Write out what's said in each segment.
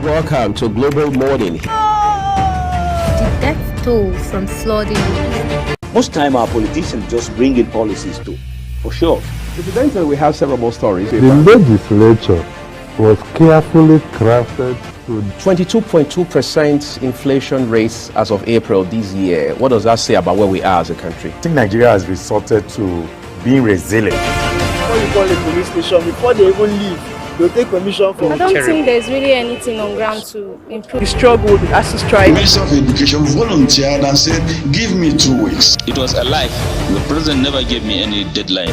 Welcome to Global Morning. The death toll from flooding. Most time our politicians just bring in policies too, for sure. Incidentally, we have several more stories. The legislature was carefully crafted to 22.2% inflation rates as of April this year. What does that say about where we are as a country? I think Nigeria has resorted to being resilient. Before you call a police station, before they even leave, they'll take permission from I don't think there's really anything on ground to improve. the struggle as to strike. The Minister of Education volunteered and said, give me 2 weeks. It was a lie. The president never gave me any deadline.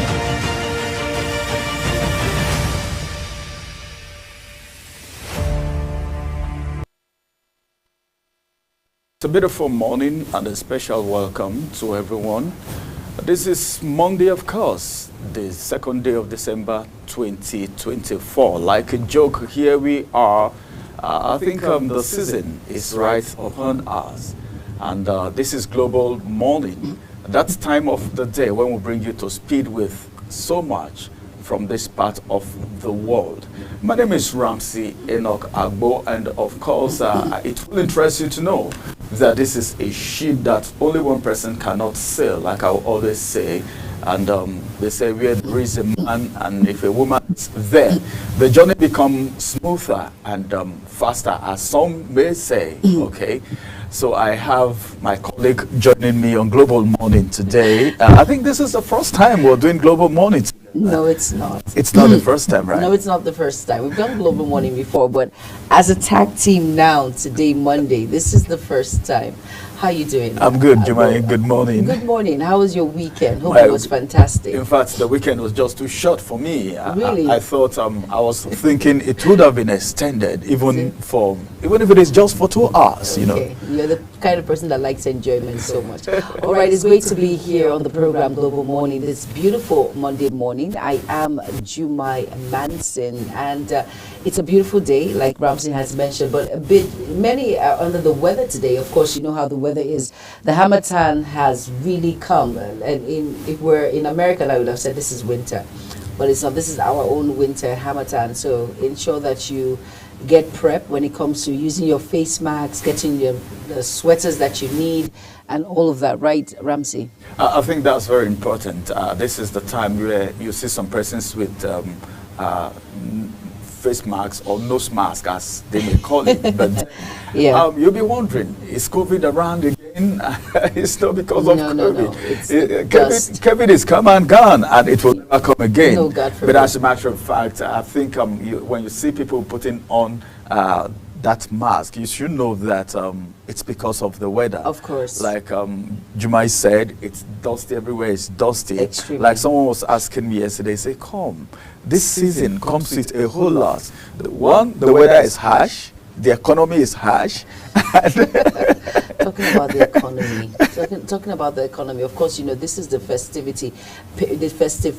It's a beautiful morning and a special welcome to everyone. This is Monday, of course, the second day of December 2024. Like a joke, here we are. I think the season is right upon us. And this is Global Morning. That's time of the day when we bring you to speed with so much from this part of the world. My name is Ramsey Enoch Agbo, and of course, it will interest you to know that this is a ship that only one person cannot sail, like I always say. And they say where there is a man and if a woman is there, the journey becomes smoother and faster, as some may say, okay? So I have my colleague joining me on Global Morning today. I think this is the first time we're doing Global Morning today. No, it's not. It's not the first time, right? No, it's not the first time. We've done Global Morning before, but as a tag team now, today, Monday, this is the first time. How you doing? I'm good, Jumai. Good morning. Good morning. How was your weekend? Hope Well, it was fantastic. In fact, the weekend was just too short for me. Really? I thought I was thinking it would have been extended, even if it is just for 2 hours. You know. Okay. You're the kind of person that likes enjoyment so much. All right, it's great to be here on the program Global Morning this beautiful Monday morning. I am Jumai Manson, and it's a beautiful day, like Ramsey has mentioned, but many are under the weather today. Of course, you know how the weather is. The Harmattan has really come, and if we're in America, I would have said this is winter, but it's not. This is our own winter Harmattan. So ensure that you get prep when it comes to using your face masks, getting the sweaters that you need, and all of that, right, Ramsey? I think that's very important. This is the time where you see some persons with face masks or nose mask, as they may call it. But yeah. You'll be wondering, is COVID around again? It's not because of COVID. No. COVID is come and gone, and it will never come again. No, God forbid. But as a matter of fact, I think when you see people putting on that mask, you should know that it's because of the weather. Of course. Like Jumai said, it's dusty everywhere. It's dusty. Extremely. Like someone was asking me yesterday, say, come, this season comes with a whole lot. The weather is harsh. The economy is harsh. Talking about the economy. Talking about the economy. Of course, you know, this is the festive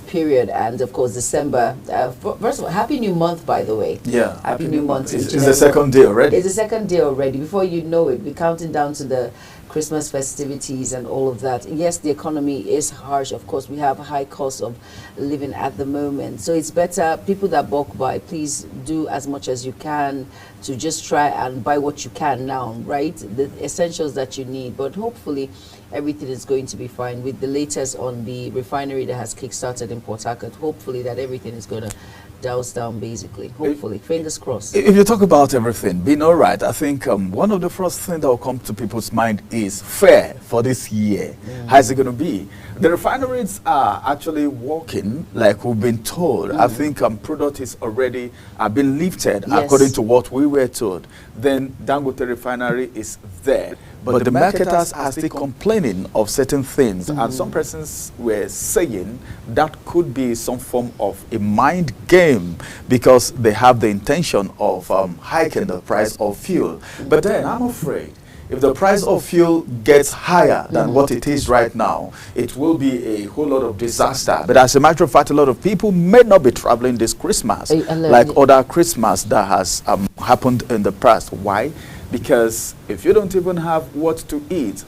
period, and of course, December. First of all, Happy New Month, by the way. Yeah. Happy New Month. It's the second day already. It's the second day already. Before you know it, we're counting down to the Christmas festivities and all of that. Yes, the economy is harsh. Of course, we have a high cost of living at the moment. So it's better, people that bulk buy, please do as much as you can to just try and buy what you can now, right? The essentials that you need. But hopefully, everything is going to be fine. With the latest on the refinery that has kickstarted in Port Harcourt, hopefully that everything is going to douse down, basically. Hopefully. Fingers crossed. If you talk about everything being all right, I think one of the first things that will come to people's mind is fare for this year. How's it going to be? The refineries are actually working like we've been told. I think product is already been lifted according to what we were told. Then Dangote refinery is there. But the marketers are still complaining of certain things, and some persons were saying that could be some form of a mind game because they have the intention of hiking the price of fuel. But then I'm afraid if the price of fuel gets higher than what it is right now, it will be a whole lot of disaster. But as a matter of fact, a lot of people may not be traveling this Christmas like other Christmas that has happened in the past. Why? Because if you don't even have what to eat,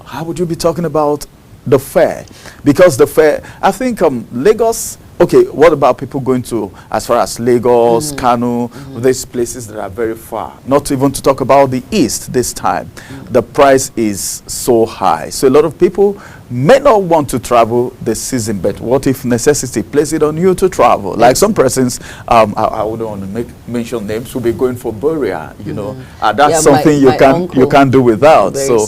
how would you be talking about the fare? Because the fare, I think Lagos okay, what about people going to as far as Lagos, Kano, these places that are very far? Not even to talk about the east this time. The price is so high. So a lot of people may not want to travel this season, but what if necessity places it on you to travel? Like some persons, I wouldn't want to mention names, will be going for burial, you know. That's something you can't do without. So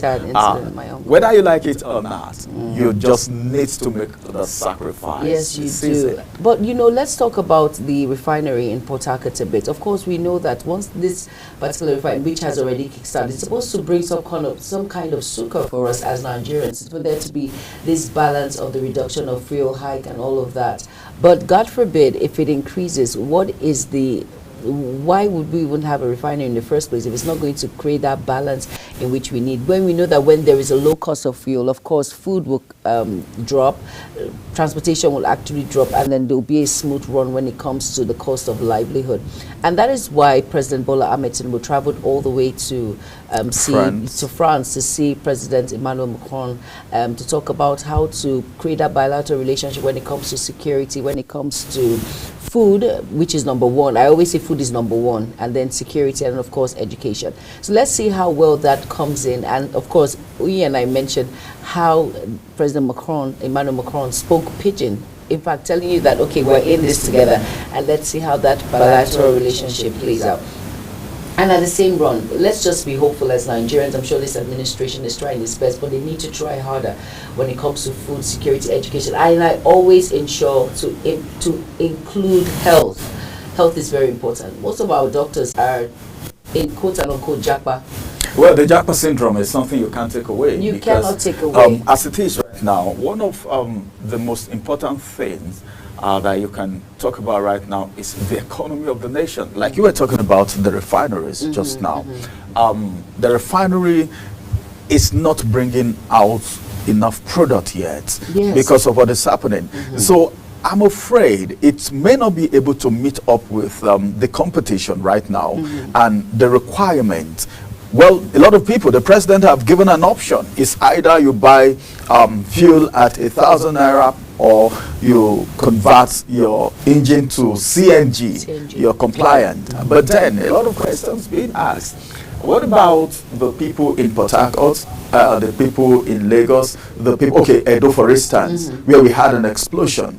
whether you like it or not, you just need to make the sacrifice. Yes, you do. But you know, let's talk about the refinery in Port Harcourt a bit. Of course, we know that once this particular refinery, which has already kickstarted, it's supposed to bring some kind of succor for us as Nigerians. It's for there to be this balance of the reduction of fuel hike and all of that. But God forbid, if it increases, why would we even have a refinery in the first place if it's not going to create that balance in which we need? When we know that when there is a low cost of fuel, of course, food will drop, transportation will actually drop, and then there will be a smooth run when it comes to the cost of livelihood. And that is why President Bola Ahmed Tinubu traveled all the way to France to see President Emmanuel Macron to talk about how to create a bilateral relationship when it comes to security, when it comes to food, which is number one. I always say food is number one, and then security, and of course education. So let's see how well that comes in. And of course, we and I mentioned how President Emmanuel Macron spoke pidgin. In fact, telling you that, okay, we're in this together, and let's see how that bilateral relationship plays out. And at the same run, let's just be hopeful as Nigerians. I'm sure this administration is trying its best, but they need to try harder when it comes to food security, education. And I always ensure to include health. Health is very important. Most of our doctors are in quote and unquote Japa. Well, the Japa syndrome is something you can't take away. You cannot take away. As it is right now, one of the most important things that you can talk about right now is the economy of the nation. Like you were talking about the refineries just now. The refinery is not bringing out enough product yet because of what is happening. So I'm afraid it may not be able to meet up with the competition right now and the requirement. Well, a lot of people, the president have given an option. It's either you buy fuel at 1,000 naira or you convert your engine to CNG. You're compliant. But then a lot of questions being asked. What about the people in Port Harcourt, the people in Lagos, the people, Edo for instance, where we had an explosion.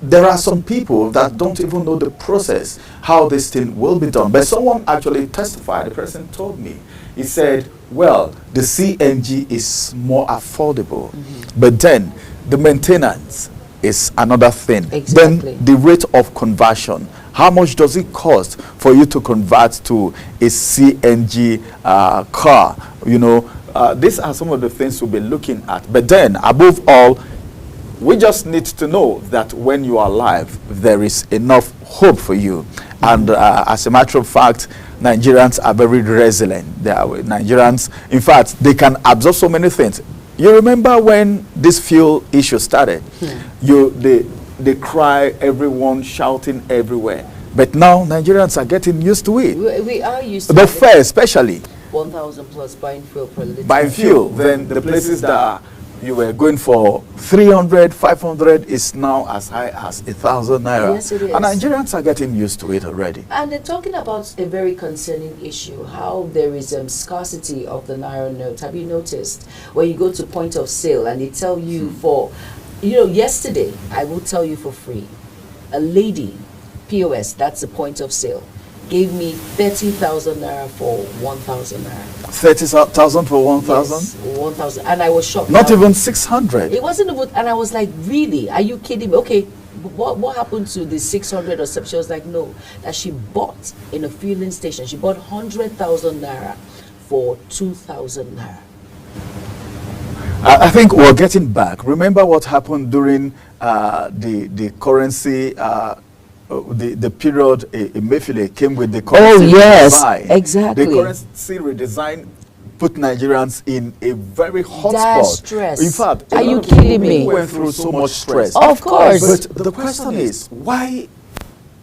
There are some people that don't even know the process, how this thing will be done. But someone actually testified, the person told me, he said, well, the CNG is more affordable, but then the maintenance is another thing. Then the rate of conversion, how much does it cost for you to convert to a CNG car? You know, these are some of the things we'll be looking at. But then, above all, we just need to know that when you are alive, there is enough hope for you. And as a matter of fact, Nigerians are very resilient. They are Nigerians, in fact, they can absorb so many things. You remember when this fuel issue started? They cry, everyone shouting everywhere. But now Nigerians are getting used to it. We are used to it. The fare especially. 1,000 plus buying fuel per liter. Buying fuel, then the places that you were going for 300, 500 is now as high as 1,000 naira. Yes, it is. And Nigerians are getting used to it already. And they're talking about a very concerning issue, how there is scarcity of the naira note. Have you noticed? When you go to point of sale and they tell you for, yesterday, I will tell you for free, a lady, POS, that's the point of sale, gave me 30,000 naira for 1,000 naira. 30,000 for 1,000? Yes, 1,000. And I was shocked. Not even 600. It wasn't even, and I was like, really? Are you kidding me? Okay, what happened to the 600 or something? She was like, no, that she bought in a fueling station. She bought 100,000 naira for 2,000 naira. I think we're getting back. Remember what happened during the currency the period Emefiele came with the currency redesign. Exactly. The currency redesign put Nigerians in a very hot Dire spot. Stress. In fact, are you kidding me? We went through so much stress. Of course. But the question is, why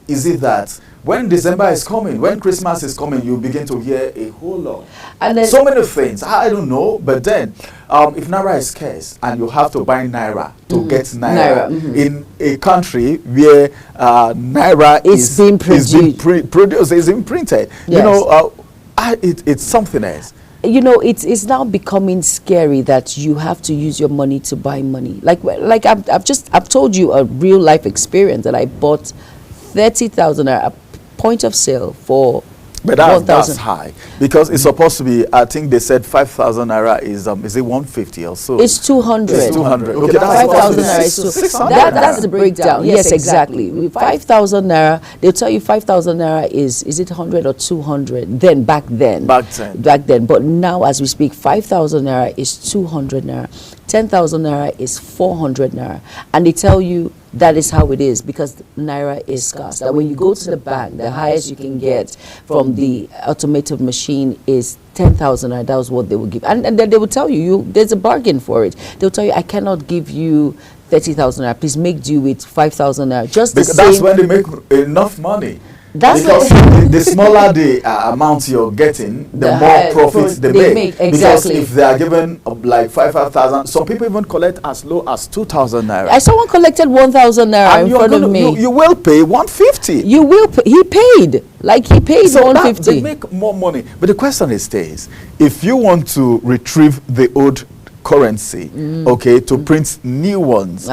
is it that when December is coming, when Christmas is coming, you begin to hear a whole lot. And then so many things. I don't know, but then if Naira is scarce and you have to buy Naira to get Naira, in a country where Naira is being produced, is being printed, you know, it's something else. You know, it's now becoming scary that you have to use your money to buy money. Like I've told you a real life experience that I bought 30,000 at a point of sale for. But that's high, because it's supposed to be, I think they said 5,000 Naira is it 150 or so? It's 200. It's 200. Okay, that's 5,000 Naira is 600. That's the breakdown. Yes, exactly. 5,000 Naira, they'll tell you 5,000 Naira is it 100 or 200? Back then. But now as we speak, 5,000 Naira is 200 Naira. 10,000 Naira is 400 Naira. And they tell you that is how it is, because Naira is scarce. That when you go to the bank, the highest you can get from the automated machine is 10,000 Naira. That was what they will give. And then they will tell you, there's a bargain for it. They'll tell you, I cannot give you 30,000 Naira. Please make do with 5,000 Naira. Because that's when they make enough money. Because the smaller the amount you're getting, the more profits they make. Exactly. Because if they are given like 5,000, some people even collect as low as 2,000 Naira. I someone collected 1,000 Naira in front of me. You will pay 150. You will pay. He paid. Like he paid so 150. They make more money. But the question is stays, if you want to retrieve the old currency, okay, to print new ones.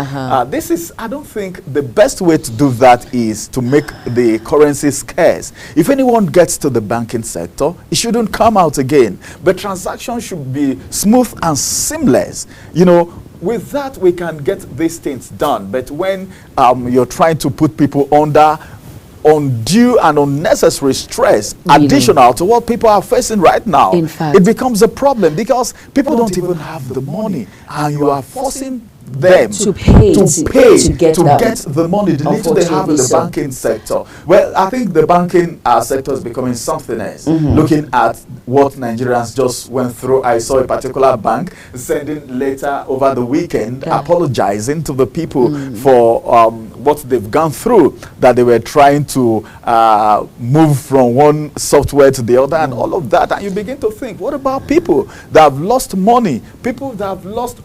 This is, I don't think the best way to do that is to make the currency scarce. If anyone gets to the banking sector, it shouldn't come out again. But transactions should be smooth and seamless. You know, with that we can get these things done. But when you're trying to put people under undue and unnecessary stress, additional to what people are facing right now, in fact, it becomes a problem, because people don't even have the money, and you are forcing them to pay to get the money, the little they have in the banking sector. Well, I think the banking sector is becoming something else. Looking at what Nigerians just went through, I saw a particular bank sending letter over the weekend apologizing to the people for what they've gone through, that they were trying to move from one software to the other and all of that. And you begin to think, what about people that have lost money, people that have lost,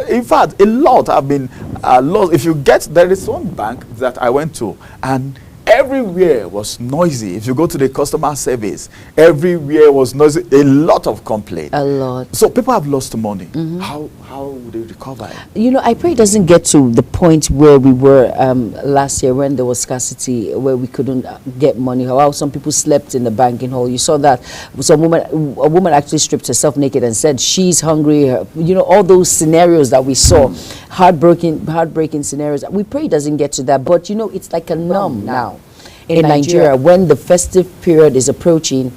in fact, a lot have been lost. If you get, there is one bank that I went to, and everywhere was noisy. If you go to the customer service, everywhere was noisy. A lot of complaints. A lot. So people have lost money. How would they recover it? You know, I pray it doesn't get to the point where we were last year, when there was scarcity, where we couldn't get money. How some people slept in the banking hall. You saw that a woman actually stripped herself naked and said she's hungry. You know, all those scenarios that we saw, heartbreaking scenarios. We pray it doesn't get to that. But you know, it's like a norm now in Nigeria, when the festive period is approaching,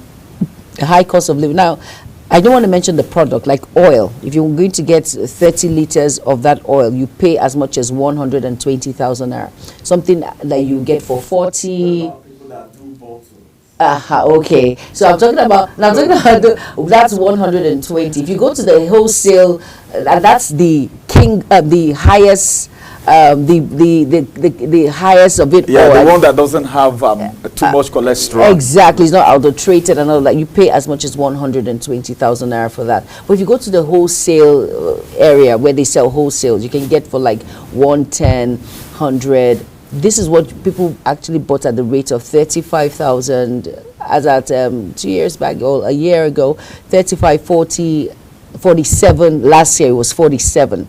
the high cost of living. Now, I don't want to mention the product, like oil. If you're going to get 30 liters of that oil, you pay as much as 120,000 Naira. Something that you get for 40. Okay. So I'm talking about that's 120. If you go to the wholesale, that's the the highest. The highest of it. Yeah, the one that doesn't have too much cholesterol. Exactly, it's not adulterated and all that. You pay as much as 120,000 Naira for that. But if you go to the wholesale area where they sell wholesale, you can get for like 110, 100. This is what people actually bought at the rate of 35,000 as at 2 years back or a year ago. 35, 40, 47. Last year it was 47.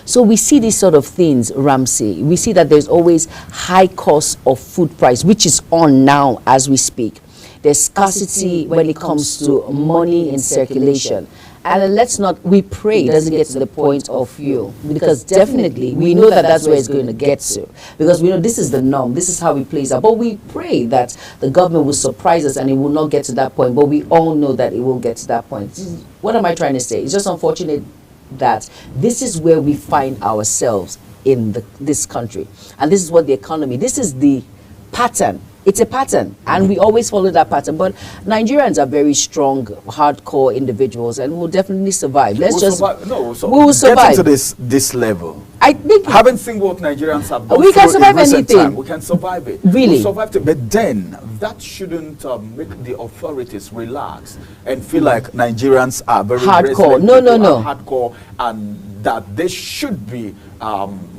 So we see these sort of things, Ramsey. We see that there's always high cost of food price, which is on now as we speak. There's scarcity when it comes to money in circulation. And we pray it doesn't get to the point of fuel, because definitely we know that that's where it's going to get to, because we know this is the norm, this is how it plays out. But we pray that the government will surprise us and it will not get to that point, but we all know that it will get to that point. What am I trying to say? It's just unfortunate that this is where we find ourselves in this country, and this is what the economy, this is the pattern. It's a pattern, and we always follow that pattern. But Nigerians are very strong, hardcore individuals, and will definitely survive. We will survive. Getting to this level, I think Haven't seen what Nigerians have done. We can through survive in recent anything. time. We can survive it. Really? We survived it. But then that shouldn't make the authorities relax and feel like Nigerians are very Hardcore. resilient No, no, people, no. are hardcore, and that they should be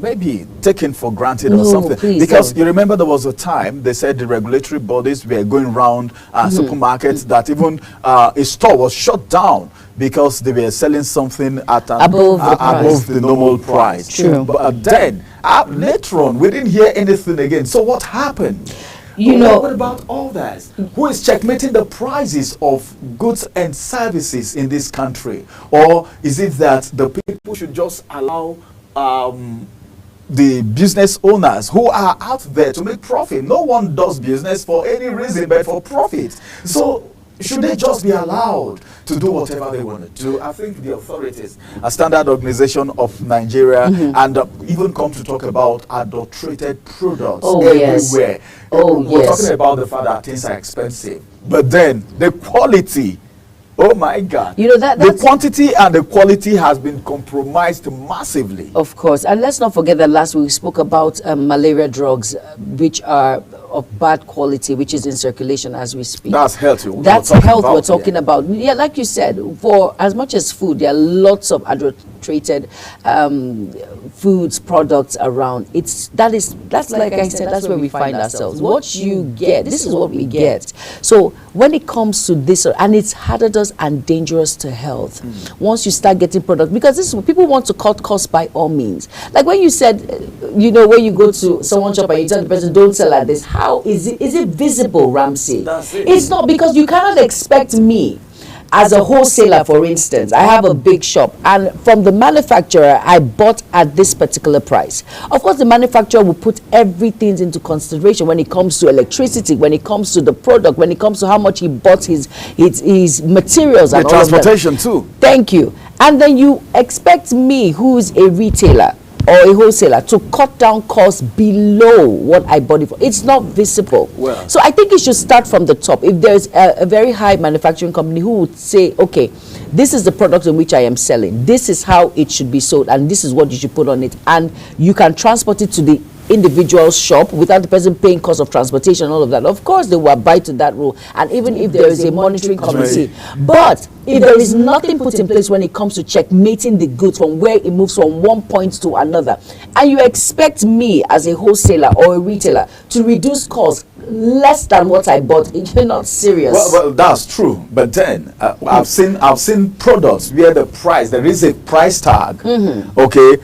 maybe taken for granted or No, something. please Because don't. you remember there was a time they said the regulatory bodies were going around supermarkets that even a store was shut down because they were selling something at an, above the normal price. True. But then later on, we didn't hear anything again. So what happened? You know, what about all that? Who is checkmating the prices of goods and services in this country? Or is it that the people should just allow the business owners who are out there to make profit? No one does business for any reason but for profit. So should they just be allowed to do whatever they want to do? I think the authorities, a Standard Organization of Nigeria, and even come to talk about adulterated products everywhere. We're talking about the fact that things are expensive, but then the quality. Oh my God! You know that's the quantity and the quality has been compromised massively. Of course, and let's not forget that last week we spoke about malaria drugs, which are of bad quality, which is in circulation as we speak. That's health. That's health we're talking about. Yeah, like you said, for as much as food, there are lots of adulterated foods, products around. That's like I said, that's where we find ourselves. What you get, this is what we get. So when it comes to this, and it's hazardous and dangerous to health, once you start getting products, because this is what people want to cut costs by all means. Like when you said, you know, when you go to someone's shop and you tell the person, don't sell at this. How is it visible, Ramsey? It's not, because you cannot expect me as a wholesaler, for instance. I have a big shop, and from the manufacturer I bought at this particular price. Of course, the manufacturer will put everything into consideration when it comes to electricity, when it comes to the product, when it comes to how much he bought his materials, and the transportation too. Thank you. And then you expect me, who's a retailer or a wholesaler, to cut down costs below what I bought it for. It's not visible. Well, so I think it should start from the top. If there's a very high manufacturing company who would say, okay, this is the product in which I am selling, this is how it should be sold, and this is what you should put on it, and you can transport it to the individual shop without the person paying cost of transportation and all of that, of course they will abide to that rule, and even if there is a monitoring committee. But if there is nothing put in place when it comes to checkmating the goods from where it moves from one point to another, and you expect me as a wholesaler or a retailer to reduce costs less than what I bought, you're not serious. Well, that's true. But then I've seen products where the price, there is a price tag. Okay,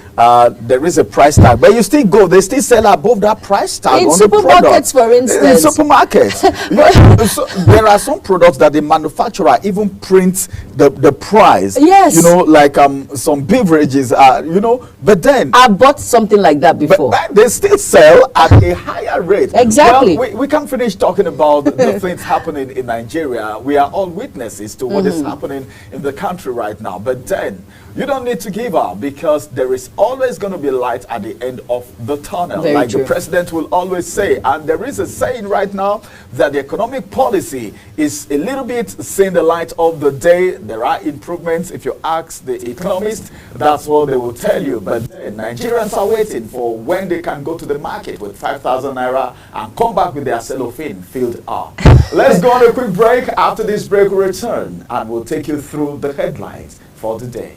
there is a price tag, but you still go, they still sell above that price tag in on supermarkets, for instance. In supermarkets, so there are some products that the manufacturer even prints the price. Yes, you know, like some beverages, you know. But then I bought something like that before. But they still sell at a higher rate. Exactly. Well, we can't finish talking about the things happening in Nigeria. We are all witnesses to what is happening in the country right now. But then you don't need to give up, because there is always going to be light at the end of the tunnel. Very like true. The president will always say. And there is a saying right now that the economic policy is a little bit seeing the light of the day. There are improvements. If you ask the economists, that's what they will tell you. But then Nigerians are waiting for when they can go to the market with 5,000 naira and come back with their cellophane filled up. Let's go on a quick break. After this break, we'll return and we'll take you through the headlines for the day.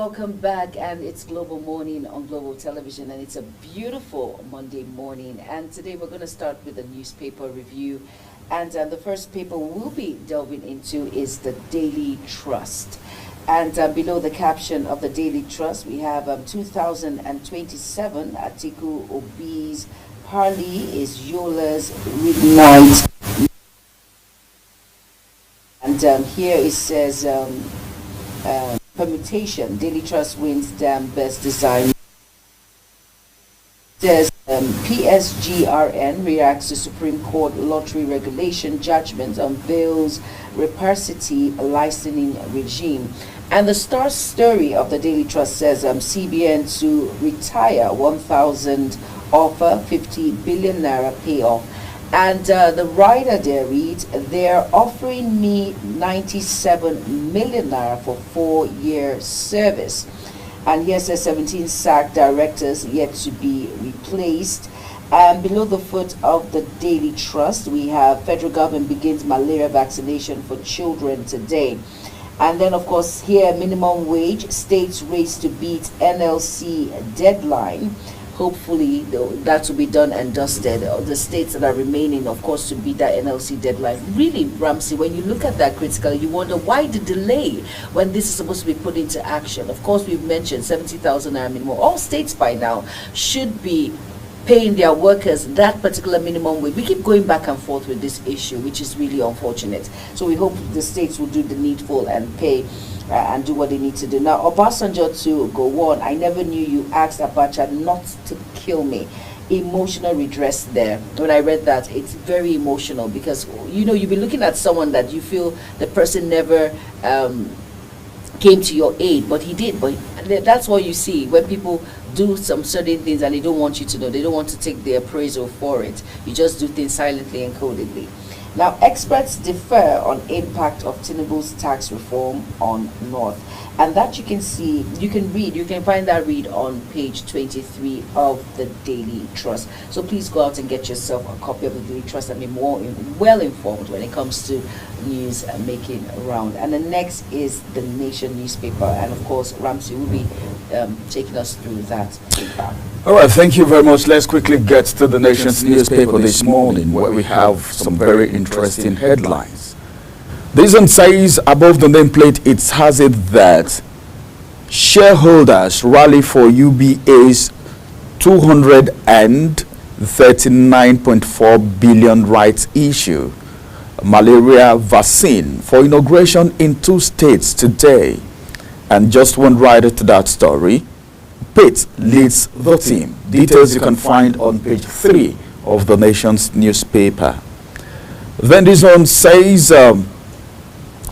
welcome back, and it's Global Morning on Global Television, and it's a beautiful Monday morning. And today we're going to start with a newspaper review, and the first paper we'll be delving into is the Daily Trust. And below the caption of the Daily Trust, we have 2027 Atiku Obi's parley is Yola's midnight. And here it says permutation, Daily Trust wins damn best design. Says PSGRN reacts to Supreme Court lottery regulation judgment unveils rapacity licensing regime. And the star story of the Daily Trust says CBN to retire 1,000 offer 50 billion naira payoff. And the writer there reads, they're offering me 97 million naira for 4-year service. And here says 17 SAC directors yet to be replaced. And below the foot of the Daily Trust, we have federal government begins malaria vaccination for children today. And then, of course, here minimum wage, states race to beat NLC deadline. Hopefully that will be done and dusted. The states that are remaining, of course, to beat that NLC deadline. Really, Ramsey, when you look at that critically, you wonder why the delay when this is supposed to be put into action. Of course, we've mentioned 70,000 naira minimum. All states by now should be paying their workers that particular minimum wage. We keep going back and forth with this issue, which is really unfortunate. So we hope the states will do the needful and pay and do what they need to do. Now, Obasanjo to go on, I never knew you asked Abacha not to kill me. Emotional redress there. When I read that, it's very emotional because, you know, you've been looking at someone that you feel the person never came to your aid, but he did. But that's what you see when people do some certain things and they don't want you to know. They don't want to take the appraisal for it. You just do things silently and codedly. Now, experts differ on impact of Tinubu's tax reform on North. And that you can see, you can read, you can find that read on page 23 of the Daily Trust. So please go out and get yourself a copy of the Daily Trust and be more well informed when it comes to news making around. And the next is the Nation newspaper. And of course, Ramsey will be taking us through that paper. All right, thank you very much. Let's quickly get to the Nation's newspaper this morning, where we have some very interesting headlines. This one says above the nameplate, it has it that shareholders rally for UBA's 239.4 billion rights issue. Malaria vaccine for inauguration in 2 states today. And just one writer to that story. Pitt leads the team. Details you can find on page 3 of the Nation's newspaper. Then this one says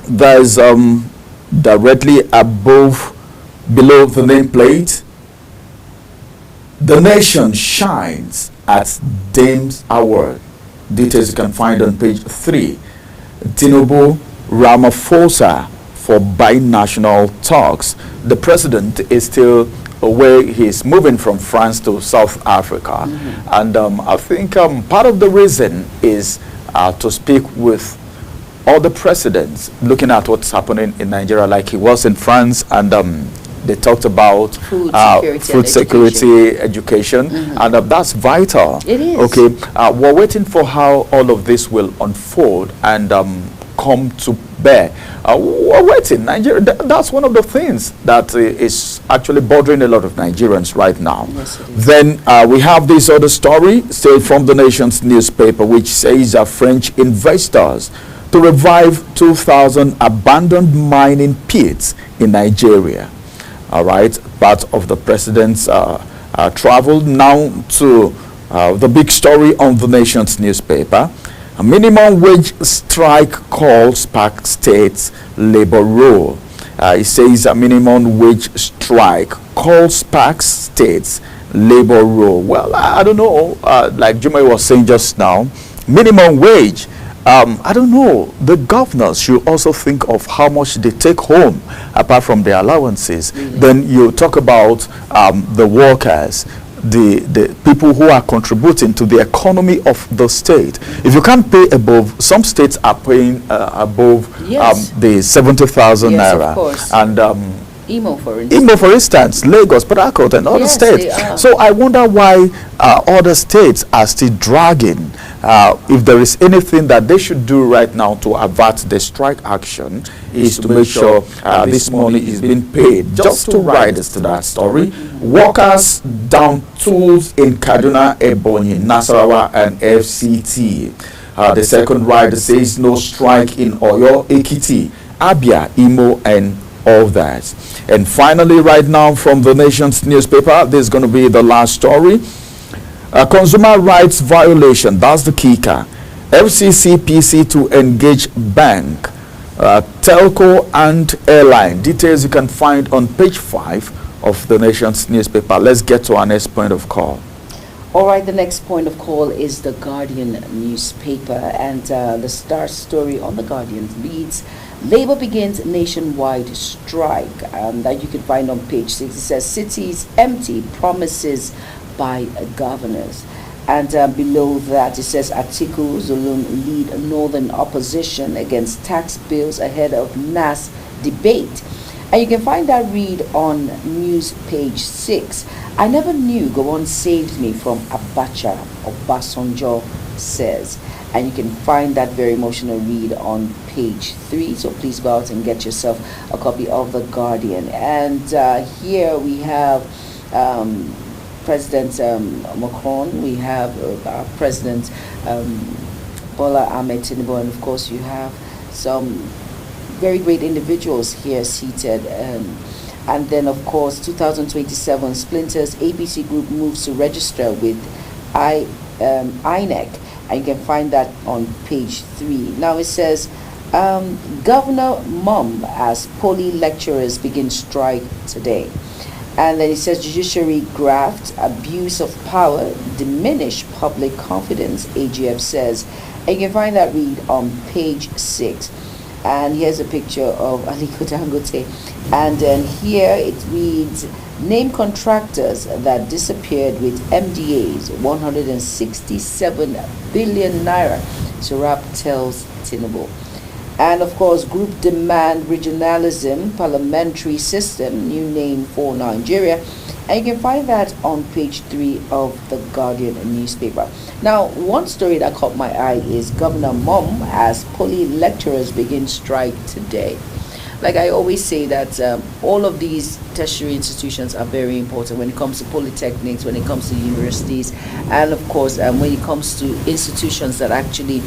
there's directly below the nameplate, the Nation shines at Dames Award. Details you can find on page 3. Tinubu Ramaphosa for binational talks. The president is still away. He's moving from France to South Africa. And I think part of the reason is to speak with other presidents, looking at what's happening in Nigeria, like he was in France, and they talked about food security, education, and that's vital. It is. Okay, we're waiting for how all of this will unfold and come to bear. We're waiting. Nigeria, that's one of the things that is actually bothering a lot of Nigerians right now. Yes, then we have this other story, still from the Nation's newspaper, which says French investors to revive 2,000 abandoned mining pits in Nigeria. All right, part of the president's travel. Now to the big story on the Nation's newspaper. A minimum wage strike calls spark states labor row. It says a minimum wage strike calls spark states labor row. Well, I don't know, like Jumai was saying just now, minimum wage. I don't know, the governors should also think of how much they take home apart from their allowances. Then you talk about the workers, the people who are contributing to the economy of the state. If you can't pay above, some states are paying above the 70,000 naira. Of course. And Imo, for instance. Imo, for instance, Lagos, Port Harcourt, and other Yes, states. they are. So I wonder why other states are still dragging. If there is anything that they should do right now to avert the strike action, is to make sure this money is being paid. Just to write us to that story, workers down tools in Kaduna, Ebonyi, Nasarawa, and FCT. The second rider says no strike in Oyo, Ekiti, Abia, Imo, and all that. And finally, right now from the Nation's newspaper, this is going to be the last story. Consumer rights violation, that's the kicker. FCCPC to engage bank, telco and airline. Details you can find on page 5 of the Nation's newspaper. Let's get to our next point of call. All right, the next point of call is the Guardian newspaper, and the star story on the Guardian reads, Labour begins nationwide strike, that you can find on page 6. It says, cities empty, promises by governors. And below that it says, Atiku Zulum lead northern opposition against tax bills ahead of NAS debate. And you can find that read on news page 6. I never knew Gowon saved me from Abacha, Obasanjo says. And you can find that very emotional read on page 3. So please go out and get yourself a copy of The Guardian. And here we have President Macron, we have President Bola Ahmed Tinubu, and of course you have some very great individuals here seated. And then of course 2027 Splinters ABC Group moves to register with INEC, and you can find that on page 3. Now it says Governor Mum as poly lecturers begin strike today. And then it says judiciary graft, abuse of power, diminish public confidence, AGF says. And you can find that read on page 6. And here's a picture of Aliko Dangote. And then here it reads, name contractors that disappeared with MDAs, 167 billion naira. Surap tells Tinubu. And of course, group demand regionalism, parliamentary system, new name for Nigeria. And you can find that on page 3 of the Guardian newspaper. Now, one story that caught my eye is Governor Mum as poly lecturers begin strike today. Like I always say that all of these tertiary institutions are very important when it comes to polytechnics, when it comes to universities, and of course when it comes to institutions that actually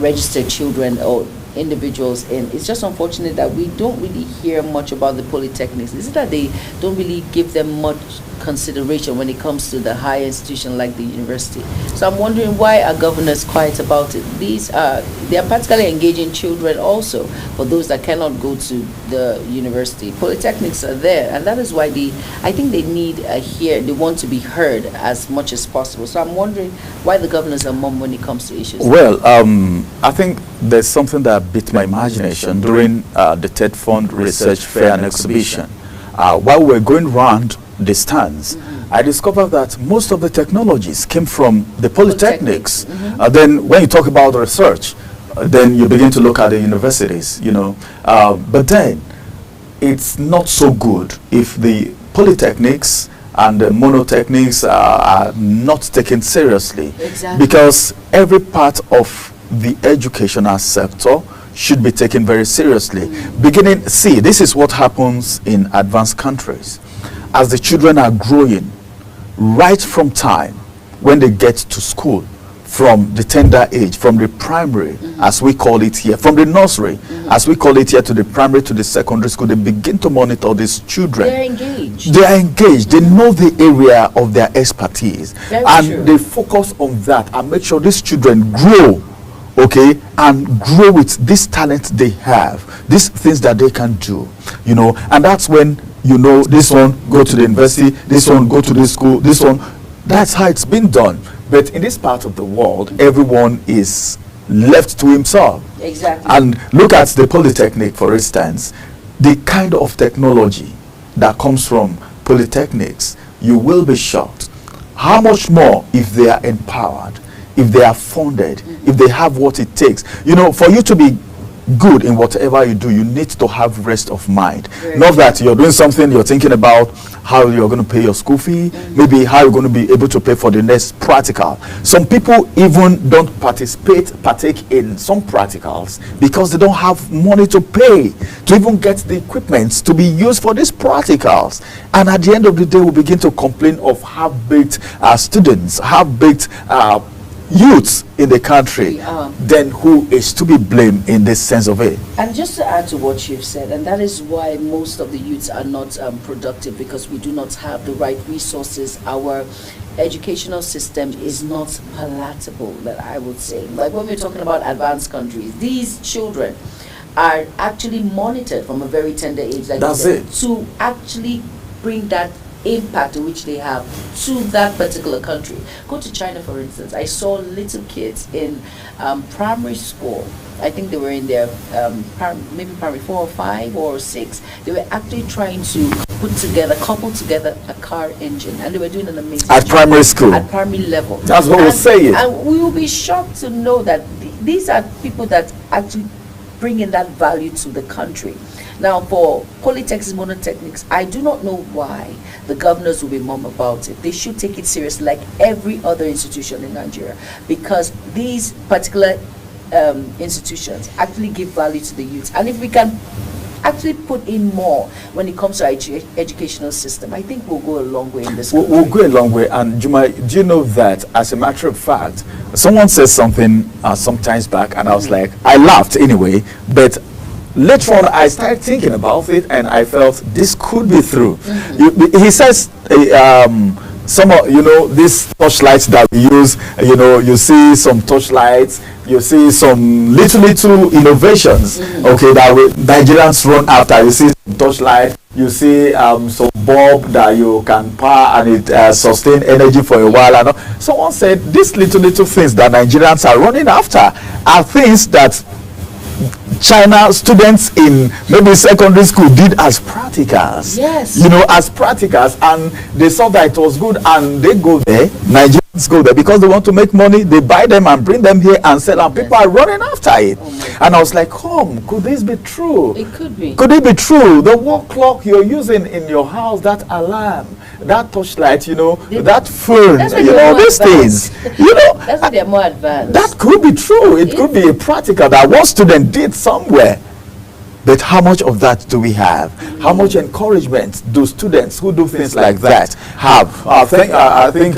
register children or individuals in. It's just unfortunate that we don't really hear much about the polytechnics. Is it that they don't really give them much consideration when it comes to the higher institution like the university? So I'm wondering why are governors quiet about it? They are practically engaging children also for those that cannot go to the university. Polytechnics are there, and that is why I think they need they want to be heard as much as possible. So I'm wondering why the governors are mum when it comes to issues. Well, I think there's something that bit my imagination during the TED Fund Research Fair and Exhibition. While we were going round the stands, I discovered that most of the technologies came from the polytechnics. Then when you talk about research, then you begin to look at the universities, but then it's not so good if the polytechnics and the monotechnics are not taken seriously. Exactly. Because every part of the educational sector should be taken very seriously. This is what happens in advanced countries. As the children are growing, right from time when they get to school, from the tender age, from the primary, as we call it here, from the nursery, as we call it here, to the primary, to the secondary school, they begin to monitor these children. They're engaged. They are engaged. They know the area of their expertise. Very and true. They focus on that and make sure these children grow, okay, and grow with this talent they have, these things that they can do, and that's when, this one go to the university, this one go to this school, this one, that's how it's been done. But in this part of the world, everyone is left to himself. Exactly. And look at the polytechnic, for instance, the kind of technology that comes from polytechnics, you will be shocked. How much more if they are empowered, if they are funded, if they have what it takes. For you to be good in whatever you do, you need to have rest of mind. Not that you're doing something, you're thinking about how you're going to pay your school fee, maybe how you're going to be able to pay for the next practical. Some people even don't partake in some practicals because they don't have money to pay to even get the equipment to be used for these practicals. And at the end of the day, we begin to complain of half-baked students, half-baked youths in the country. Then who is to be blamed in this sense of it? And just to add to what you've said, and that is why most of the youths are not productive, because we do not have the right resources. Our educational system is not palatable, that I would say. Like when we're talking about advanced countries, these children are actually monitored from a very tender age, like that's it, to actually bring that impact which they have to that particular country. Go to China, for instance. I saw little kids in primary school. I think they were in their maybe primary 4 or 5 or 6. They were actually trying to couple together a car engine, and they were doing an amazing at job. Primary school, at primary level. That's what we're saying. And we will be shocked to know that these are people that actually bring in that value to the country. Now, for Polytechnics, Monotechnics, I do not know why the governors will be mum about it. They should take it seriously like every other institution in Nigeria, because these particular institutions actually give value to the youth. And if we can actually put in more when it comes to our educational system, I think we'll go a long way in this country. We'll go a long way. And Juma, do you know that, as a matter of fact, someone said something some times back, and I was like, I laughed anyway, but later on I started thinking about it, and I felt this could be true. He says some of, these torchlights that we use, you see some torchlights, you see some little innovations, okay, that Nigerians run after. You see some torchlight, you see some bulb that you can power and it sustain energy for a while. And someone said these little things that Nigerians are running after are things that China students in maybe secondary school did as practicals. Yes. As practicals, and they saw that it was good, and they go there. Nigerians go there because they want to make money. They buy them and bring them here and sell, and people are running after it. And I was like, could this be true? It could be. Could it be true? The wall clock you're using in your house, that alarm, that torchlight, that phone, these things, That's why they're more advanced. That could be true. It could be a practical that one student did somewhere. But how much of that do we have? How much encouragement do students who do things like that have? I think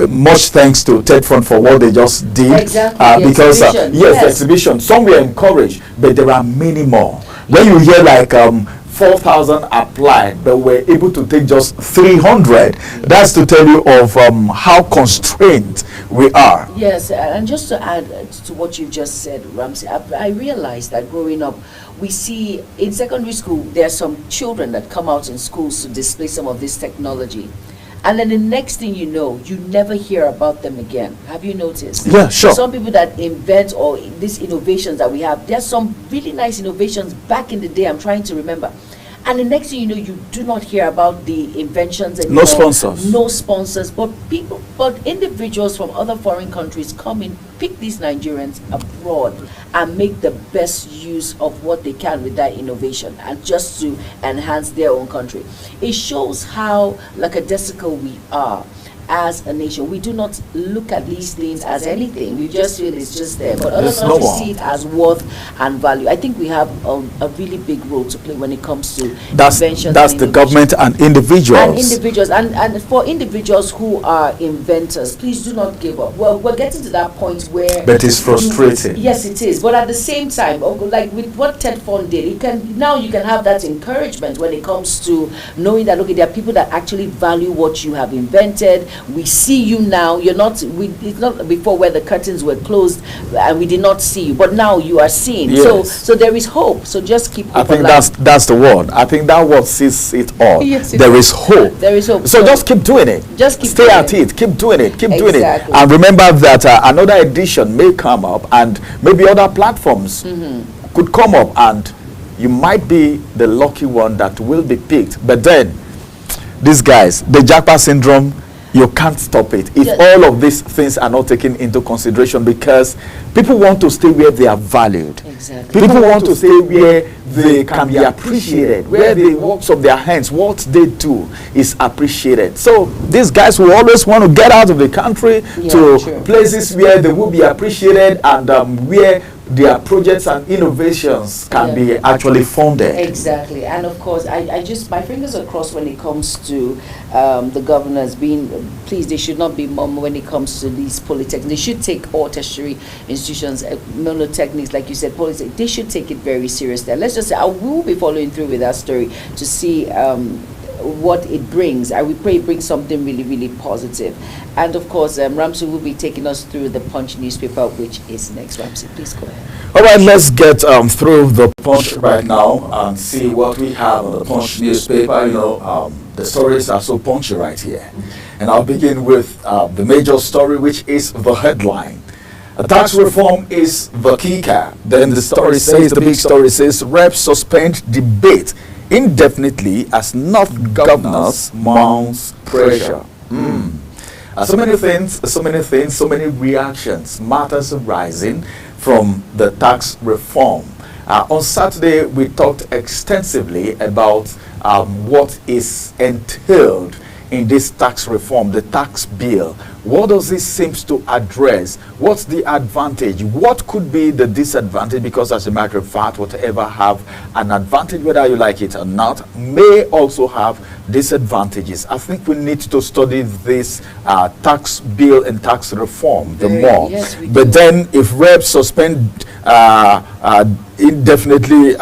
much thanks to TED Fund for what they just did. Exactly. Because the exhibition, some were encouraged, but there are many more. When you hear like 4,000 applied, but we're able to take just 300. That's to tell you of how constrained we are. Yes, and just to add to what you've just said, Ramsey, I realized that growing up, we see in secondary school, there are some children that come out in schools to display some of this technology. And then the next thing you know, you never hear about them again. Have you noticed? Yeah, sure. Some people that invent or these innovations that we have, there's some really nice innovations back in the day, I'm trying to remember. And the next thing you know, you do not hear about the inventions anymore. No sponsors. No sponsors. But individuals from other foreign countries come in, pick these Nigerians abroad and make the best use of what they can with that innovation, and just to enhance their own country. It shows how lackadaisical we are as a nation. We do not look at these things as anything. We just feel it's just there. But other countries see it as worth and value. I think we have a really big role to play when it comes to inventions. That's the government and individuals. And for individuals who are inventors, please do not give up. Well, we're getting to that point where... But it's frustrating. Yes, it is. But at the same time, like with what TED Fund did, you can have that encouragement when it comes to knowing that, there are people that actually value what you have invented. We see you now. It's not before where the curtains were closed and we did not see you, but now you are seen. Yes. So there is hope. So just keep hope. I think that's the word. I think that word sees it all. Yes, there is hope. There is hope. So just keep doing it. Just keep stay at it. Keep doing it. Keep doing it. And remember that another edition may come up, and maybe other platforms could come up, and you might be the lucky one that will be picked. But then, these guys, the Japa syndrome you can't stop it if all of these things are not taken into consideration, because people want to stay where they are valued. Exactly. People want to stay where they can be appreciated, where the works of their hands, what they do is appreciated. So these guys will always want to get out of the country to places where they will be appreciated, and where their projects and innovations can be actually funded. Exactly. And of course, I just, my fingers are crossed when it comes to the governors being, please, they should not be mum when it comes to these polytechnics. They should take all tertiary institutions, monotechnics, like you said, polytechnics, they should take it very seriously. And let's just say, I will be following through with that story to see what it brings. I will pray it brings something really, really positive. And of course, Ramsey will be taking us through the Punch newspaper, which is next. Ramsey, please go ahead. All right, let's get through the Punch right now and see what we have on the Punch newspaper. You know, the stories are so punchy right here. And I'll begin with the major story, which is the headline. Tax reform is the kicker. Then the story says, the big story says, reps suspend debate indefinitely as North governors mounts pressure. So many things, so many reactions, matters arising from the tax reform. On Saturday, we talked extensively about what is entailed in this tax reform, the tax bill. What does this seem to address? What's the advantage? What could be the disadvantage? Because as a matter of fact, whatever have an advantage, whether you like it or not, may also have disadvantages. I think we need to study this tax bill and tax reform the more. Yes, but then if reps suspend indefinitely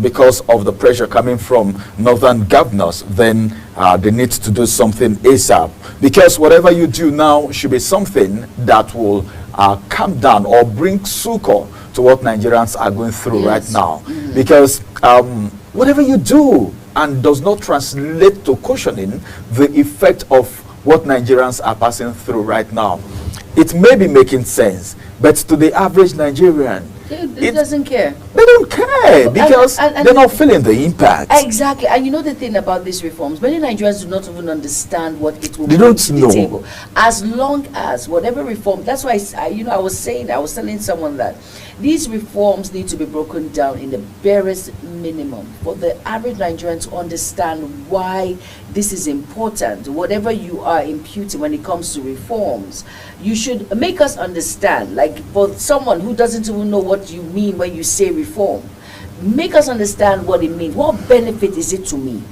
because of the pressure coming from northern governors, then they need to do something ASAP. Because whatever you do now should be something that will calm down or bring succor to what Nigerians are going through right now. Because whatever you do and does not translate to cushioning the effect of what Nigerians are passing through right now, it may be making sense, but to the average Nigerian, it doesn't care. They don't care because and they're not feeling the impact. Exactly. And you know the thing about these reforms, many Nigerians do not even understand what it will bring to the table. As long as whatever reform, that's why I was telling someone that these reforms need to be broken down in the barest minimum for the average Nigerian to understand why this is important. Whatever you are imputing when it comes to reforms, you should make us understand. Like for someone who doesn't even know what you mean when you say reform, make us understand what it means. What benefit is it to me,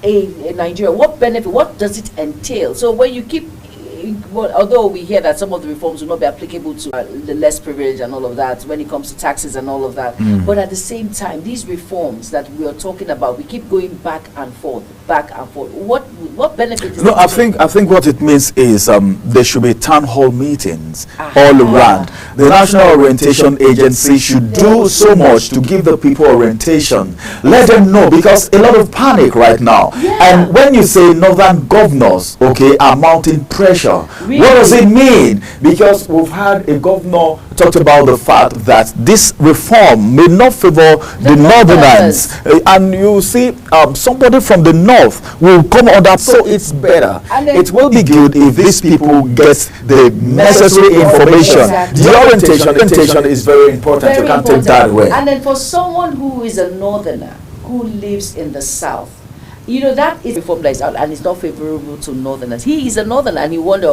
a Nigeria? What benefit? What does it entail? So when you keep, well, although we hear that some of the reforms will not be applicable to the less privileged and all of that when it comes to taxes and all of that, but at the same time, these reforms that we are talking about, we keep going back and forth. What benefit is no, I think what it means is there should be town hall meetings all around. The National Orientation Agency should do so much to give the people orientation. Let them know, because a lot of panic right now. And when you say northern governors, okay, are mounting pressure, really? What does it mean? Because we've had a governor talked about the fact that this reform may not favor the northerners, and you see somebody from the north will come under, so it's better. It will be good if these people get the necessary information. Exactly. The orientation is very important. You can't take that away. And then for someone who is a northerner who lives in the south, you know, that is reform that is out and it's not favorable to northerners. He is a northerner and you wonder,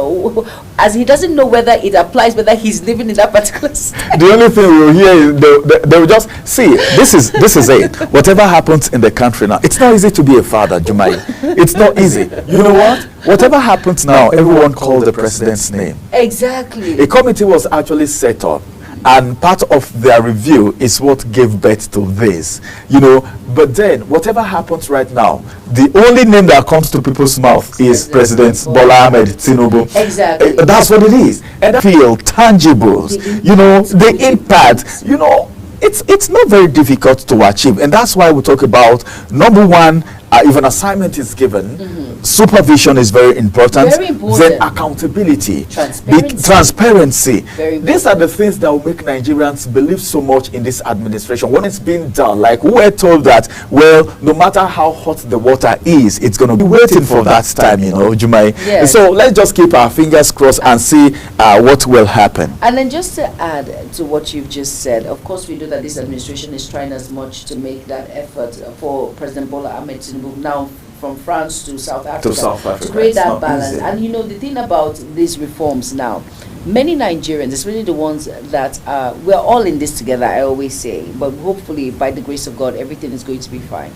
as he doesn't know whether it applies, whether he's living in that particular state. The only thing we'll hear is they will just see, this is it. Whatever happens in the country now, it's not easy to be a father, Jumai. It's not easy. You know what? Whatever happens now, everyone calls the president's name. Exactly. A committee was actually set up, and part of their review is what gave birth to this, you know. But then whatever happens right now, the only name that comes to people's mouth is President Bola Ahmed Tinubu. Exactly. That's what it is. And I feel tangible, you know, the impact, you know, it's not very difficult to achieve. And that's why we talk about, number one, if an assignment is given, supervision is very important. Very important. Then accountability, Transparency. Very These are the things that will make Nigerians believe so much in this administration. When it's being done, like we were told that, well, no matter how hot the water is, it's going to be waiting for that time, you know, Jumai. Yes. So let's just keep our fingers crossed and see what will happen. And then just to add to what you've just said, of course we know that this administration is trying as much to make that effort for President Bola Ahmed Tinubu now from France to South Africa, to create that balance. Easy. And you know, the thing about these reforms now, many Nigerians, especially the ones that we're all in this together, I always say, but hopefully by the grace of God everything is going to be fine.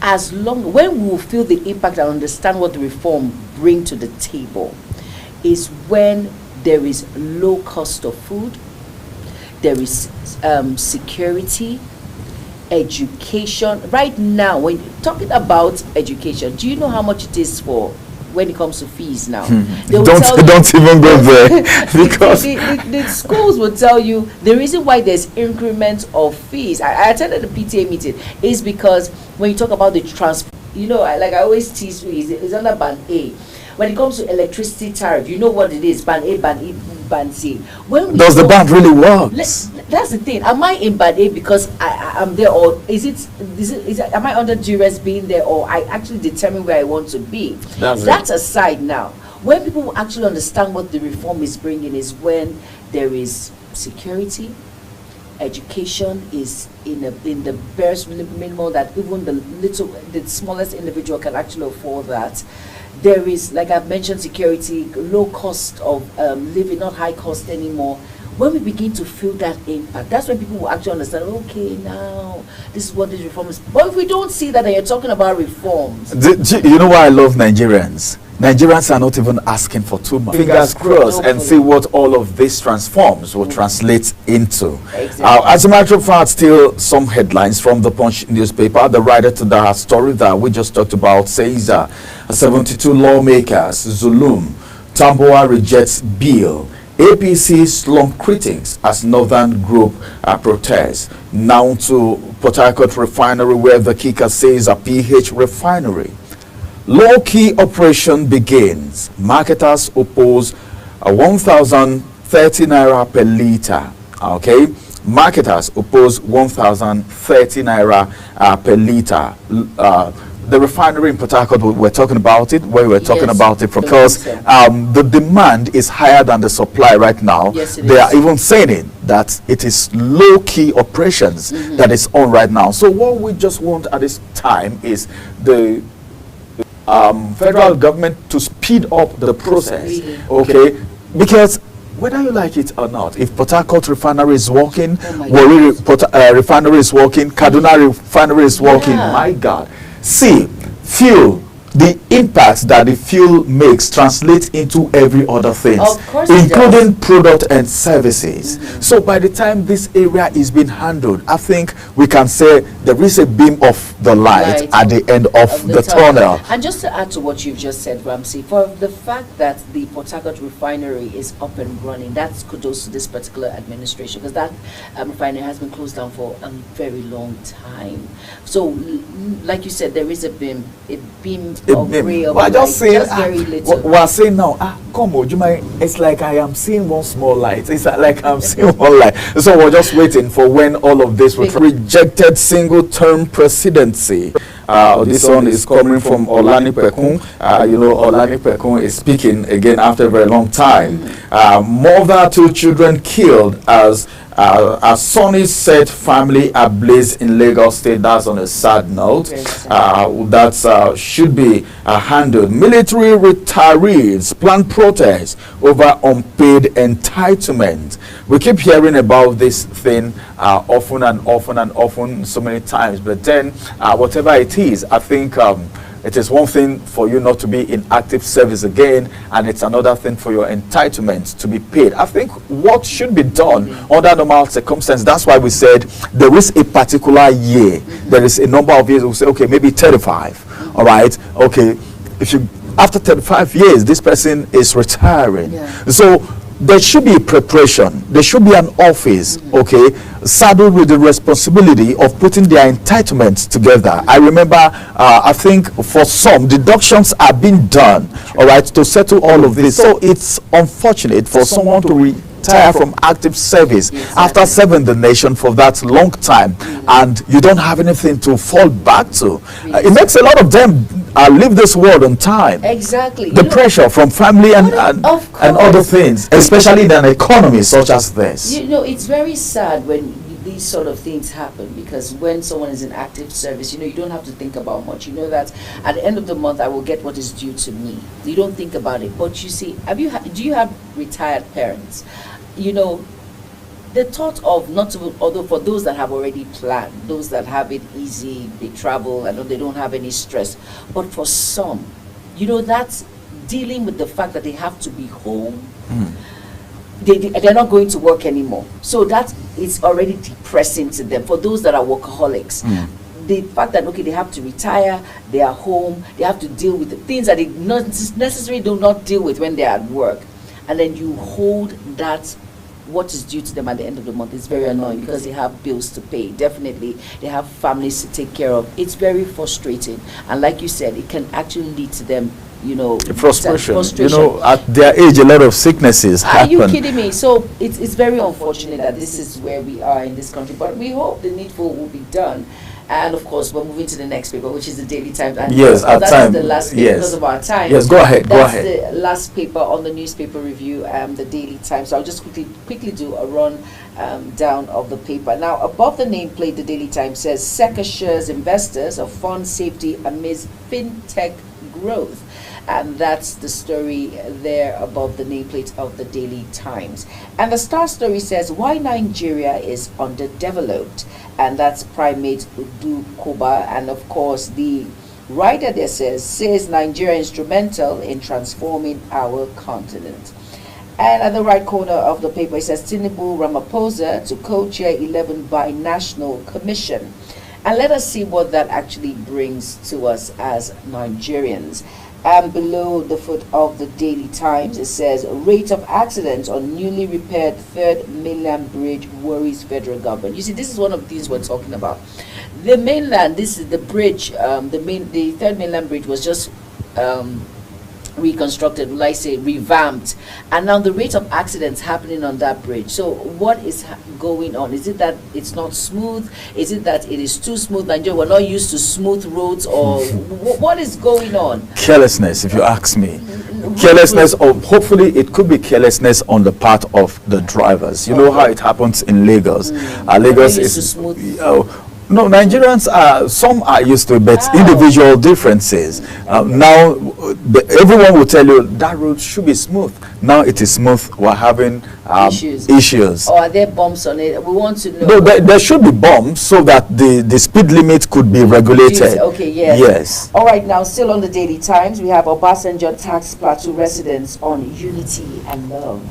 As long when we will feel the impact and understand what the reform bring to the table is when there is low cost of food, there is security, education. Right now, when talking about education, do you know how much it is for when it comes to fees now? Don't even go there because the schools will tell you the reason why there's increment of fees. I attended the PTA meeting is because when you talk about the you know, like I always tease you, it's under Band A. When it comes to electricity tariff, you know what it is, Band A, Band E, Band C. Does the band really work? That's the thing. Am I in Band A because I'm there, or is it am I under duress being there, or I actually determine where I want to be? That's aside now. When people actually understand what the reform is bringing is when there is security, education is in the barest minimum that even the smallest individual can actually afford that. There is, like I've mentioned, security, low cost of living, not high cost anymore. When we begin to feel that impact, that's when people will actually understand, okay, now this is what this reform is. But if we don't see that and you're talking about reforms. You know why I love Nigerians? Nigerians are not even asking for too much. Fingers crossed and see what all of these transforms will translate into. Exactly. As a matter of fact, still some headlines from the Punch newspaper. The writer to the story that we just talked about says 72 lawmakers, Zulum, Tamboa rejects bill. APC slump critics as Northern Group protests. Now to Port Harcourt refinery where the kicker says a PH refinery. Low-key operation begins. Marketers oppose 1,030 naira per litre. Okay, marketers oppose 1,030 naira per litre. The refinery in Port Harcourt, we're talking about it, where we're talking about it because the demand is higher than the supply right now. Yes, they are even saying that it is low-key operations that is on right now. So what we just want at this time is the federal government to speed up the process, okay? Because whether you like it or not, if Port Harcourt refinery is working, Warri refinery is working, Kaduna refinery is working, my God. See, feel the impact that the fuel makes translates into every other thing, including product and services. So by the time this area is being handled, I think we can say there is a beam of the light at the end of the tunnel. And just to add to what you've just said, Ramsey, for the fact that the Port Harcourt refinery is up and running, that's kudos to this particular administration, because that refinery has been closed down for a very long time. So, like you said, there is a beam of ray of light, just very little. We're saying now, come on, Jumai, it's like I am seeing one small light. It's like I'm seeing one light. So we're just waiting for when all of this will rejected single-term presidency. This one is coming from Olani Pekun. You know, Olani Pekun is speaking again after a very long time. Mother, 2 children killed as Sonny set family ablaze in Lagos State. That's on a sad note. That should be handled. Military retirees plan protests over unpaid entitlement. We keep hearing about this thing often and often so many times, but then whatever it is, I think it is one thing for you not to be in active service again, and it's another thing for your entitlement to be paid. I think what should be done under normal circumstances, that's why we said there is a particular year, there is a number of years, we'll say, okay, maybe 35, all right, okay, if you, after 35 years, this person is retiring. So there should be preparation. There should be an office, okay, saddled with the responsibility of putting their entitlements together. I remember, I think for some, deductions are being done, all right, to settle all of this. So it's unfortunate for someone to retire from active service after serving the nation for that long time, and you don't have anything to fall back to. It makes a lot of them leave this world on time. Exactly. The pressure from family and other things, especially in an economy such as this. You know, it's very sad when these sort of things happen, because when someone is in active service, you know, you don't have to think about much. You know that at the end of the month I will get what is due to me. You don't think about it. But you see, do you have retired parents? You know, the thought of not to, although for those that have already planned, those that have it easy, they travel and they don't have any stress. But for some, you know, that's dealing with the fact that they have to be home. They're not going to work anymore. So that is already depressing to them. For those that are workaholics, the fact that, okay, they have to retire, they are home, they have to deal with the things that they not necessarily do not deal with when they're at work. And then you hold that what is due to them at the end of the month. Is very annoying because they have bills to pay. Definitely, they have families to take care of. It's very frustrating, and like you said, it can actually lead to them, you know, frustration. You know, at their age, a lot of sicknesses happen. Are you kidding me? So it's very unfortunate that this is where we are in this country, but we hope the needful will be done. And of course, we're moving to the next paper, which is the Daily Times. And yes, our time. That's the last paper because of our time. Yes, go ahead. That's the last paper on the newspaper review, the Daily Times. So I'll just quickly do a run down of the paper. Now, above the nameplate, the Daily Times says, SEC assures investors of fund safety amidst fintech growth. And that's the story there above the nameplate of the Daily Times. And the Star story says, why Nigeria is underdeveloped. And that's Primate Udu Koba. And of course, the writer there says Nigeria instrumental in transforming our continent. And at the right corner of the paper, it says Tinubu Ramaphosa to co-chair 11 Binational Commission. And let us see what that actually brings to us as Nigerians. And below the foot of the Daily Times, it says rate of accidents on newly repaired third mainland bridge worries federal government. You see, this is one of the things we're talking about. The mainland, this is the bridge, the third mainland bridge was just reconstructed, will I say revamped, and now the rate of accidents happening on that bridge. So what is going on? Is it that it's not smooth? Is it that it is too smooth? Nigeria, we're not used to smooth roads, or what is going on? Carelessness, if you ask me. Carelessness, or hopefully it could be carelessness on the part of the drivers. You know how it happens in Lagos. Lagos is smooth. No, Nigerians are, some are used to it, but individual differences. Now, everyone will tell you that road should be smooth. Now it is smooth. We're having issues. Or are there bumps on it? We want to know. No, there should be bumps so that the speed limit could be regulated. Okay, yes. Yes. All right, now still on the Daily Times, we have Obasanjo tax Plateau residents on unity and love.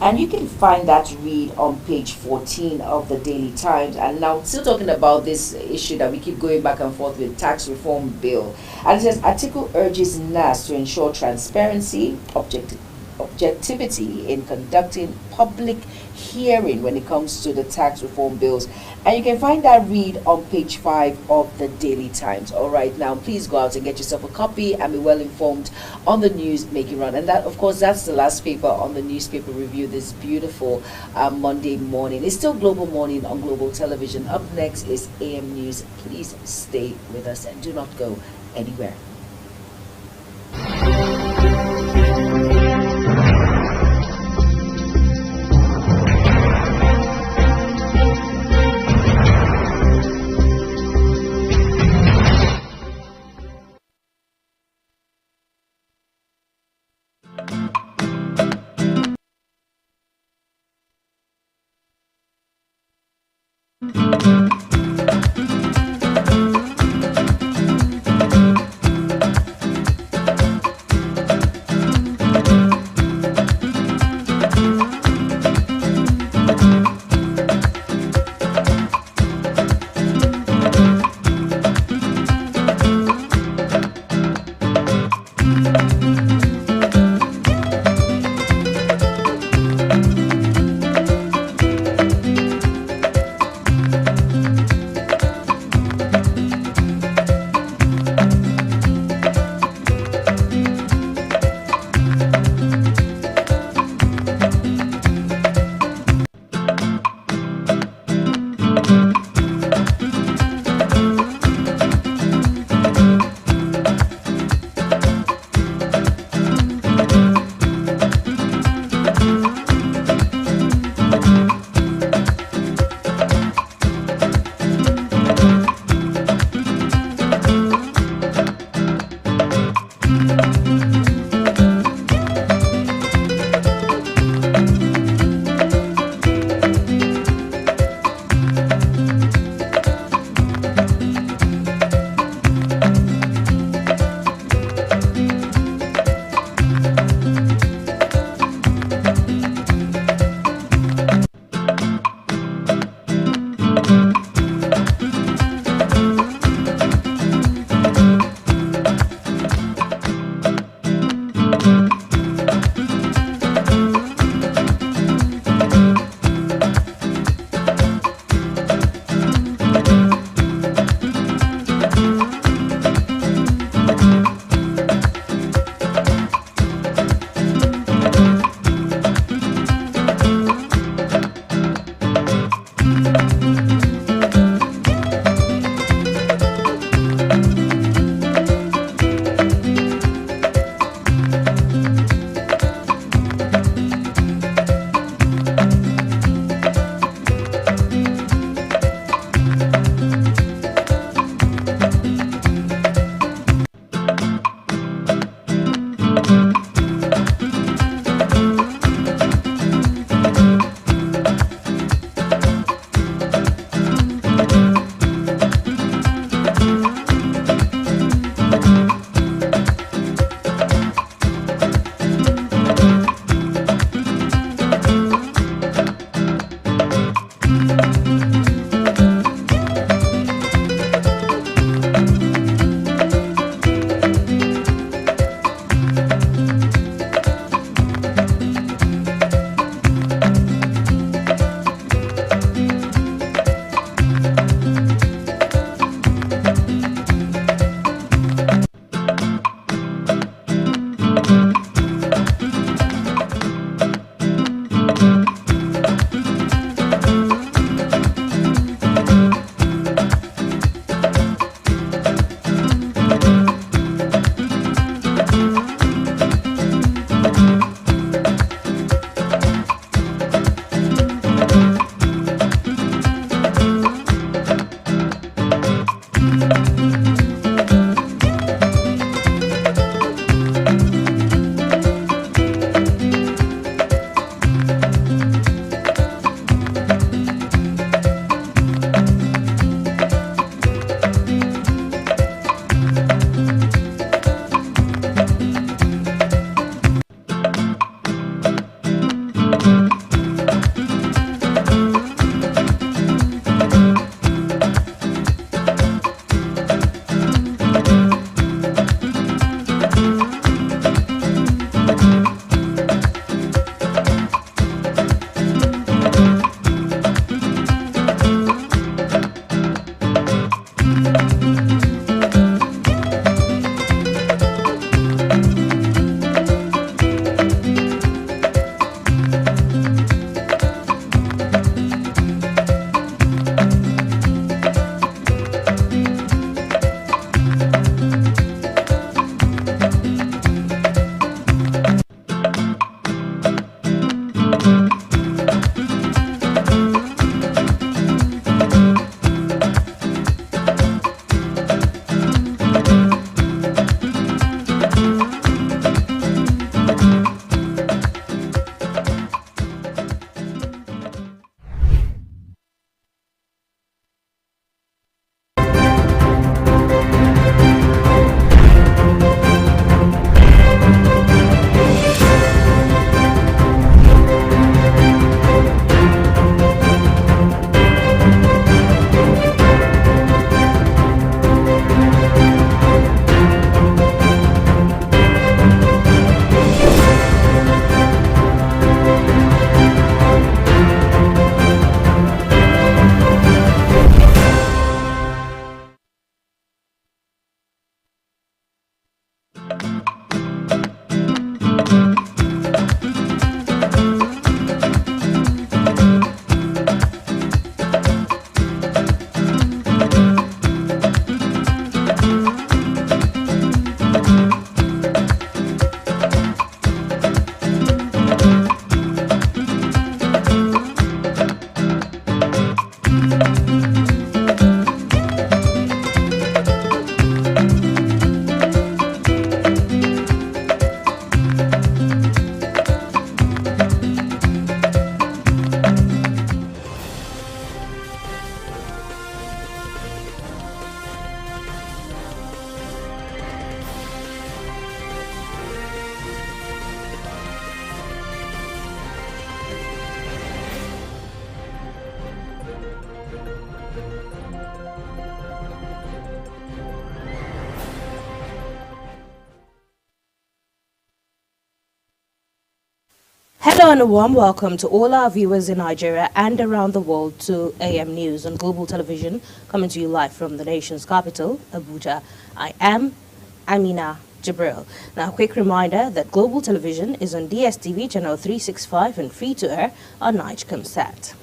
And you can find that read on page 14 of the Daily Times. And now, still talking about this issue that we keep going back and forth with, tax reform bill. And it says, Atiku urges NAS to ensure transparency, objectivity in conducting public hearing when it comes to the tax reform bills. And you can find that read on page 5 of the Daily Times. All right, now please go out and get yourself a copy and be well informed on the news making run. And that, of course, that's the last paper on the newspaper review this beautiful Monday morning. It's still Global Morning on Global Television. Up next is AM News. Please stay with us and do not go anywhere. Hello and a warm welcome to all our viewers in Nigeria and around the world to AM News on Global Television, coming to you live from the nation's capital, Abuja. I am Amina Jibril. Now, a quick reminder that Global Television is on DSTV channel 365 and free to air on Nigecomsat.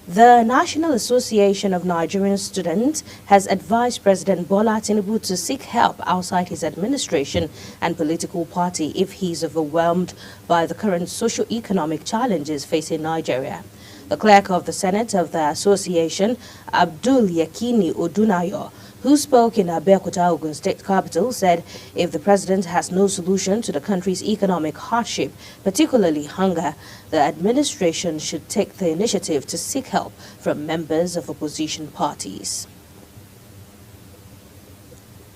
The National Association of Nigerian Students has advised President Bola Tinubu to seek help outside his administration and political party if he is overwhelmed by the current socio-economic challenges facing Nigeria. The clerk of the Senate of the association, Abdul Yakini Odunayo, who spoke in Abeokuta, Ogun State capital, said if the president has no solution to the country's economic hardship, particularly hunger, the administration should take the initiative to seek help from members of opposition parties.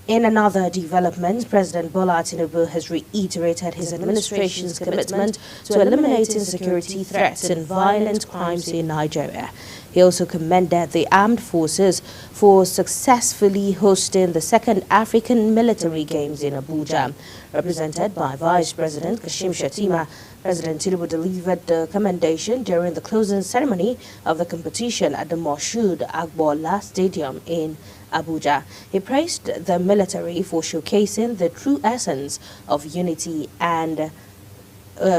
In another development, President Bola Tinubu has reiterated his administration's commitment to eliminating security threats and violent crimes in Nigeria. He also commended the armed forces for successfully hosting the second African Military Games in Abuja. Represented by Vice President Kashim Shettima, President Tinubu delivered the commendation during the closing ceremony of the competition at the Moshood Agbola Stadium in Abuja. He praised the military for showcasing the true essence of unity and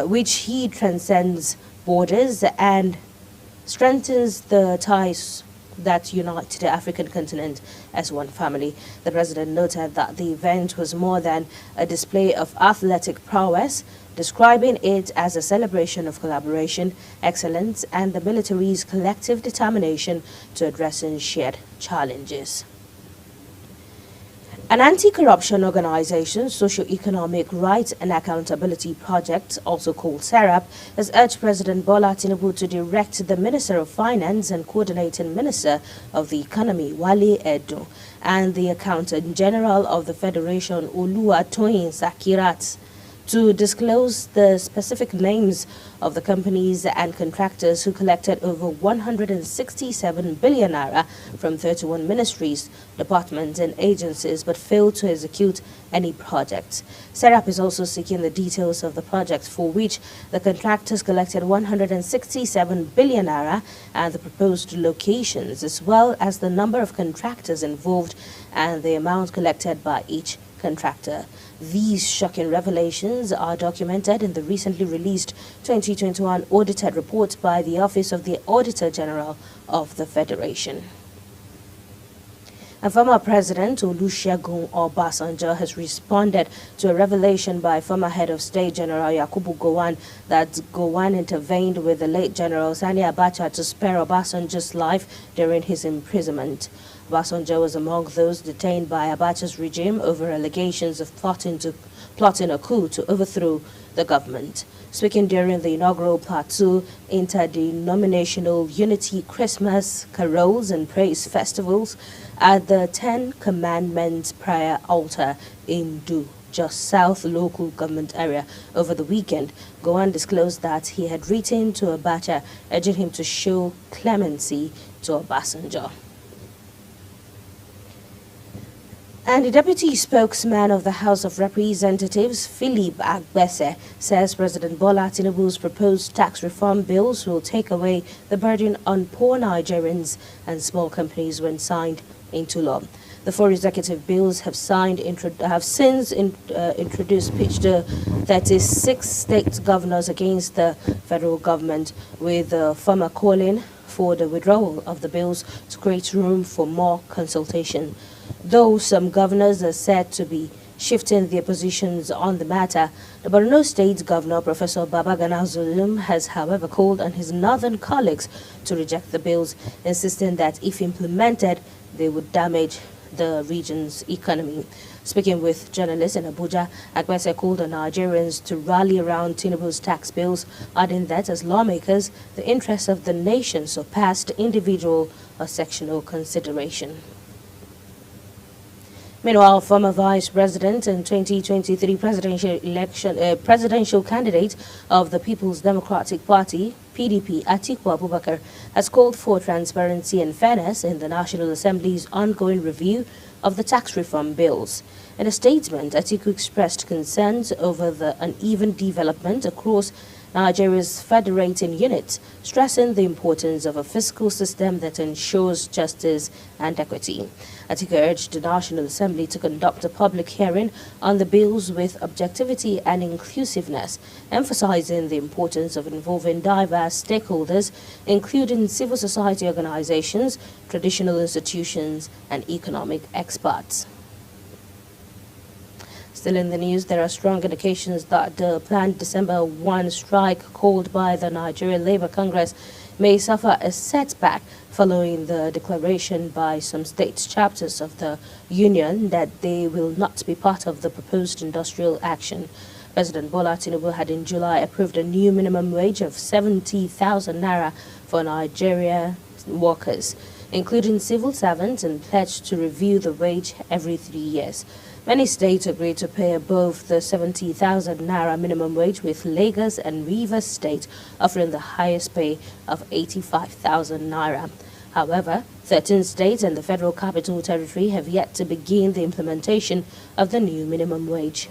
which he transcends borders and strengthens the ties that unite the African continent as one family. The president noted that the event was more than a display of athletic prowess, describing it as a celebration of collaboration, excellence, and the military's collective determination to addressing shared challenges. An anti-corruption organization, Socio-Economic Rights and Accountability Project, also called SERAP, has urged President Bola Tinubu to direct the Minister of Finance and Coordinating Minister of the Economy, Wale Edo, and the Accountant General of the Federation, Oluwatoyin Sakirat, to disclose the specific names of the companies and contractors who collected over 167 billion naira from 31 ministries, departments and agencies but failed to execute any projects. SERAP is also seeking the details of the projects for which the contractors collected 167 billion naira and the proposed locations, as well as the number of contractors involved and the amount collected by each contractor. These shocking revelations are documented in the recently released 2021 audited report by the Office of the Auditor General of the Federation. And former President Olusegun Obasanjo has responded to a revelation by former Head of State General Yakubu Gowon that Gowon intervened with the late General Sani Abacha to spare Obasanjo's life during his imprisonment. Obasanjo was among those detained by Abacha's regime over allegations of plotting a coup to overthrow the government. Speaking during the inaugural Plateau Interdenominational Unity Christmas Carols and Praise Festivals at the Ten Commandments Prayer Altar in Du, just south local government area over the weekend, Gowon disclosed that he had written to Abacha urging him to show clemency to Obasanjo. And the deputy spokesman of the House of Representatives, Philip Agbese, says President Bola Tinubu's proposed tax reform bills will take away the burden on poor Nigerians and small companies when signed into law. The four executive bills have since introduced pitched 36 state governors against the federal government, with the former calling for the withdrawal of the bills to create room for more consultation. Though some governors are said to be shifting their positions on the matter, the Borno State Governor, Professor Babagana Zulum, has however called on his northern colleagues to reject the bills, insisting that if implemented, they would damage the region's economy. Speaking with journalists in Abuja, Agbese called on Nigerians to rally around Tinubu's tax bills, adding that as lawmakers, the interests of the nation surpassed individual or sectional consideration. Meanwhile, former Vice President and 2023 presidential candidate of the People's Democratic Party, PDP, Atiku Abubakar, has called for transparency and fairness in the National Assembly's ongoing review of the tax reform bills. In a statement, Atiku expressed concerns over the uneven development across Nigeria's federating units, stressing the importance of a fiscal system that ensures justice and equity. Atiku urged the National Assembly to conduct a public hearing on the bills with objectivity and inclusiveness, emphasizing the importance of involving diverse stakeholders, including civil society organizations, traditional institutions, and economic experts. Still in the news, there are strong indications that the planned December 1 strike called by the Nigerian Labour Congress may suffer a setback following the declaration by some state chapters of the union that they will not be part of the proposed industrial action. President Bola Tinubu had in July approved a new minimum wage of 70,000 naira for Nigeria workers, including civil servants, and pledged to review the wage every 3 years. Many states agreed to pay above the 70,000 naira minimum wage, with Lagos and Rivers State offering the highest pay of 85,000 naira. However, 13 states and the Federal Capital Territory have yet to begin the implementation of the new minimum wage.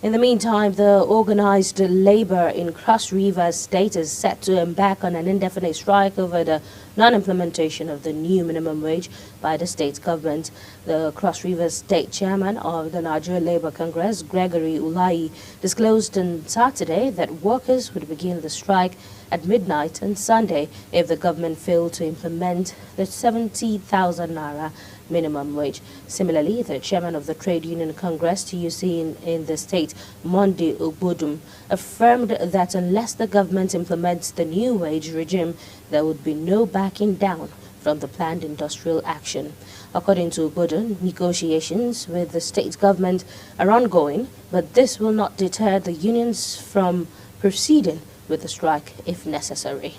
In the meantime, the organized labor in Cross River State is set to embark on an indefinite strike over the non-implementation of the new minimum wage by the state government. The Cross River State chairman of the Nigerian Labour Congress, Gregory Ulayi, disclosed on Saturday that workers would begin the strike at midnight on Sunday if the government failed to implement the 70,000 naira minimum wage. Similarly, the chairman of the Trade Union Congress, TUC, in the state, Monday Obodum, affirmed that unless the government implements the new wage regime, there would be no backing down from the planned industrial action. According to Obodum, negotiations with the state government are ongoing, but this will not deter the unions from proceeding with the strike if necessary.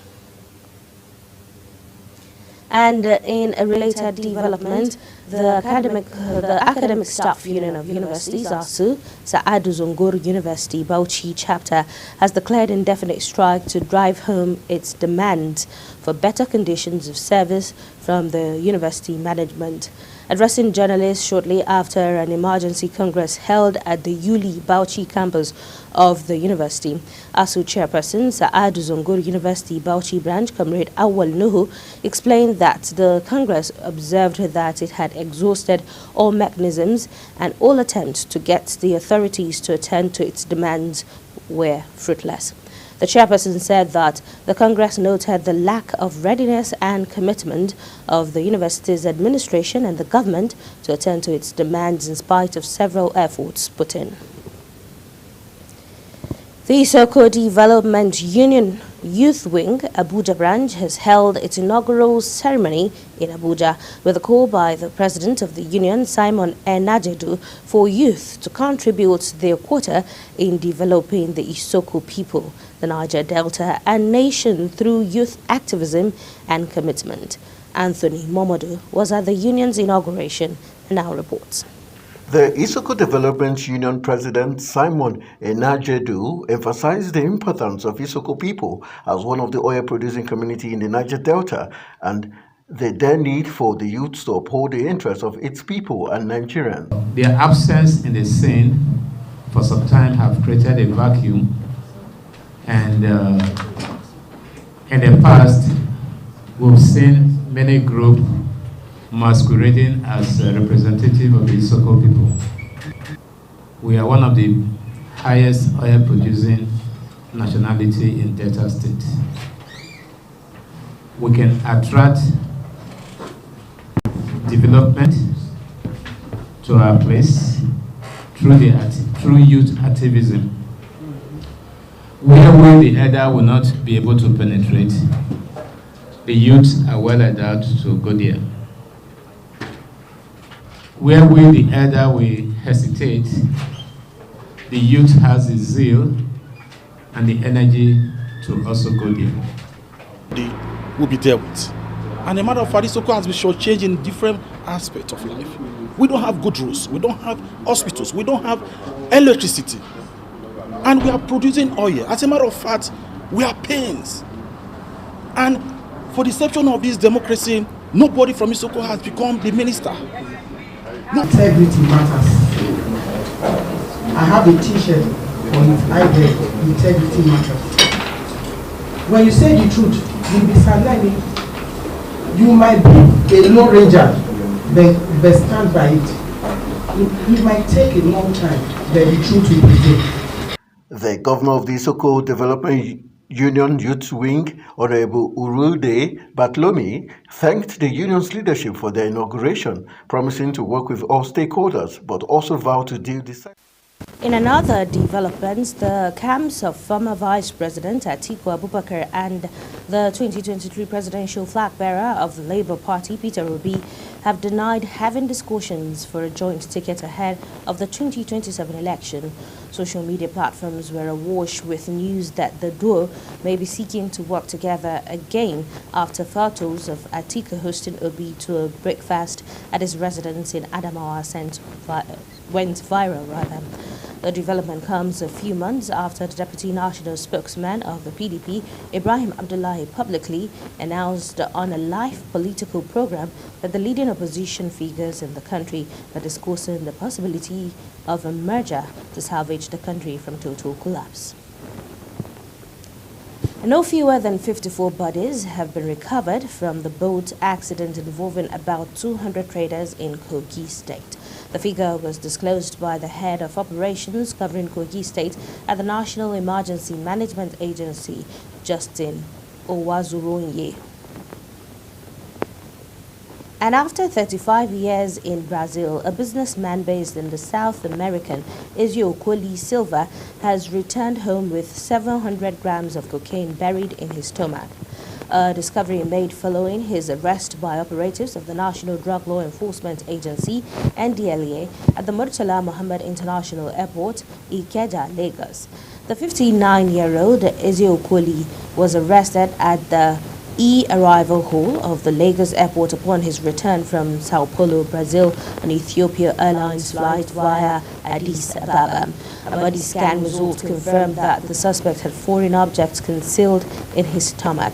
And in a related development, the Academic Staff Union of Universities, ASU, Sa'adu Zungur University Bauchi chapter, has declared indefinite strike to drive home its demands for better conditions of service from the university management. Addressing journalists shortly after an emergency congress held at the Yuli Bauchi campus of the university, ASU chairperson Sa'adu Zungur University Bauchi branch, Comrade Awal Nuhu, explained that the congress observed that it had exhausted all mechanisms and all attempts to get the authorities to attend to its demands were fruitless. The chairperson said that the Congress noted the lack of readiness and commitment of the university's administration and the government to attend to its demands in spite of several efforts put in. The Isoko Development Union Youth Wing Abuja branch has held its inaugural ceremony in Abuja with a call by the president of the union, Simon Enajedu, for youth to contribute their quota in developing the Isoko people, the Niger Delta, and nation through youth activism and commitment. Anthony Momodu was at the union's inauguration and now reports. The Isoko Development Union President Simon Enajedu emphasized the importance of Isoko people as one of the oil-producing community in the Niger Delta and their need for the youth to uphold the interests of its people and Nigerians. Their absence in the scene for some time have created a vacuum, and in the past we've seen many groups masquerading as a representative of the Isoko people. We are one of the highest oil producing nationality in Delta State. We can attract development to our place through youth activism. Where we, the elder, will not be able to penetrate, the youth are well endowed to go there. Where we, the elder, will hesitate, the youth has the zeal and the energy to also go there. They will be dealt with. And a matter of fact, Isoko has been shortchanged in different aspects of life. We don't have good roads, we don't have hospitals, we don't have electricity. And we are producing oil. As a matter of fact, we are pains. And for the deception of this democracy Nobody from Isoko has become the minister. No. Integrity matters. I have a t-shirt on it. I read integrity matters. When you say the truth, you'll be sidelined. You might be a lone ranger, but stand by it. It might take a long time, but the truth will prevail. The governor of the Isoko Development Union Youth Wing, Honorable Urude Batlomi, thanked the union's leadership for their inauguration, promising to work with all stakeholders, but also vowed to deal decisively. In another development, the camps of former Vice President Atiku Abubakar and the 2023 presidential flag bearer of the Labour Party, Peter Obi, have denied having discussions for a joint ticket ahead of the 2027 election. Social media platforms were awash with news that the duo may be seeking to work together again after photos of Atiku hosting Obi to a breakfast at his residence in Adamawa went viral. The development comes a few months after the deputy national spokesman of the PDP, Ibrahim Abdullahi, publicly announced on a live political program that the leading opposition figures in the country are discussing the possibility of a merger to salvage the country from total collapse. No fewer than 54 bodies have been recovered from the boat accident involving about 200 traders in Kogi State. The figure was disclosed by the head of operations covering Kogi State at the National Emergency Management Agency, Justin Owazuronye. And after 35 years in Brazil, a businessman based in the South American, Ezio Okoli Silva, has returned home with 700 grams of cocaine buried in his stomach. A discovery made following his arrest by operatives of the National Drug Law Enforcement Agency, NDLEA, at the Murtala Muhammad International Airport, Ikeja, Lagos. The 59-year-old Ezio Okoli was arrested at the arrival hall of the Lagos airport upon his return from Sao Paulo, Brazil, on Ethiopia Airlines flight via Addis Ababa. A body scan result confirmed that the suspect had foreign objects concealed in his stomach.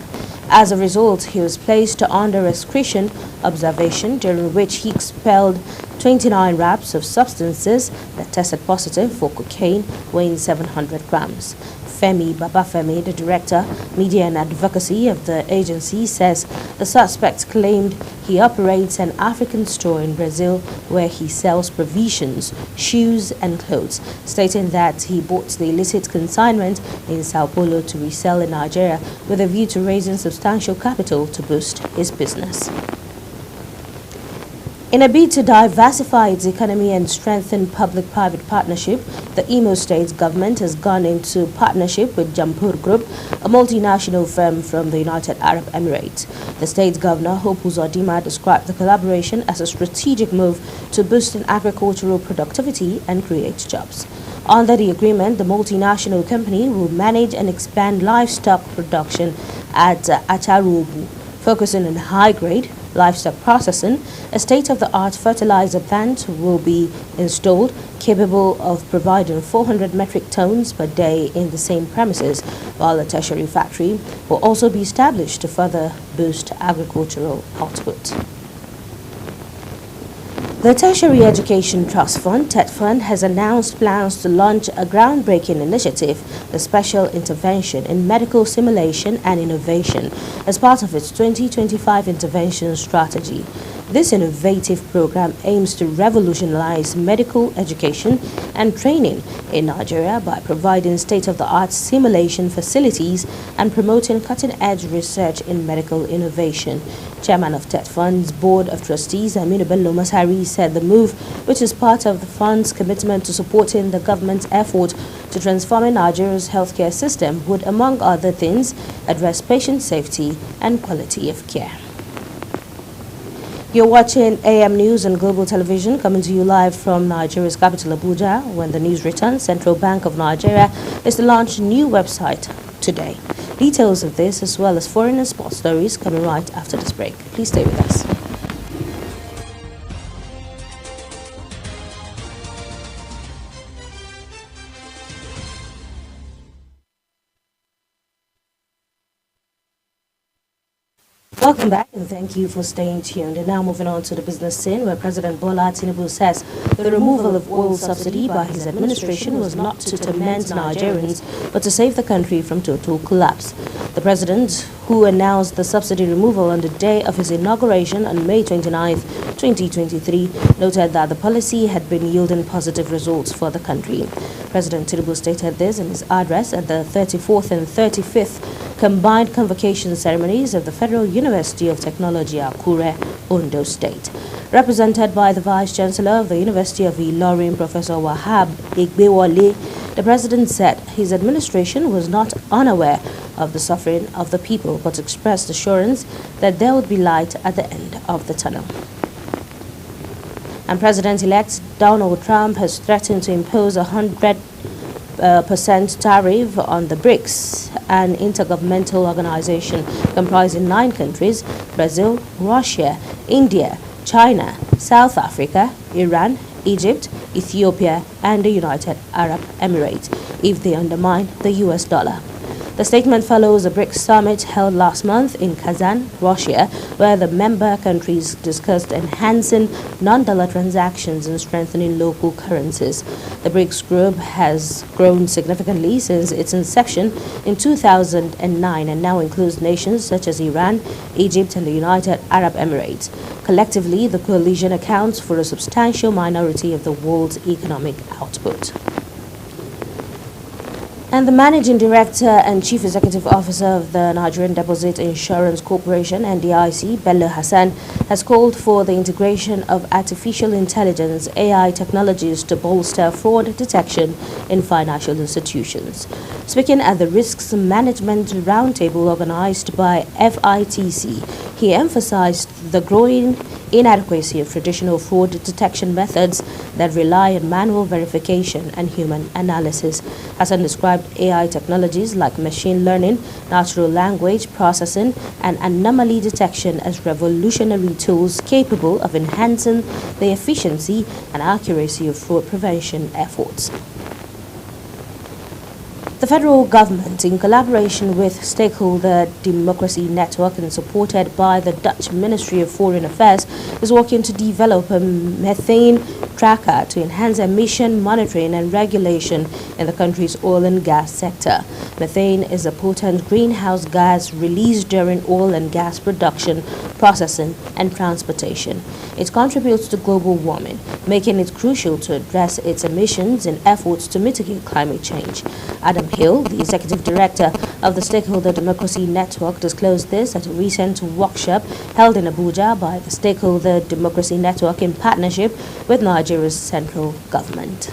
As a result, he was placed under excretion observation, during which he expelled 29 wraps of substances that tested positive for cocaine weighing 700 grams. Femi Babafemi, the director, media and advocacy of the agency, says the suspect claimed he operates an African store in Brazil where he sells provisions, shoes and clothes, stating that he bought the illicit consignment in Sao Paulo to resell in Nigeria with a view to raising substantial capital to boost his business. In a bid to diversify its economy and strengthen public-private partnership, the Imo State government has gone into partnership with Jampur Group, a multinational firm from the United Arab Emirates. The state governor, Hope Uzodinma, described the collaboration as a strategic move to boost agricultural productivity and create jobs. Under the agreement, the multinational company will manage and expand livestock production at Atarubu, focusing on high-grade livestock processing. A state-of-the-art fertilizer plant will be installed, capable of providing 400 metric tons per day in the same premises, while a tertiary factory will also be established to further boost agricultural output. The Tertiary Education Trust Fund, TETFund, has announced plans to launch a groundbreaking initiative, the Special Intervention in Medical Simulation and Innovation, as part of its 2025 intervention strategy. This innovative program aims to revolutionize medical education and training in Nigeria by providing state-of-the-art simulation facilities and promoting cutting-edge research in medical innovation. Chairman of TETFund's Board of Trustees, Aminu Bello Masari, said the move, which is part of the fund's commitment to supporting the government's effort to transform Nigeria's healthcare system, would, among other things, address patient safety and quality of care. You're watching AM News on Global Television, coming to you live from Nigeria's capital, Abuja. When the news returns, Central Bank of Nigeria is to launch a new website today. Details of this, as well as foreign and sports stories, coming right after this break. Please stay with us. Welcome back and thank you for staying tuned. And now moving on to the business scene, where President Bola Tinubu says the removal of oil subsidy by his administration was not to torment Nigerians, but to save the country from total collapse. The president, who announced the subsidy removal on the day of his inauguration on May 29, 2023, noted that the policy had been yielding positive results for the country. President Tinubu stated this in his address at the 34th and 35th combined convocation ceremonies of the Federal University of Technology, Akure, Ondo State. Represented by the Vice Chancellor of the University of Ilorin, Professor Wahab Igbewole, the president said his administration was not unaware of the suffering of the people, but expressed assurance that there would be light at the end of the tunnel. And President-elect Donald Trump has threatened to impose 100% tariff on the BRICS, an intergovernmental organization comprising 9 countries: Brazil, Russia, India, China, South Africa, Iran, Egypt, Ethiopia, and the United Arab Emirates, if they undermine the US dollar. The statement follows a BRICS summit held last month in Kazan, Russia, where the member countries discussed enhancing non-dollar transactions and strengthening local currencies. The BRICS group has grown significantly since its inception in 2009 and now includes nations such as Iran, Egypt, and the United Arab Emirates. Collectively, the coalition accounts for a substantial minority of the world's economic output. And the Managing Director and Chief Executive Officer of the Nigerian Deposit Insurance Corporation, NDIC, Bello Hassan, has called for the integration of artificial intelligence (AI) technologies to bolster fraud detection in financial institutions. Speaking at the Risks Management Roundtable organized by FITC, he emphasized the growing inadequacy of traditional fraud detection methods that rely on manual verification and human analysis. Hassan described AI technologies like machine learning, natural language processing, and anomaly detection as revolutionary tools capable of enhancing the efficiency and accuracy of fraud prevention efforts. The federal government, in collaboration with Stakeholder Democracy Network and supported by the Dutch Ministry of Foreign Affairs, is working to develop a methane tracker to enhance emission monitoring and regulation in the country's oil and gas sector. Methane is a potent greenhouse gas released during oil and gas production, processing, and transportation. It contributes to global warming, making it crucial to address its emissions in efforts to mitigate climate change. Adam Hill, the Executive Director of the Stakeholder Democracy Network, disclosed this at a recent workshop held in Abuja by the Stakeholder Democracy Network in partnership with Nigeria's central government.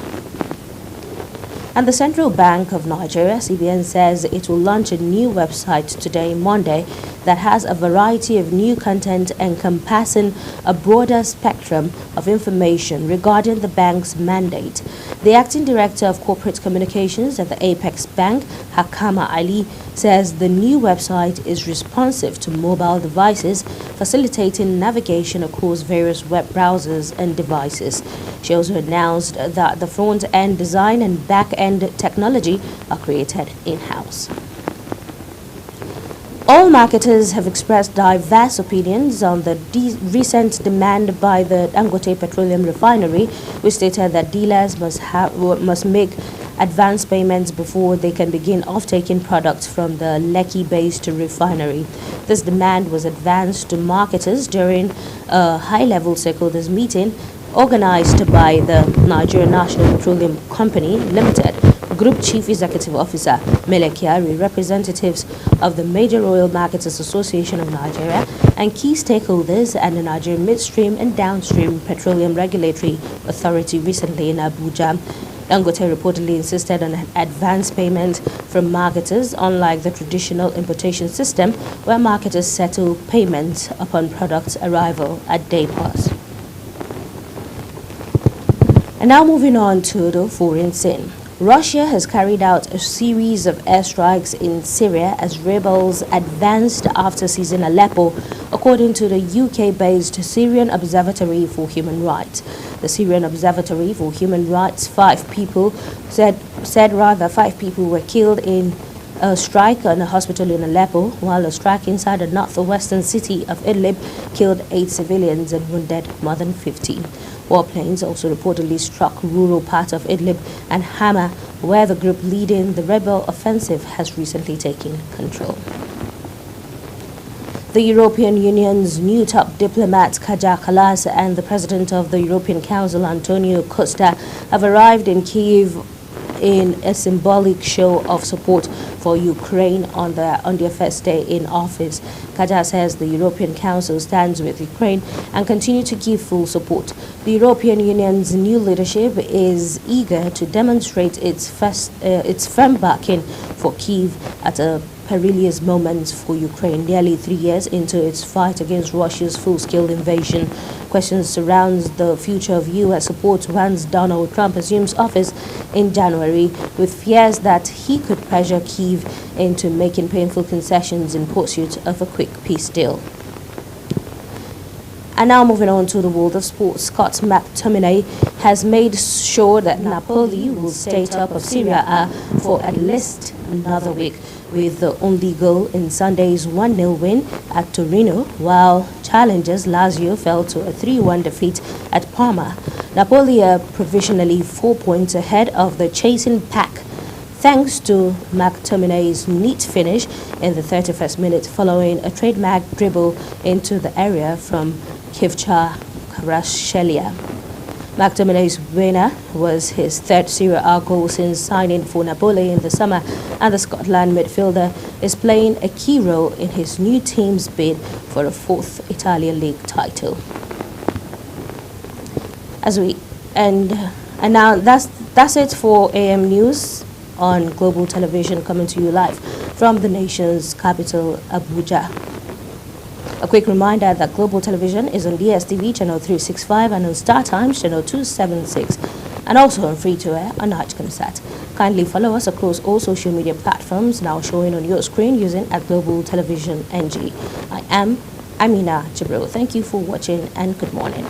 And the Central Bank of Nigeria, CBN, says it will launch a new website today, Monday, that has a variety of new content encompassing a broader spectrum of information regarding the bank's mandate. The acting director of corporate communications at the Apex Bank, Hakama Ali, says the new website is responsive to mobile devices, facilitating navigation across various web browsers and devices. She also announced that the front-end design and back-end technology are created in-house. All marketers have expressed diverse opinions on the recent demand by the Dangote Petroleum Refinery, which stated that dealers must make advance payments before they can begin off-taking products from the Lekki-based refinery. This demand was advanced to marketers during a high-level stakeholders meeting organized by the Nigerian National Petroleum Company Limited, Group Chief Executive Officer Mele Kyari, representatives of the Major Oil Marketers Association of Nigeria, and key stakeholders and the Nigerian Midstream and Downstream Petroleum Regulatory Authority recently in Abuja. Dangote reportedly insisted on an advance payment from marketers, unlike the traditional importation system where marketers settle payments upon products' arrival at depots. And now moving on to the foreign scene. Russia has carried out a series of airstrikes in Syria as rebels advanced after seizing Aleppo, according to the UK-based Syrian Observatory for Human Rights. The Syrian Observatory for Human Rights, 5 people were killed in a strike on a hospital in Aleppo, while a strike inside the northwestern city of Idlib killed 8 civilians and wounded more than 15. Warplanes also reportedly struck rural part of Idlib and Hama, where the group leading the rebel offensive has recently taken control. The European Union's new top diplomat Kaja Kallas and the President of the European Council Antonio Costa have arrived in Kyiv in a symbolic show of support for Ukraine on their first day in office. Kaja says the European Council stands with Ukraine and continue to give full support. The European Union's new leadership is eager to demonstrate its firm backing for Kyiv at a perilous moment for Ukraine, nearly 3 years into its fight against Russia's full-scale invasion. Questions surround the future of U.S. support once Donald Trump assumes office in January, with fears that he could pressure Kyiv into making painful concessions in pursuit of a quick peace deal. And now moving on to the world of sports, Scott McTominay has made sure that Napoli will stay top of Serie A for at least another week, with the only goal in Sunday's 1-0 win at Torino, while challengers Lazio fell to a 3-1 defeat at Parma. Napoli are provisionally 4 points ahead of the chasing pack, thanks to McTominay's neat finish in the 31st minute following a trademark dribble into the area from Kivcha Kvaratskhelia. McTominay's winner was his third Serie A goal since signing for Napoli in the summer, and the Scotland midfielder is playing a key role in his new team's bid for a fourth Italian league title. And now that's it for AM News on Global Television, coming to you live from the nation's capital, Abuja. A quick reminder that Global Television is on DSTV channel 365 and on Star Times channel 276, and also on free-to-air on Hutchinsat. Kindly follow us across all social media platforms now showing on your screen using @Global Television NG. I am Amina Jibril. Thank you for watching and good morning.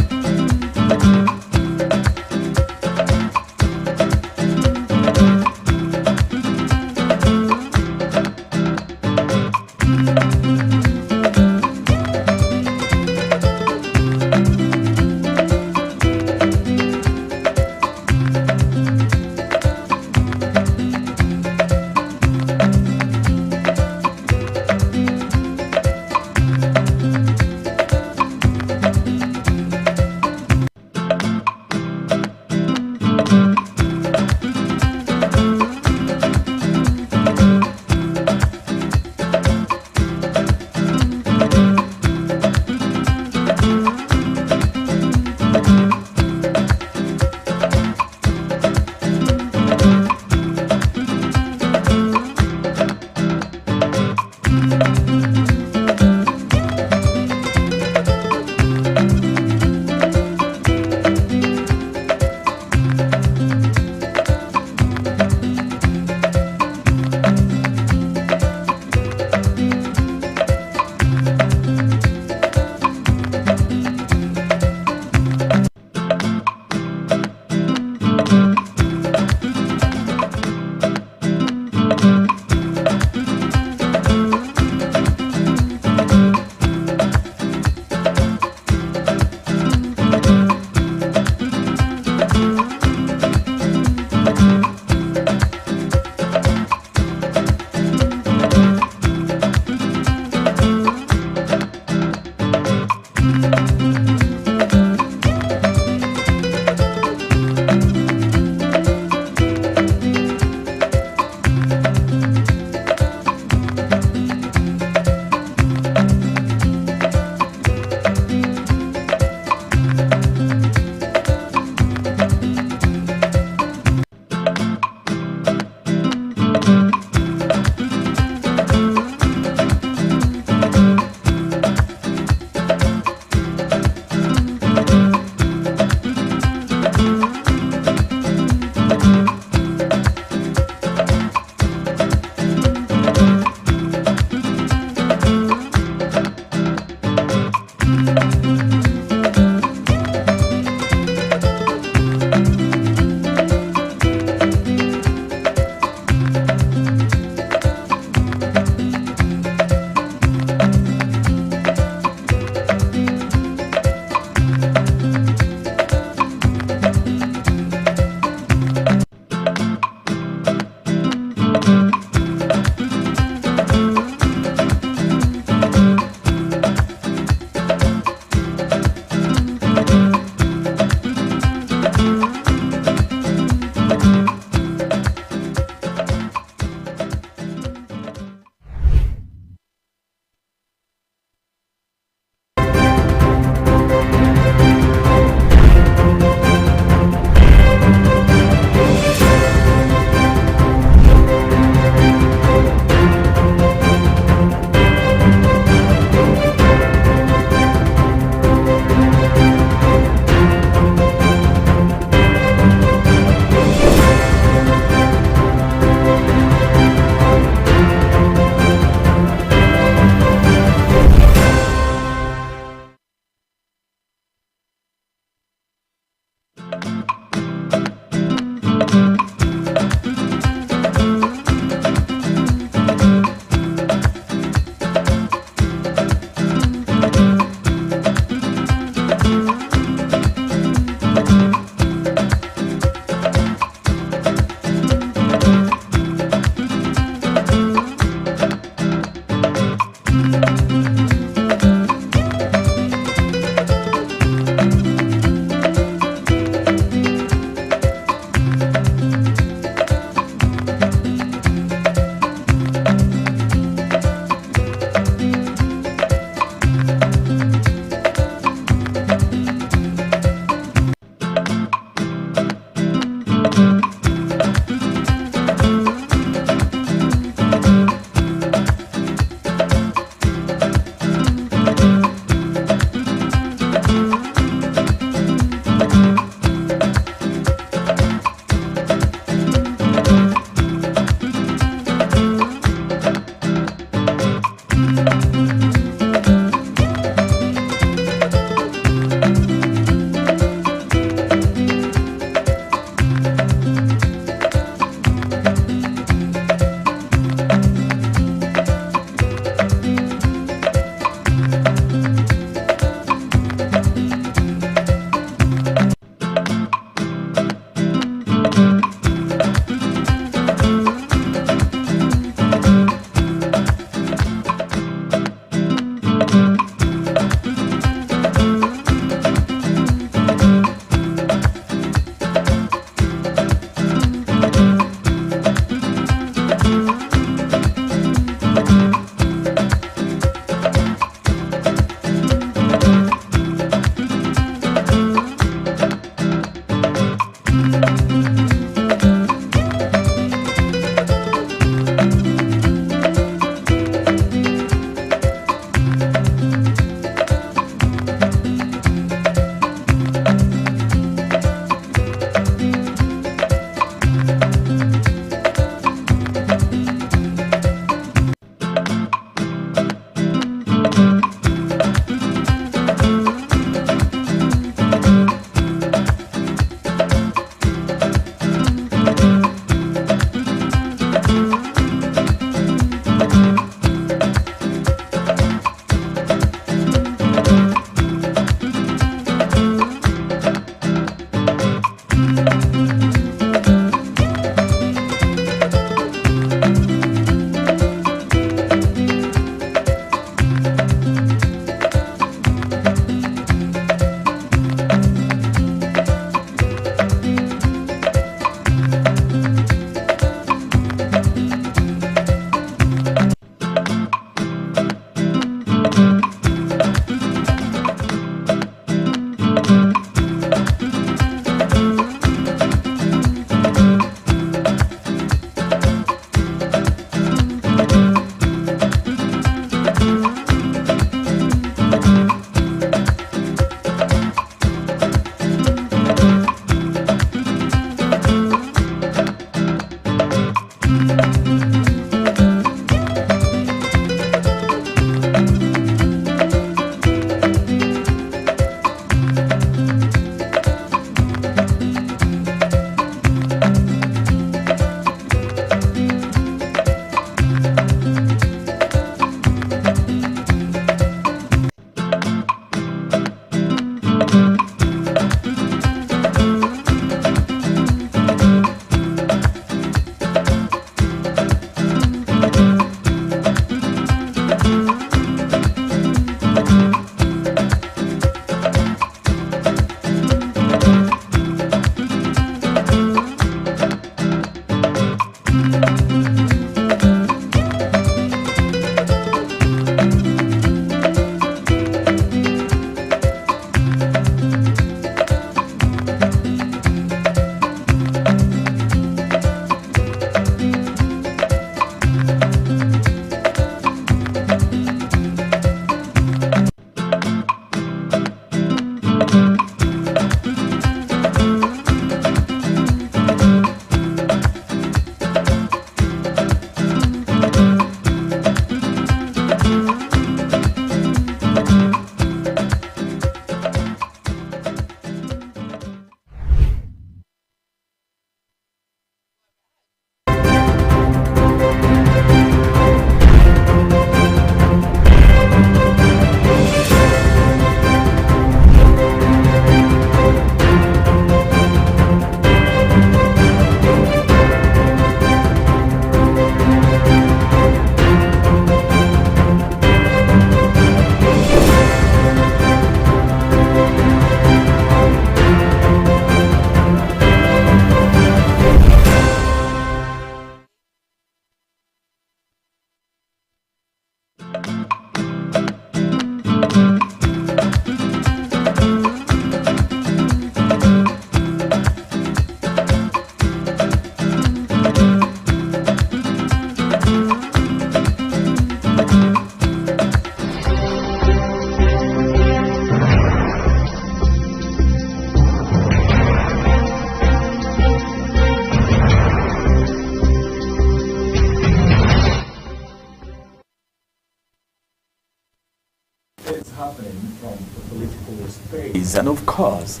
And of course,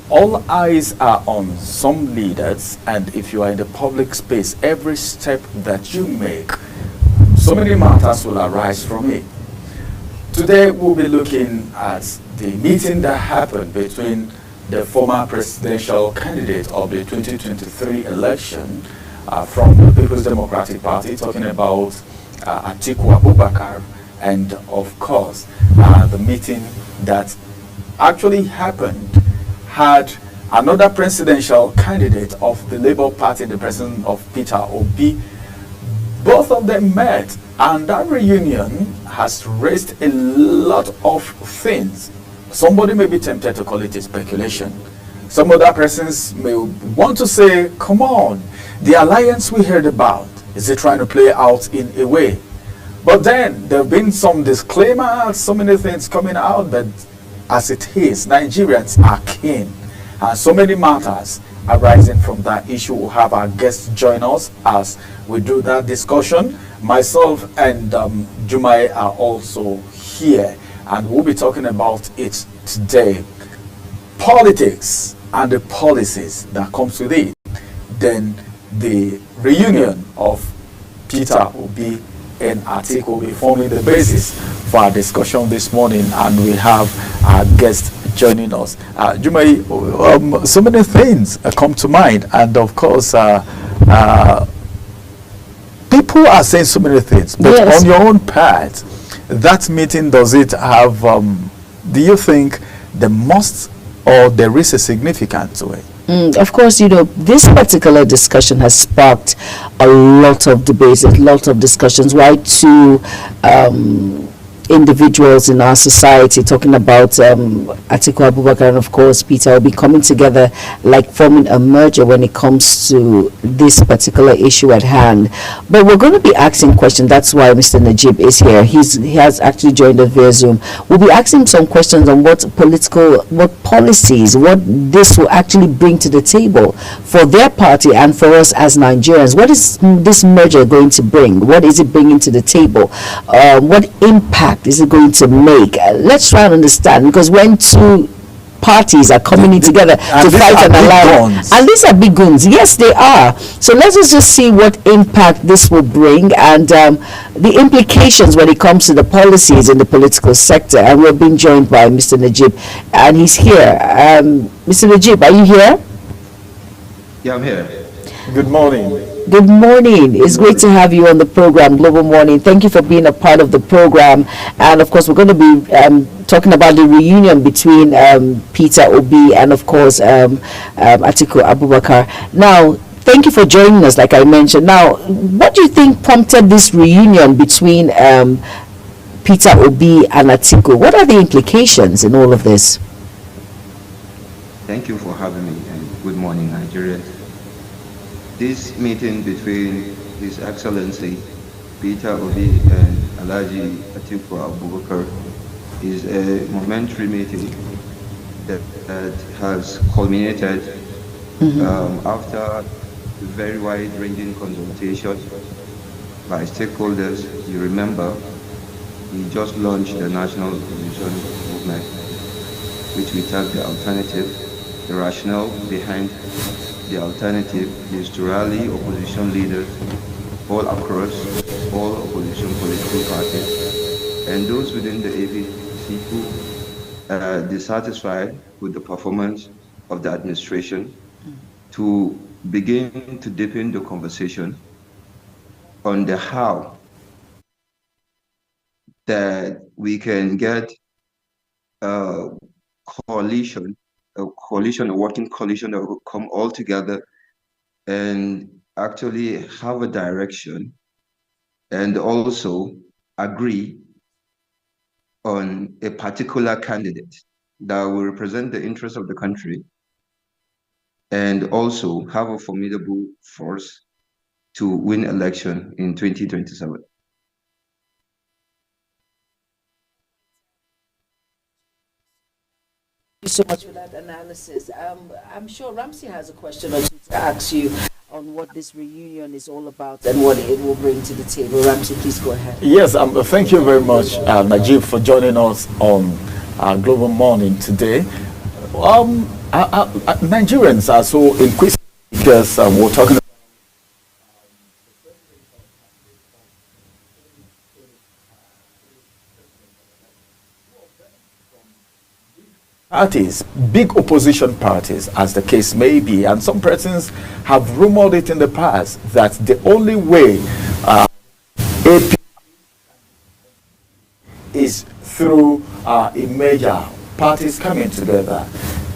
all eyes are on some leaders, and if you are in the public space, every step that you make, so many matters will arise from it. Today we'll be looking at the meeting that happened between the former presidential candidate of the 2023 election from the People's Democratic Party, talking about Atiku Abubakar, and of course the meeting that actually happened had another presidential candidate of the Labour Party, the person of Peter Obi. Both of them met, and that reunion has raised a lot of things. Somebody may be tempted to call it a speculation. Some other persons may want to say, come on, the alliance we heard about, is it trying to play out in a way? But then there have been some disclaimers, so many things coming out, but as it is, Nigerians are keen, and so many matters arising from that issue. We'll have our guests join us as we do that discussion. Myself and Jumai are also here, and we'll be talking about it today. Politics and the policies that comes with it. Then the reunion of Peter Obi and Atiku will be forming the basis for our discussion this morning, and we have our guest joining us. Jumai, so many things come to mind, and of course people are saying so many things, but yes, on your own part, that meeting, does it have do you think there must or there is a significance to it? Of course, you know, this particular discussion has sparked a lot of debates, a lot of discussions, right, to individuals in our society, talking about Atiku Abubakar and of course Peter Obi coming together, like forming a merger when it comes to this particular issue at hand. But we're going to be asking questions. That's why Mr. Najib is here. He has actually joined us via Zoom. We'll be asking some questions on what policies, what this will actually bring to the table for their party and for us as Nigerians. What is this merger going to bring? What is it bringing to the table? What impact is it going to make? Let's try and understand, because when two parties are coming in together to fight an alliance, and these are big guns, yes they are, so let's just see what impact this will bring and the implications when it comes to the policies in the political sector. And we're being joined by Mr. Najib, and he's here. Mr. Najib, are you here? Yeah, I'm here. Good morning. Good morning. It's great to have you on the program, Global Morning. Thank you for being a part of the program. And of course, we're going to be talking about the reunion between Peter Obi and of course Atiku Abubakar. Now, thank you for joining us, like I mentioned. Now, what do you think prompted this reunion between Peter Obi and Atiku? What are the implications in all of this? Thank you for having me, and good morning, Nigeria. This meeting between His Excellency Peter Obi and Alhaji Atiku Abubakar is a momentary meeting that has culminated after very wide-ranging consultation by stakeholders. You remember, he just launched the National Opposition Movement, which we term the alternative. The rationale behind the alternative is to rally opposition leaders all across all opposition political parties and those within the APC who are dissatisfied with the performance of the administration to begin to deepen the conversation on the how that we can get a working coalition that will come all together and actually have a direction and also agree on a particular candidate that will represent the interests of the country and also have a formidable force to win election in 2027. you so much for that analysis. I'm sure Ramsey has a question or two to ask you on what this reunion is all about and what it will bring to the table. Ramsey, please go ahead. Yes, thank you very much, Najib, for joining us on Global Morning today. Nigerians are so inquisitive because we're talking about parties, big opposition parties, as the case may be, and some persons have rumored it in the past that the only way AP is through a major parties coming together.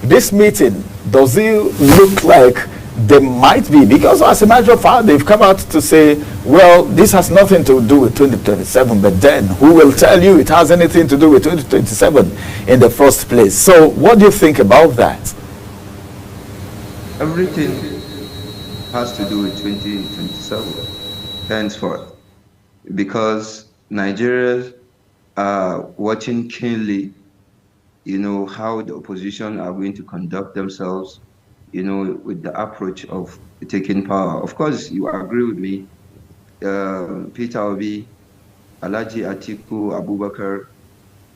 This meeting, does it look like there might be, because as a matter of fact, they've come out to say, well, this has nothing to do with 2027, but then who will tell you it has anything to do with 2027 in the first place? So what do you think about that? Everything has to do with 2027, henceforth, because Nigerians are watching keenly, how the opposition are going to conduct themselves, with the approach of taking power. Of course, you agree with me. Peter Obi, Alhaji Atiku Abubakar,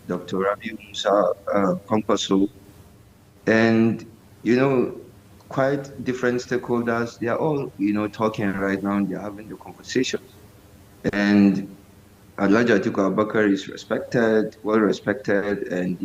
Dr. Rabiu Musa Kwankwaso, and, quite different stakeholders. They are all, talking right now. They're having the conversation. And Alhaji Atiku Abubakar is respected, well respected, and,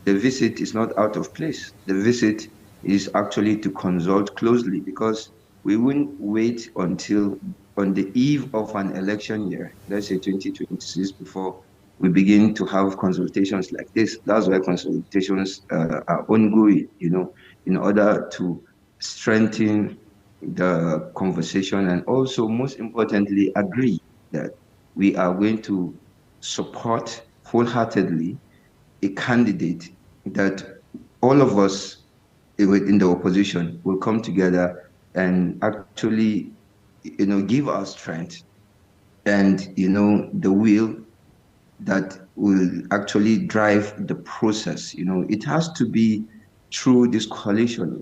the visit is not out of place. The visit is actually to consult closely, because we wouldn't wait until on the eve of an election year, let's say 2026, before we begin to have consultations like this. That's why consultations are ongoing, in order to strengthen the conversation, and also, most importantly, agree that we are going to support wholeheartedly a candidate that all of us in the opposition will come together and actually, give our strength and, the will that will actually drive the process. It has to be through this coalition.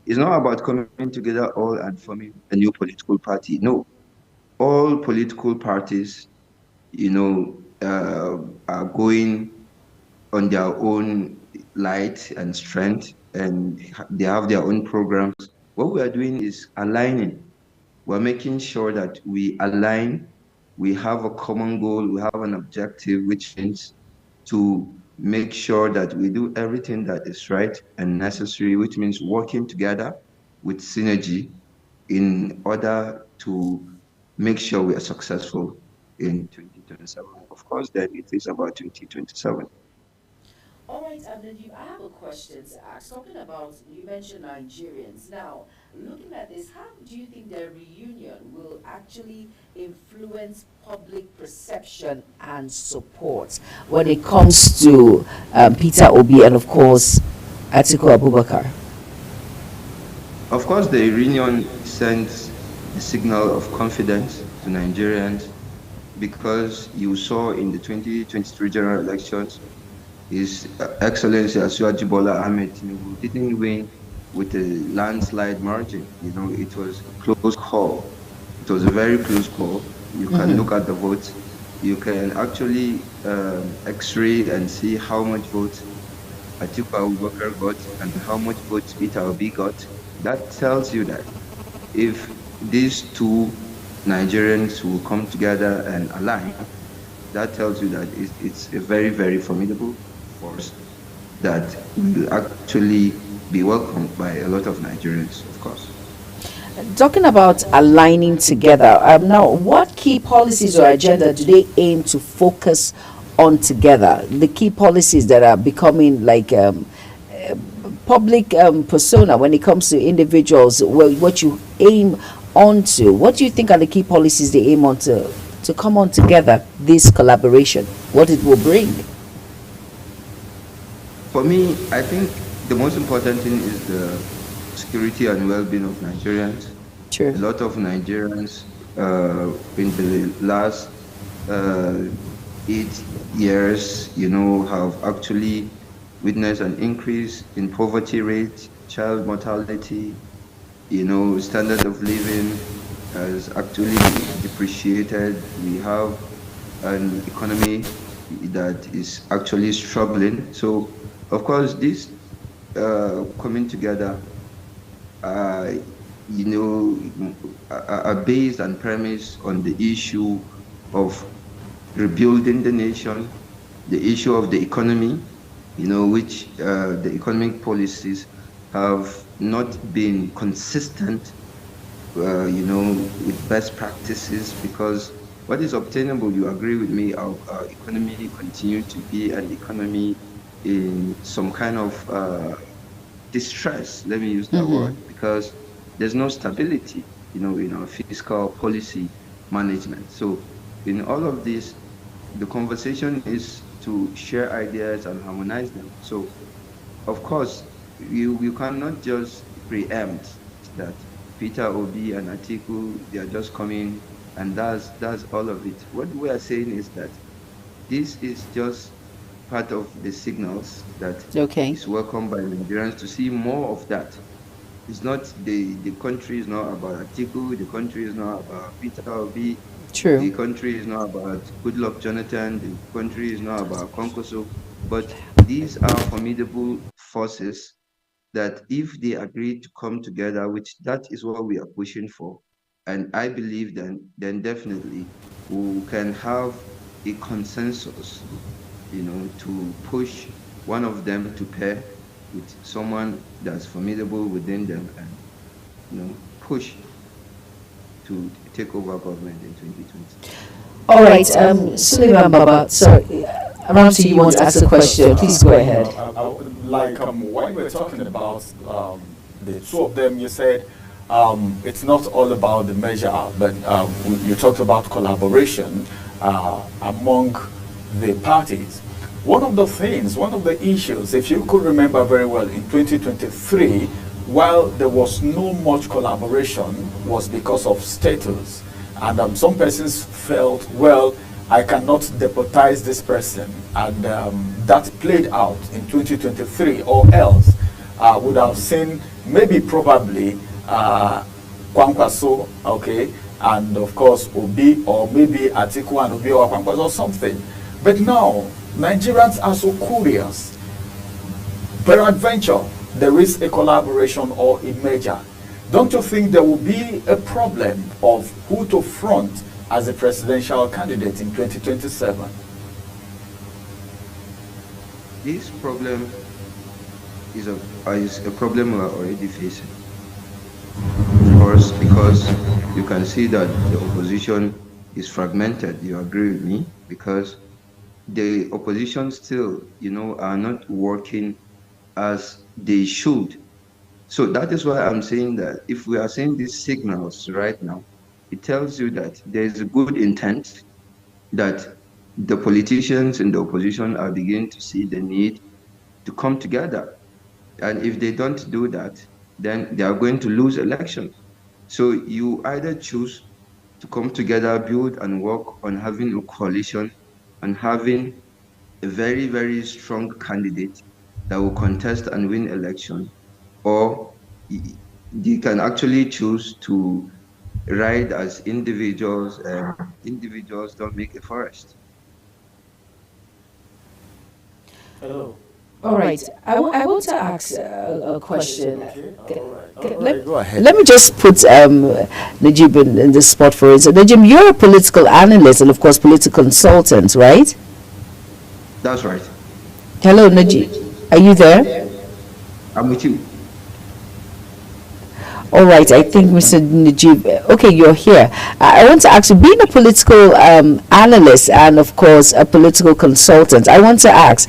It's not about coming together all and forming a new political party. No, all political parties, are going on their own light and strength, and they have their own programs. What we are doing is aligning. We're making sure that we align, we have a common goal, we have an objective, which means to make sure that we do everything that is right and necessary, which means working together with synergy in order to make sure we are successful in 2027. Of course, then it is about 2027. All right, and then I have a question to ask. Talking about, you mentioned Nigerians. Now, looking at this, how do you think the reunion will actually influence public perception and support when it comes to Peter Obi and, of course, Atiku Abubakar? Of course, the reunion sends a signal of confidence to Nigerians, because you saw in the 2023 general elections, His Excellency Asiwaju Bola Ahmed Tinubu didn't win with a landslide margin. It was a close call. It was a very close call. You can look at the votes. You can actually x-ray and see how much votes Atiku Abubakar got and how much votes Peter Obi got. That tells you that if these two Nigerians will come together and align, that tells you that it's a very, very formidable force that will actually be welcomed by a lot of Nigerians, of course. Talking about aligning together, now, what key policies or agenda do they aim to focus on together? The key policies that are becoming like public persona when it comes to individuals, what you aim onto. What do you think are the key policies they aim on to come on together, this collaboration, what it will bring? For me, I think the most important thing is the security and well-being of Nigerians. Sure. A lot of Nigerians in the last 8 years, have actually witnessed an increase in poverty rate, child mortality, standard of living has actually depreciated. We have an economy that is actually struggling. So, of course, this coming together, are based and premised on the issue of rebuilding the nation, the issue of the economy, which the economic policies have not been consistent, with best practices, because what is obtainable, you agree with me, our economy continue to be an economy in some kind of distress, let me use that word, because there's no stability, in our fiscal policy management. So in all of this, the conversation is to share ideas and harmonize them. So, of course, you cannot just preempt that Peter Obi and Atiku, they are just coming and that's all of it. What we are saying is that this is just part of the signals that is welcomed by Nigerians to see more of that. It's not the country is not about Atiku, the country is not about Peter Obi. True. The country is not about Goodluck Jonathan, the country is not about Konkoso, but these are formidable forces that if they agree to come together, which that is what we are pushing for, and I believe then definitely we can have a consensus, to push one of them to pair with someone that's formidable within them and, push to take over government in 2020. All right, Suleiman Baba, sorry, Ramsey, you want to ask a question? Please go ahead. When we're talking about the two of them, you said it's not all about the measure, but you talked about collaboration among the parties. One of the issues, if you could remember very well, in 2023, while there was no much collaboration, was because of status. And some persons felt, well, I cannot deputize this person. And that played out in 2023, or else would have seen maybe probably Kwankwaso, okay, and of course Obi, or maybe Atiku and Obi or Kwankwaso or something. But now, Nigerians are so curious. Peradventure, there is a collaboration or a merger. Don't you think there will be a problem of who to front as a presidential candidate in 2027? This problem is a problem we are already facing. Of course, because you can see that the opposition is fragmented. You agree with me? Because the opposition still, are not working as they should. So that is why I'm saying that if we are seeing these signals right now, it tells you that there is a good intent, that the politicians in the opposition are beginning to see the need to come together. And if they don't do that, then they are going to lose election. So you either choose to come together, build and work on having a coalition and having a very, very strong candidate that will contest and win election, or they can actually choose to ride as individuals. Individuals don't make a forest. Hello. All right, I want to ask a question. Go ahead. Let me just put Najib in the spot for it. So, Najib, you're a political analyst and, of course, political consultant, right? That's right. Hello, Najib. Are you there? I'm with you. All right, I think Mr. Najib, okay, you're here. I want to ask you, being a political analyst and, of course, a political consultant, I want to ask,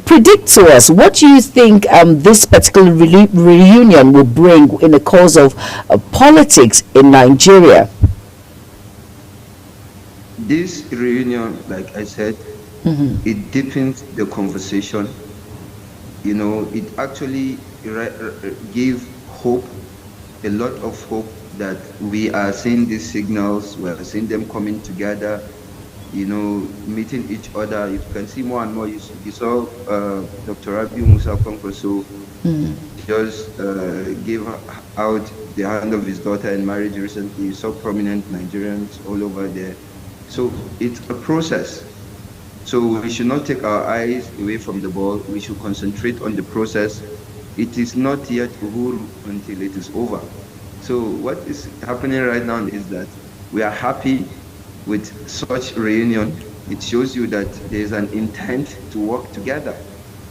predict to us, what do you think this particular reunion will bring in the cause of politics in Nigeria? This reunion, like I said, it deepens the conversation. It actually gave hope, a lot of hope, that we are seeing these signals, we are seeing them coming together. meeting each other. You can see more and more. You saw Dr. Rabiu Musa Kwankwaso just gave out the hand of his daughter in marriage recently. You saw prominent Nigerians all over there. So it's a process. So we should not take our eyes away from the ball. We should concentrate on the process. It is not yet uhuru until it is over. So what is happening right now is that we are happy with such reunion. It shows you that there is an intent to work together,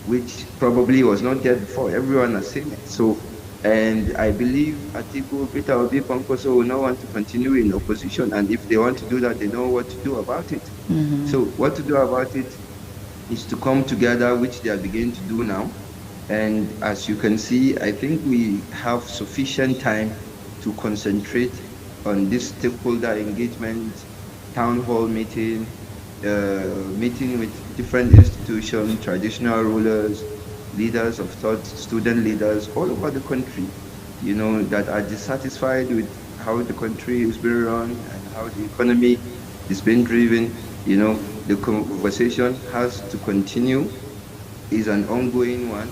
which probably was not there before. Everyone has seen it. So, and I believe Atiku, Peter Obi, Kwankwaso will not want to continue in opposition. And if they want to do that, they know what to do about it. So what to do about it is to come together, which they are beginning to do now. And as you can see, I think we have sufficient time to concentrate on this stakeholder engagement, town hall meeting, meeting with different institutions, traditional rulers, leaders of thought, student leaders all over the country, that are dissatisfied with how the country is being run and how the economy is being driven. The conversation has to continue, is an ongoing one.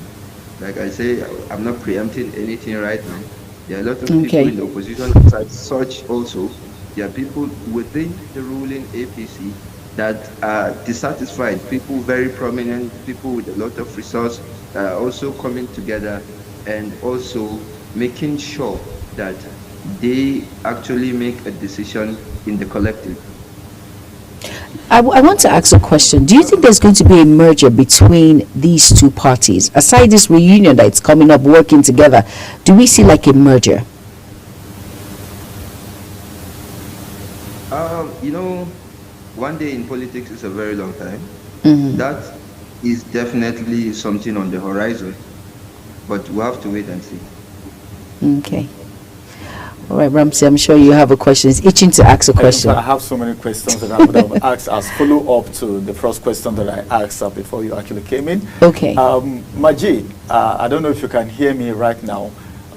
Like I say, I'm not preempting anything right now. There are a lot of people in the opposition as such also. There are people within the ruling APC that are dissatisfied, people very prominent, people with a lot of resource are also coming together and also making sure that they actually make a decision in the collective. I want to ask a question. Do you think there's going to be a merger between these two parties? Aside this reunion that's coming up, working together, do we see like a merger? One day in politics is a very long time. That is definitely something on the horizon, but we'll have to wait and see. Okay. All right, Ramsey, I'm sure you have a question. It's itching to ask a question. I have so many questions that I would have asked as follow-up to the first question that I asked before you actually came in. Okay. Majid, I don't know if you can hear me right now,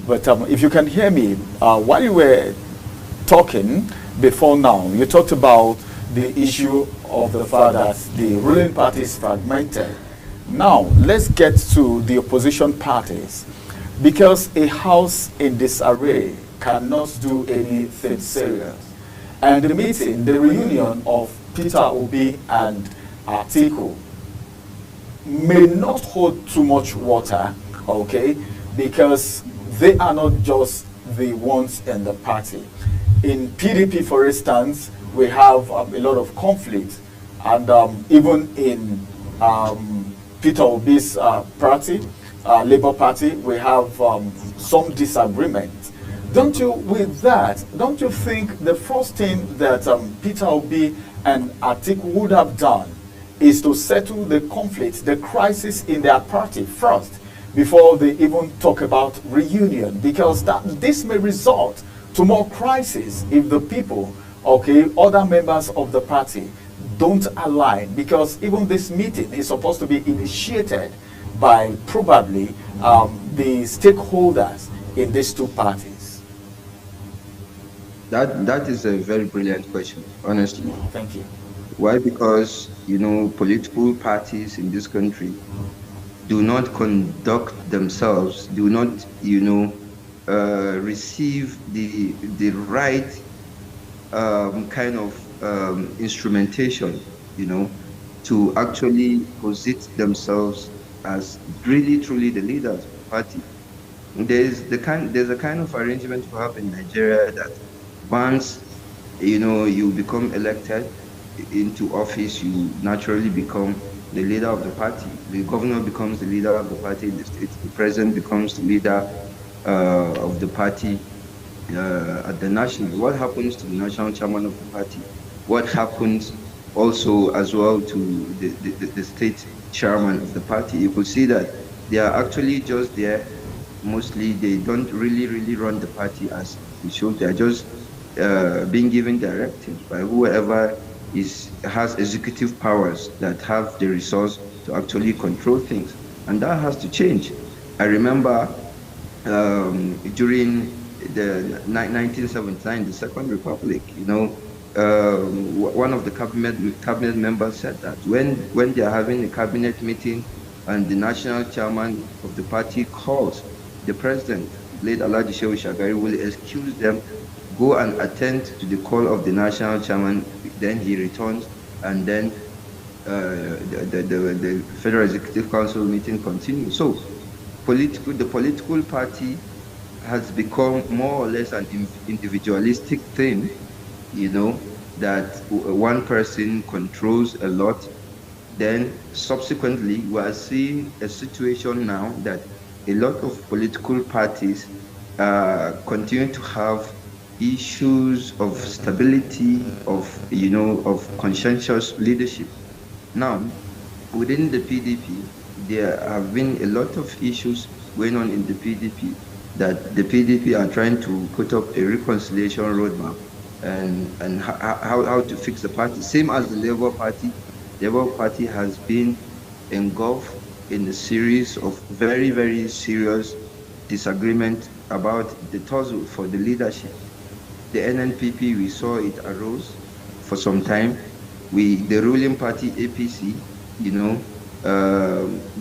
but if you can hear me, while you were talking before now, you talked about the issue of the fact that the ruling party is fragmented. Now, let's get to the opposition parties, because a house in disarray cannot do anything serious. And the meeting, the reunion of Peter Obi and Atiku may not hold too much water, okay, because they are not just the ones in the party. In PDP, for instance, we have a lot of conflict, and even in Peter Obi's party, Labour Party, we have some disagreement. Don't you think the first thing that Peter Obi and Atiku would have done is to settle the conflict, the crisis in their party first, before they even talk about reunion? Because this may result to more crisis if the people, other members of the party don't align, because even this meeting is supposed to be initiated by probably the stakeholders in these two parties. That is a very brilliant question, honestly. Thank you. Why? Because, political parties in this country do not conduct themselves, do not, receive the right kind of instrumentation, to actually posit themselves as really, truly the leaders of the party. There's a kind of arrangement we have in Nigeria that once, you become elected into office, you naturally become the leader of the party. The governor becomes the leader of the party in the state. The president becomes the leader of the party at the national. What happens to the national chairman of the party? What happens also as well to the state chairman of the party? You could see that they are actually just there. Mostly they don't really run the party as it should. They are just being given directives by whoever has executive powers that have the resource to actually control things, and that has to change. I remember during the 1979, the Second Republic, one of the cabinet members said that when they are having a cabinet meeting and the national chairman of the party calls, the president, late Alhaji Shehu Shagari, will excuse them, go and attend to the call of the national chairman, then he returns, and then the Federal Executive Council meeting continues. So the political party has become more or less an individualistic thing, you know, that one person controls a lot. Then subsequently, we are seeing a situation now that a lot of political parties continue to have issues of stability, of conscientious leadership. Now, within the PDP, there have been a lot of issues going on in the PDP that the PDP are trying to put up a reconciliation roadmap and how to fix the party. Same as the Labour Party. The Labour Party has been engulfed in a series of very, very serious disagreement about the tussle for the leadership. The NNPP, we saw it arose for some time. The ruling party, APC,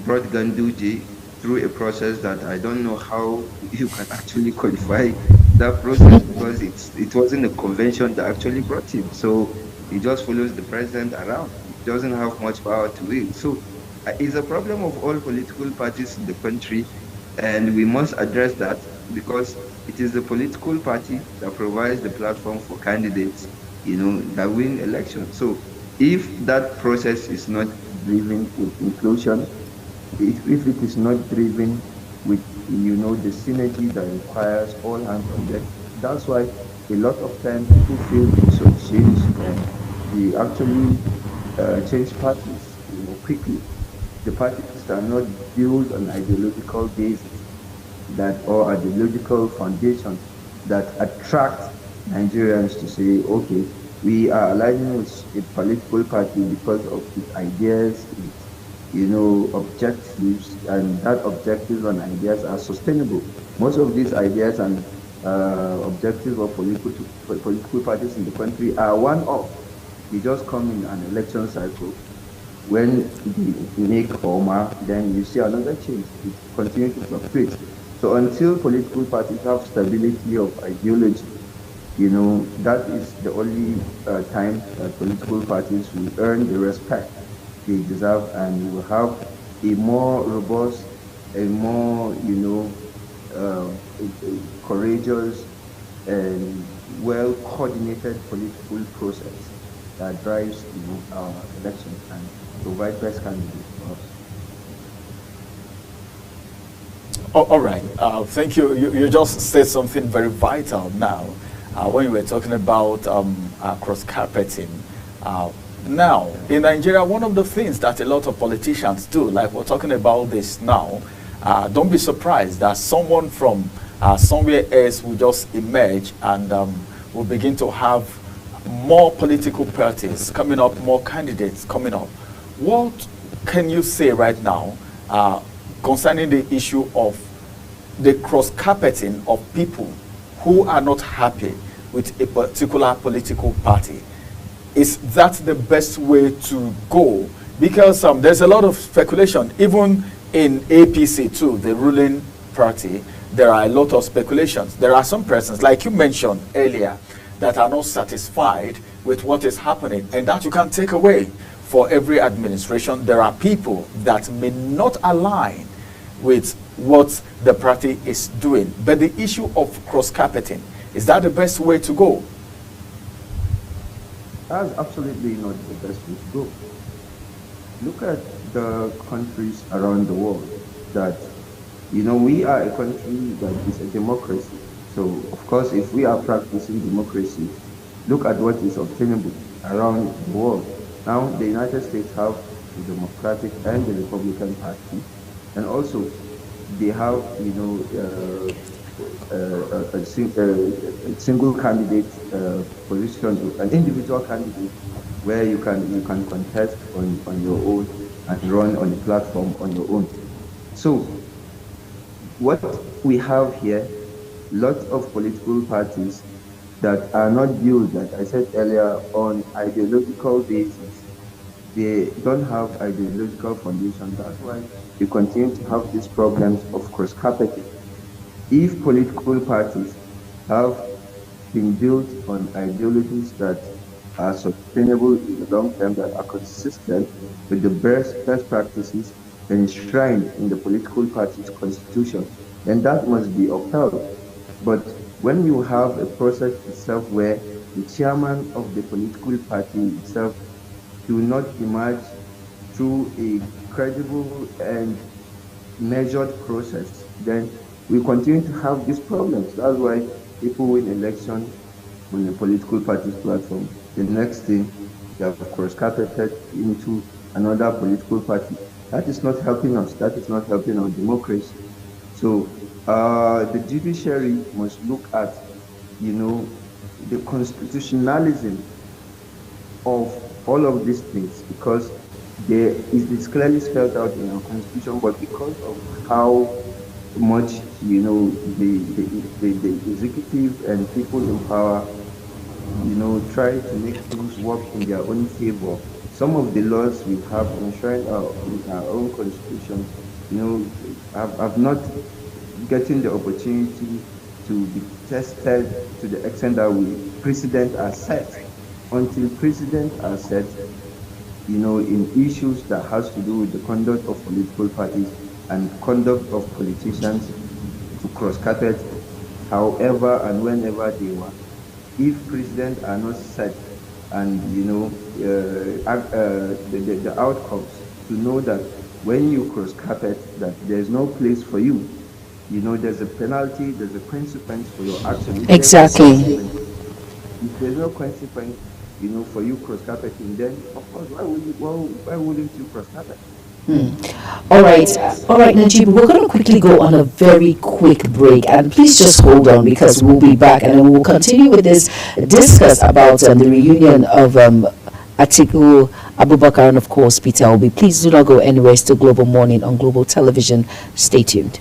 brought Ganduje through a process that I don't know how you can actually qualify that process, because it wasn't a convention that actually brought him. So he just follows the president around. He doesn't have much power to wield. So it's a problem of all political parties in the country, and we must address that, because it is the political party that provides the platform for candidates, that win elections. So if that process is not driven with inclusion, if it is not driven with, the synergy that requires all hands on deck, that's why a lot of times people feel they should change, and they actually change parties, quickly. The parties are not built on ideological basis or ideological foundations that attract Nigerians to say, okay, we are aligning with a political party because of its ideas, its objectives, and that objectives and ideas are sustainable. Most of these ideas and objectives of political parties in the country are one-off. They just come in an election cycle. When they make Oma, then you see another change. It continues to fluctuate. So until political parties have stability of ideology, that is the only time that political parties will earn the respect they deserve, and will have a more robust, a more, courageous and well-coordinated political process that drives, our elections and provide best candidates for us. All right. Thank you. You just said something very vital now when you were talking about cross-carpeting. Now, in Nigeria, one of the things that a lot of politicians do, like we're talking about this now, don't be surprised that someone from somewhere else will just emerge and will begin to have more political parties coming up, more candidates coming up. What can you say right now concerning the issue of the cross-carpeting of people who are not happy with a particular political party? Is that the best way to go? Because there's a lot of speculation, even in APC too, the ruling party. There are a lot of speculations. There are some persons, like you mentioned earlier, that are not satisfied with what is happening, and that you can take away. For every administration, there are people that may not align with what the party is doing. But the issue of cross-carpeting, is that the best way to go? That's absolutely not the best way to go. Look at the countries around the world that, we are a country that is a democracy. So, of course, if we are practicing democracy, look at what is obtainable around the world. Now, the United States have the Democratic and the Republican Party, and also they have, a single candidate position, an individual candidate, where you can contest on your own and run on a platform on your own. So, what we have here, lots of political parties that are not built, like I said earlier, on ideological basis. They don't have ideological foundation. That's why we continue to have these problems of cross-carpeting. If political parties have been built on ideologies that are sustainable in the long term, that are consistent with the best practices enshrined in the political party's constitution, then that must be upheld. But when you have a process itself where the chairman of the political party itself do not emerge through a credible and measured process, then we continue to have these problems. That's why people win elections on a political party's platform. The next thing, they have cross-carpeted into another political party. That is not helping us. That is not helping our democracy. So the judiciary must look at, the constitutionalism of all of these things, because it's clearly spelled out in our constitution, but because of how much the executive and people in power try to make things work in their own favor, some of the laws we have enshrined in our own constitution have not getting the opportunity to be tested to the extent that precedents are set. Until precedents are set, in issues that has to do with the conduct of political parties and conduct of politicians to cross-carpet however and whenever they want. If precedents are not set and the outcomes, to know that when you cross-carpet, that there's no place for you. There's a penalty, there's a consequence for your action. Exactly. If there's no consequence, for you cross-carpeting, then of course, why wouldn't you cross-carpet? All right, Najib, we're going to quickly go on a very quick break, and please just hold on, because we'll be back and then we'll continue with this, discuss about the reunion of Atiku Abubakar and of course Peter Obi. Please do not go anywhere. It's still Global Morning on Global Television. Stay tuned.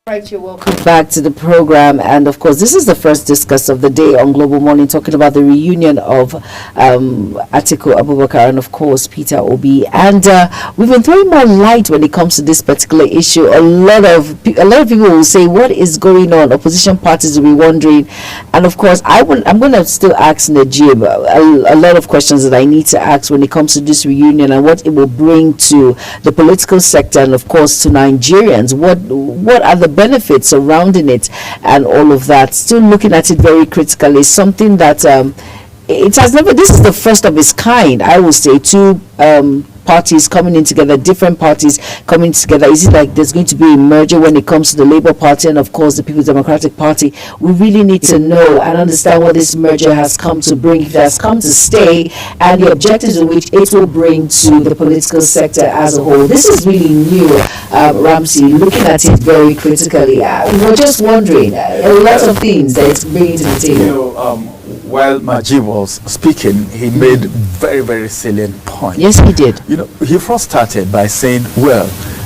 Right, you're welcome back to the program, and of course this is the first discuss of the day on Global Morning, talking about the reunion of Atiku Abubakar and of course Peter Obi, and we've been throwing more light when it comes to this particular issue. A lot of people will say, what is going on? Opposition parties will be wondering, and of course I'm going to still ask Najib a lot of questions that I need to ask when it comes to this reunion and what it will bring to the political sector and of course to Nigerians. What are the benefits surrounding it and all of that? Still looking at it very critically. Something that it has never, this is the first of its kind, I would say. Two parties coming in together, different parties coming together. Is it like there's going to be a merger when it comes to the Labour Party and of course the People's Democratic Party? We really need to know and understand what this merger has come to bring, if it has come to stay, and the objectives in which it will bring to the political sector as a whole. This is really new, Ramsey, looking at it very critically. We're just wondering a lot of things that it's bringing to the table. while Maji was speaking, he made very, very salient points. Yes, he did. You know, he first started by saying, well,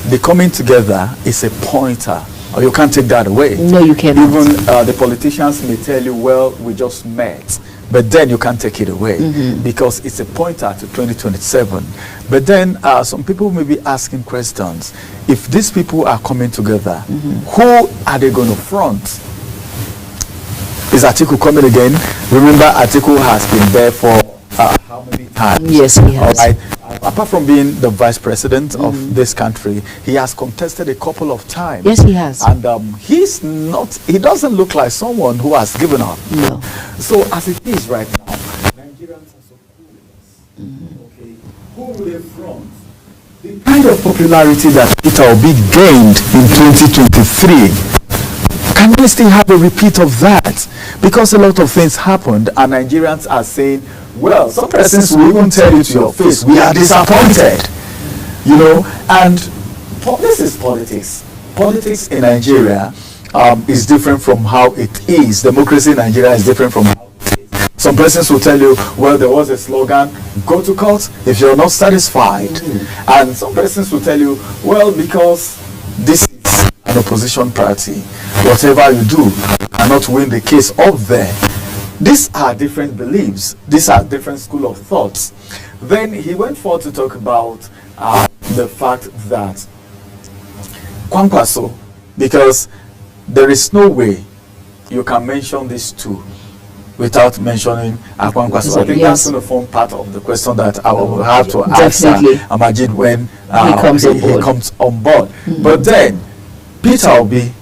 the coming together is a pointer, or you can't take that away. No, you can't. Even the politicians may tell you, well, we just met. But then you can't take it away because it's a pointer to 2027. But then some people may be asking questions. If these people are coming together, who are they going to front? Is Atiku coming again? Remember, Atiku has been there for how many times? Yes, he has. All right. Apart from being the vice president of this country, he has contested a couple of times. Yes, he has. And he doesn't look like someone who has given up. No. So as it is right now, Nigerians are so clueless. Okay, who will they front? The kind of popularity that Peter Obi gained in 2023, can we still have a repeat of that? Because a lot of things happened and Nigerians are saying, well, some persons will even tell you to your face, we are disappointed. You know, and this is politics. Politics in Nigeria is different from how it is. Democracy in Nigeria is different from how it is. Some persons will tell you, well, there was a slogan, go to court if you're not satisfied. And some persons will tell you, well, because this is an opposition party, whatever you do, you cannot win the case up there. These are different beliefs. These are different school of thoughts. Then he went forward to talk about the fact that Kwankwaso, because there is no way you can mention these two without mentioning Kwankwaso. I think that's going to form part of the question that I will have to ask Amajid when he comes on board. But then, Peter Obi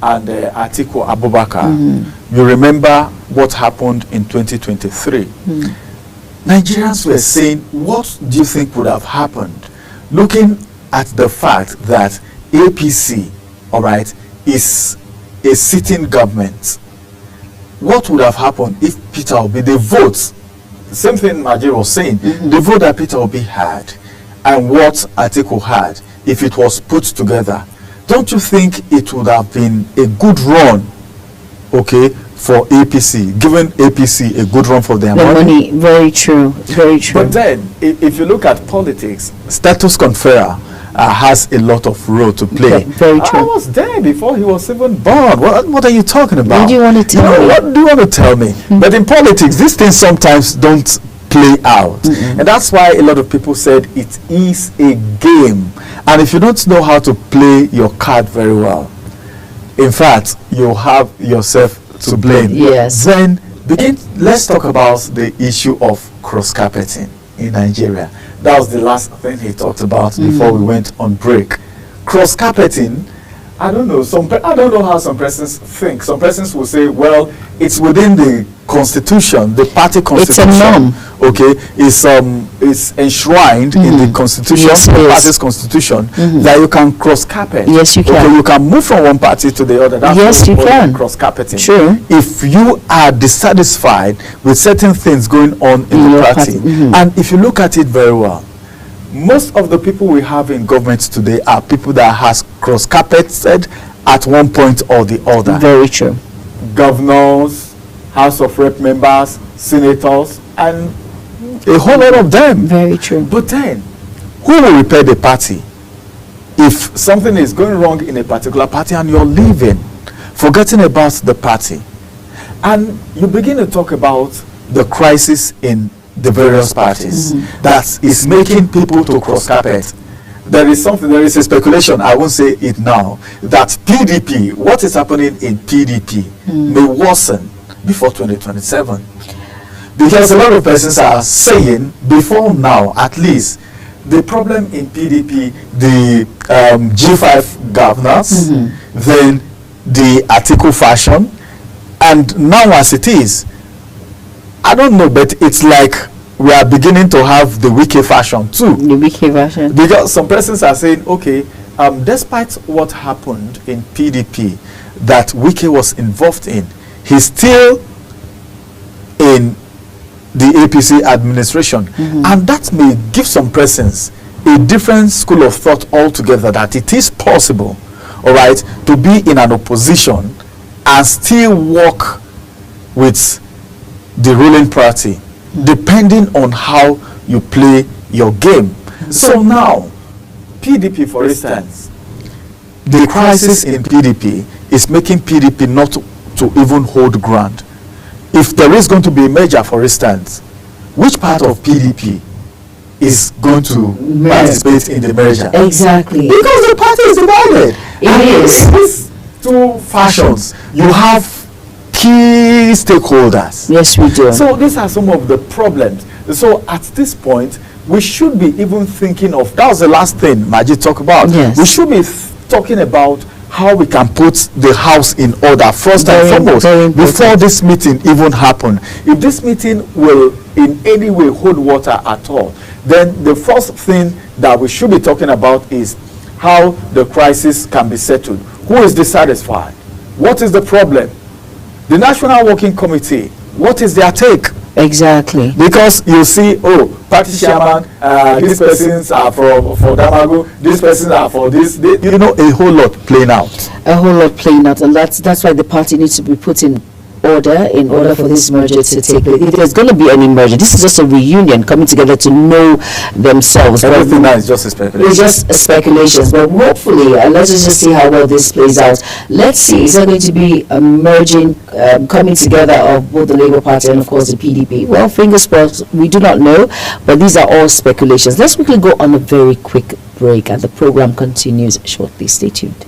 and Atiku Abubakar, you remember what happened in 2023. Nigerians were saying, what do you think would have happened? Looking at the fact that APC, all right, is a sitting government, what would have happened if Peter Obi, the votes, the same thing Majid was saying, the vote that Peter Obi had and what Atiku had, if it was put together, don't you think it would have been a good run, okay, for APC, giving APC a good run for their money? Very true, very true. But then, if you look at politics, status conferrer has a lot of role to play. Very true. I was there before he was even born. What are you talking about? What do you want to tell me? What do you want to tell me? But in politics, these things sometimes don't play out. And that's why a lot of people said it is a game. And if you don't know how to play your card very well, in fact, you have yourself to blame. Yes. Then let's talk about the issue of cross-carpeting in Nigeria. That was the last thing he talked about before we went on break. Cross-carpeting, I don't know how some persons think. Some persons will say, well, it's within the constitution, the party constitution. It's a norm. Okay, it's enshrined in the constitution, the party's constitution, that you can cross-carpet. Yes, you can. Okay, you can move from one party to the other. That's yes, you can. Cross-carpeting. Sure. If you are dissatisfied with certain things going on in the party, and if you look at it very well, most of the people we have in government today are people that has cross-carpeted at one point or the other. Very true. Governors, House of Rep members, senators, and a whole lot of them. Very true. But then, who will repair the party if something is going wrong in a particular party and you're leaving, forgetting about the party? And you begin to talk about the crisis in the various parties that is making people to cross-carpet. There is a speculation, I won't say it now, that PDP, what is happening in PDP may worsen before 2027. Because a lot of persons are saying, before now, at least, the problem in PDP, the G5 governors, then the Atiku fashion, and now as it is, I don't know, but it's like we are beginning to have the Wike fashion too. The Wike fashion. Because some persons are saying, okay, despite what happened in PDP that Wike was involved in, he's still in the APC administration. And that may give some persons a different school of thought altogether, that it is possible, all right, to be in an opposition and still work with the ruling party, depending on how you play your game. So now, PDP, for instance, the crisis in PDP is making PDP not to even hold ground. If there is going to be a merger, for instance, which part of PDP is going to participate in the merger? Exactly. Because the party is divided. It is. These two factions, you have key stakeholders. Yes, we do. So these are some of the problems. So at this point, we should be even thinking of, that was the last thing Majid talked about. Yes. We should be talking about how we can put the house in order first and foremost before this meeting even happen. If this meeting will in any way hold water at all, then the first thing that we should be talking about is how the crisis can be settled. Who is dissatisfied? What is the problem? The National Working Committee, what is their take? Exactly. Because you see, party chairman, these persons are for Damagu, these persons are for this. You know, a whole lot playing out. A whole lot playing out, and that's why the party needs to be put in order for this merger to take place. If there's going to be any merger, this is just a reunion coming together to know themselves. Everything now is just a speculation. It's just speculations, but hopefully, let's just see how well this plays out. Let's see, is there going to be a merging, coming together of both the Labour Party and of course the PDP? Well, fingers crossed, we do not know, but these are all speculations. Let's quickly go on a very quick break and the program continues shortly. Stay tuned.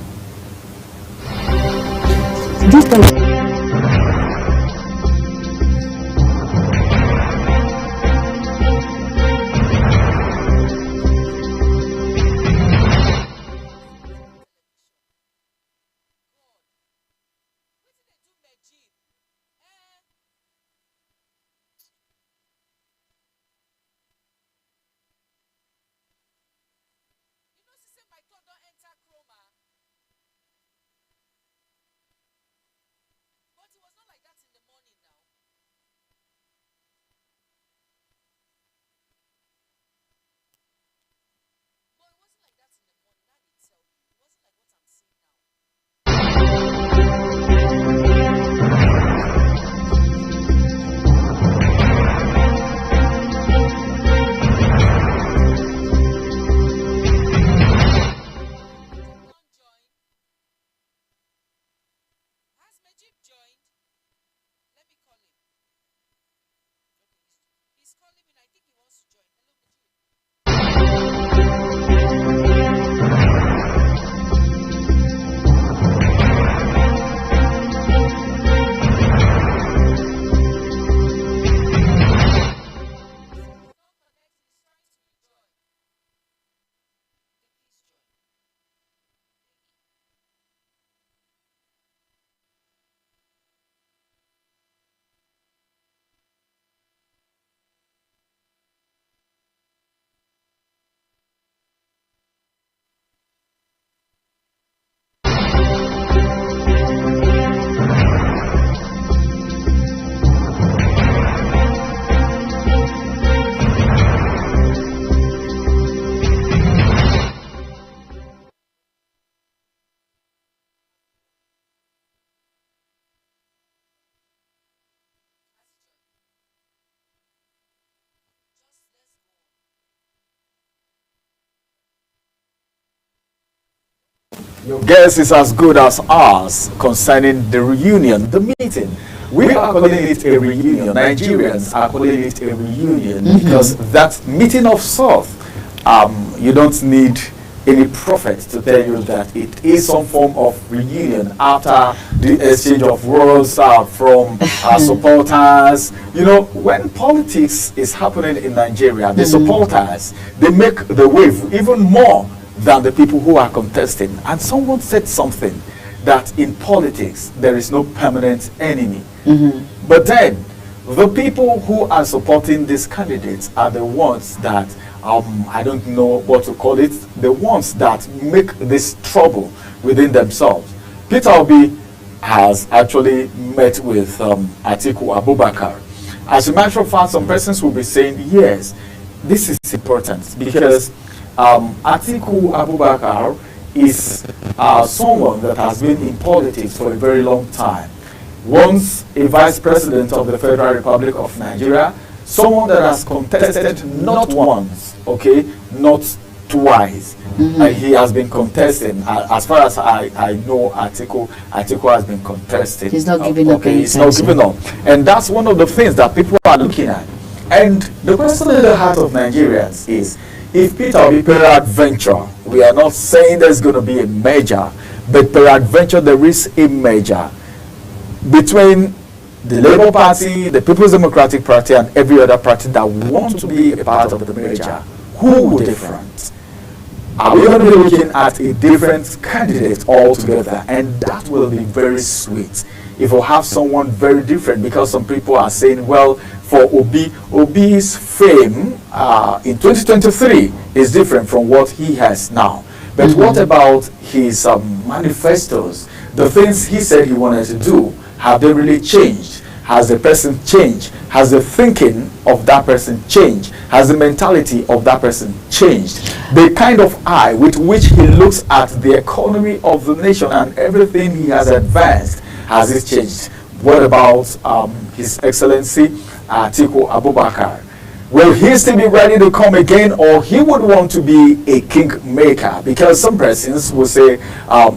Your guess is as good as ours concerning the reunion, the meeting. We are calling it a reunion. Nigerians are calling it a reunion because that meeting of sorts, you don't need any prophet to tell you that it is some form of reunion after the exchange of words from our supporters. You know, when politics is happening in Nigeria, the supporters, they make the wave even more than the people who are contesting. And someone said something that in politics there is no permanent enemy. But then the people who are supporting these candidates are the ones that I don't know what to call it, the ones that make this trouble within themselves. Peter Obi has actually met with Atiku Abubakar. As a matter of fact, some persons will be saying, yes, this is important because Atiku Abubakar is someone that has been in politics for a very long time. once a vice president of the Federal Republic of Nigeria, someone that has contested not once, okay, not twice. He has been contesting. As far as I know, Atiku has been contesting. He's not giving up. He's not giving up. And that's one of the things that people are looking at. And the question in the heart of Nigerians is, if Peter Obi peradventure, we are not saying there's going to be a merger, but peradventure there is a merger between the Labour Party, the People's Democratic Party, and every other party that want to be a part of the merger, who would different? Are we going to be looking at a different candidate altogether? And that will be very sweet if we have someone very different, because some people are saying, well, for Obi's fame in 2023 is different from what he has now. But what about his manifestos? The things he said he wanted to do, have they really changed? Has the person changed? Has the thinking of that person changed? Has the mentality of that person changed? The kind of eye with which he looks at the economy of the nation and everything he has advanced, has it changed? What about His Excellency Atiku Abubakar? Will he still be ready to come again, or he would want to be a kingmaker? Because some persons will say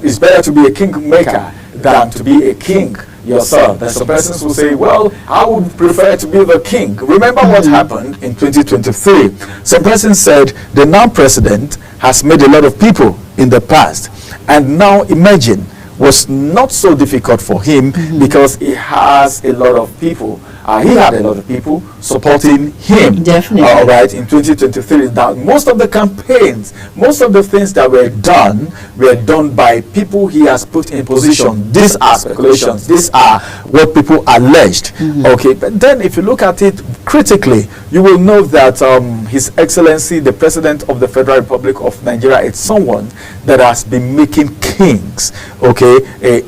it's better to be a kingmaker than to be a king yourself. Then some persons will say, well, I would prefer to be the king. Remember what happened in 2023. Some persons said the now president has made a lot of people in the past, and now imagine was not so difficult for him because he has a lot of people. He had a lot of people supporting him. Definitely. All right, in 2023. Now, most of the campaigns, most of the things that were done by people he has put in position. These are speculations. These are what people alleged. Okay, but then if you look at it critically, you will know that His Excellency, the President of the Federal Republic of Nigeria, is someone that has been making kings, okay,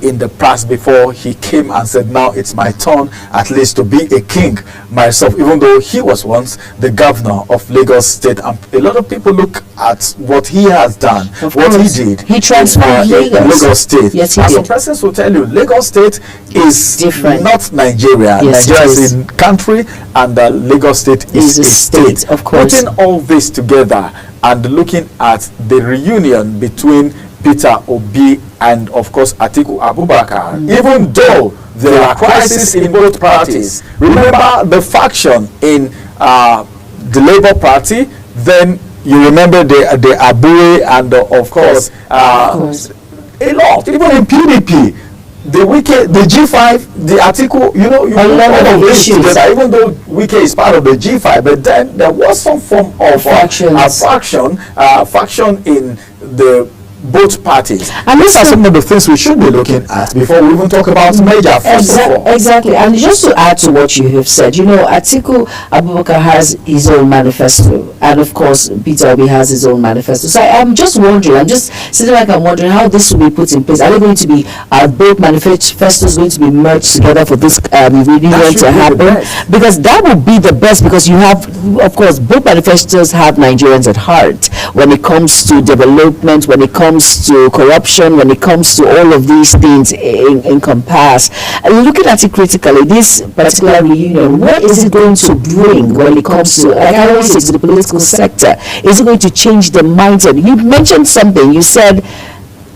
in the past before he came and said, now it's my turn at least to be a king myself, even though he was once the governor of Lagos State. And a lot of people look at what he has done, what he did. He transformed Lagos State. Yes, he and did. some persons will tell you Lagos State is different, not Nigeria. Yes, Nigeria is a country, and Lagos State is a state. Of course. Putting all this together and looking at the reunion between Peter Obi and of course Atiku Abubakar, even though there are crises in both parties. Remember the faction in the Labour Party, then you remember the Abure and of course a lot, even in PDP, the G5, the Atiku, you know, a lot of issues together, even though Wike is part of the G5, but then there was some form of faction in the both parties. And these are some of the things we should be looking at before we even talk about merger. Exactly. And just to add to what you have said, you know, Atiku Abubakar has his own manifesto, and of course Peter Obi has his own manifesto. So I'm just wondering, I'm just sitting back and wondering how this will be put in place. Are they going to be both manifestos going to be merged together for this reunion to happen? Because that would be the best, because you have, of course, both manifestos have Nigerians at heart when it comes to development, when it comes to corruption, when it comes to all of these things encompass. Looking at it critically, this particular reunion, what is it going to bring when it comes to, like I always say, to the political sector? Is it going to change the mindset? You mentioned something, you said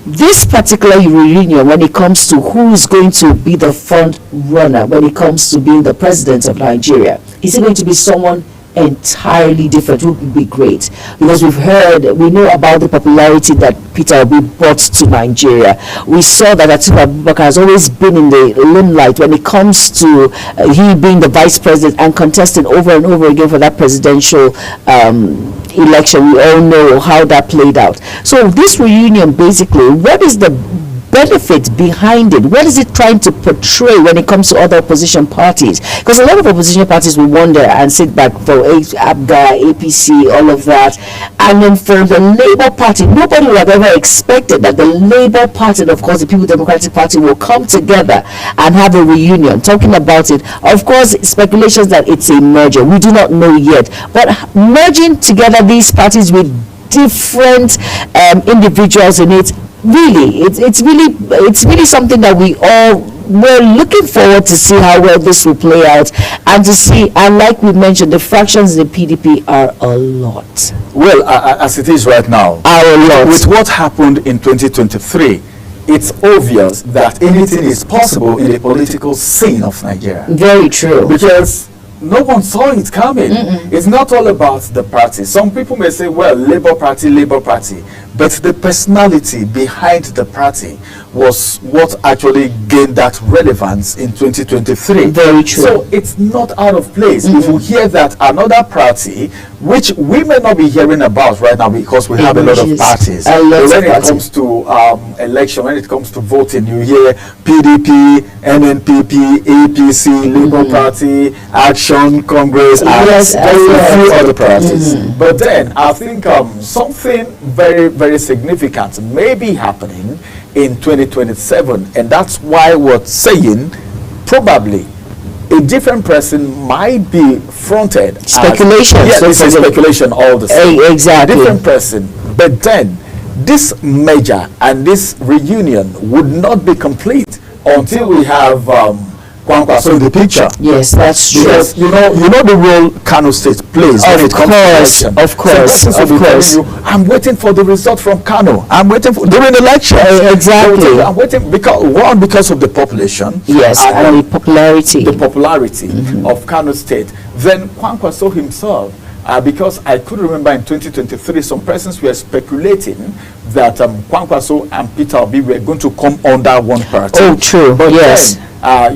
this particular reunion, when it comes to who is going to be the front runner, when it comes to being the president of Nigeria, is it going to be someone entirely different? Would be great, because we know about the popularity that Peter Obi brought to Nigeria. We saw that Atiku Abubakar has always been in the limelight when it comes to he being the vice president and contesting over and over again for that presidential election. We all know how that played out. So this reunion, basically, what is the benefit behind it? What is it trying to portray when it comes to other opposition parties? Because a lot of opposition parties will wonder and sit back for ABGA, APC, all of that. And then for the Labour Party, nobody would have ever expected that the Labour Party and of course the People's Democratic Party will come together and have a reunion. Talking about it, of course, speculations that it's a merger. We do not know yet. But merging together these parties with different individuals in it, really, it's really something that we all we're looking forward to see how well this will play out, and to see, and like we mentioned, the fractions in the PDP are a lot. Well, as it is right now, with what happened in 2023, it's obvious that anything is possible in the political scene of Nigeria. Very true. Because no one saw it coming. It's not all about the party. Some people may say, well, Labour Party, but the personality behind the party was what actually gained that relevance in 2023. Very true. So it's not out of place if you hear that another party, which we may not be hearing about right now because we have a lot of parties. When it comes to election, when it comes to voting, you hear PDP, NNPP, APC, Labour Party, Action, Congress, and a few other parties. But then I think something very, very significant may be happening in 2027, and that's why we're saying probably a different person might be fronted. Speculation. Yes, it's a speculation all the same. Exactly. A different person. But then this merger and this reunion would not be complete until we have Kwankwaso in the picture. Yes, that's true. Because you know the role Kano State plays when it comes to election. Of course, of course. I'm waiting for the result from Kano. I'm waiting for during election. Exactly. I'm waiting because of the population. Yes, and the popularity. The popularity of Kano State. Then Kwankwaso himself. Because I could remember in 2023, some persons were speculating that Kwankwaso and Peter Obi were going to come under one party. Oh, true. But yes. Then,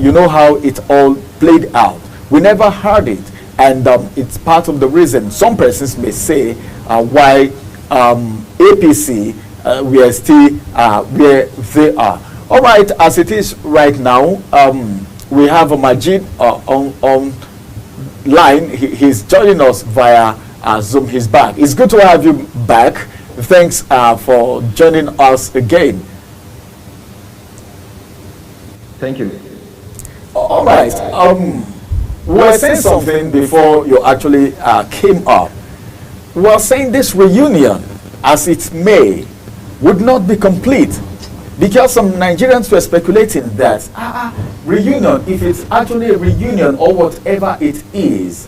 you know how it all played out. We never heard it, and it's part of the reason some persons may say why APC we are still where they are. All right, as it is right now, we have Majid on line. He's joining us via Zoom. He's back. It's good to have you back. Thanks for joining us again. Thank you. All right. We were saying something before you actually came up. We were saying this reunion, as it may, would not be complete because some Nigerians were speculating that reunion, if it's actually a reunion or whatever it is,